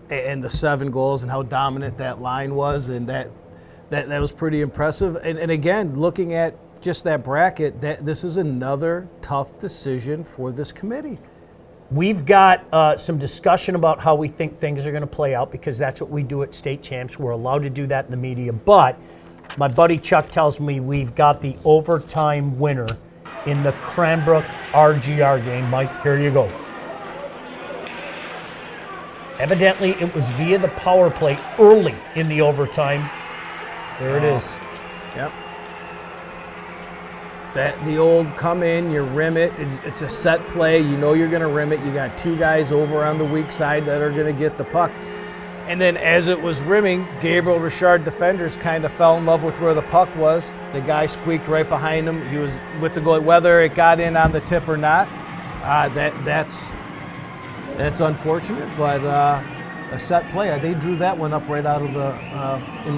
and the 7 goals and how dominant that line was, and that was pretty impressive. And again, looking at just that bracket, this is another tough decision for this committee. We've got some discussion about how we think things are going to play out because that's what we do at State Champs. We're allowed to do that in the media, but my buddy Chuck tells me we've got the overtime winner in the Cranbrook RGR game. Mike, here you go. Evidently, it was via the power play early in the overtime. There it is. Yep. The old come in, you rim it. It's a set play. You know you're going to rim it. You got 2 guys over on the weak side that are going to get the puck. And then as it was rimming, Gabriel Richard defenders kind of fell in love with where the puck was. The guy squeaked right behind him. He was with the goal. Whether it got in on the tip or not, that's unfortunate. But a set play. They drew that one up right out of the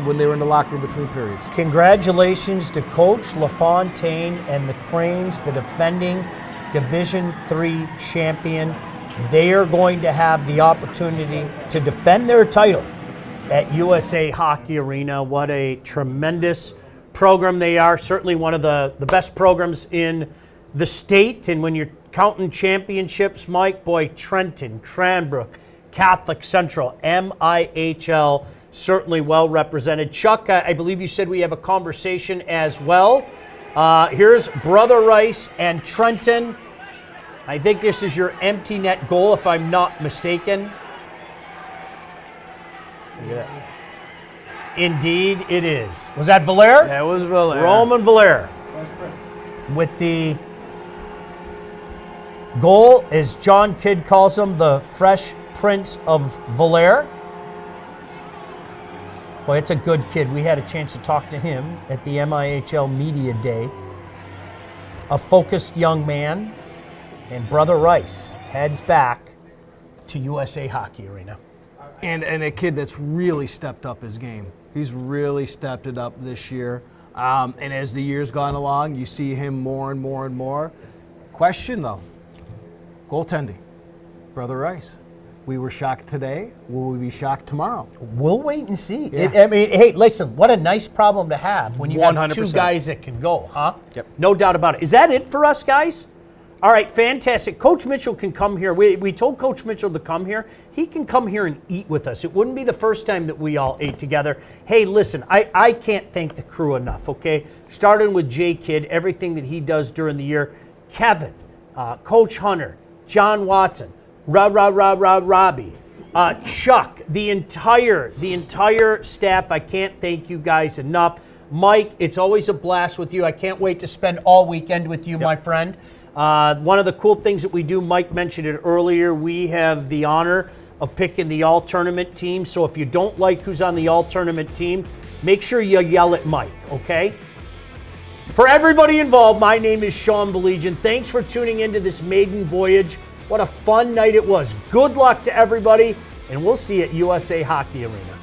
when they were in the locker room between periods. Congratulations to Coach LaFontaine and the Cranes, the defending Division III champion. They are going to have the opportunity to defend their title at USA Hockey Arena. What a tremendous program they are. Certainly one of the best programs in the state. And when you're Counting championships, Mike, boy, Trenton, Cranbrook, Catholic Central, MIHL, certainly well represented. Chuck, I believe you said we have a conversation as well. Here's Brother Rice and Trenton. I think this is your empty net goal, if I'm not mistaken. Look at that. Indeed, it is. Was that Valaire? That was Valaire. Roman Valaire. With the goal, as John Kidd calls him, the Fresh Prince of Valaire. Boy, it's a good kid. We had a chance to talk to him at the MIHL Media Day. A focused young man. And Brother Rice heads back to USA Hockey Arena. And a kid that's really stepped up his game. He's really stepped it up this year. And as the year's gone along, you see him more and more and more. Question, though, goaltending. Brother Rice. We were shocked today. Will we be shocked tomorrow? We'll wait and see. Yeah. I mean, hey, listen, what a nice problem to have when you have 100%. two guys that can go, huh? Yep. No doubt about it. Is that it for us, guys? All right, fantastic. Coach Mitchell can come here. We told Coach Mitchell to come here. He can come here and eat with us. It wouldn't be the first time that we all ate together. Hey, listen, I can't thank the crew enough, okay? Starting with Jay Kidd, everything that he does during the year. Kevin, Coach Hunter, John Watson, Robbie, Chuck, the entire staff. I can't thank you guys enough. Mike, it's always a blast with you. I can't wait to spend all weekend with you, my friend. One of the cool things that we do, Mike mentioned it earlier, we have the honor of picking the all-tournament team. So if you don't like who's on the all-tournament team, make sure you yell at Mike, okay? For everybody involved, my name is Sean Baligian. Thanks for tuning into this maiden voyage. What a fun night it was. Good luck to everybody, and we'll see you at USA Hockey Arena.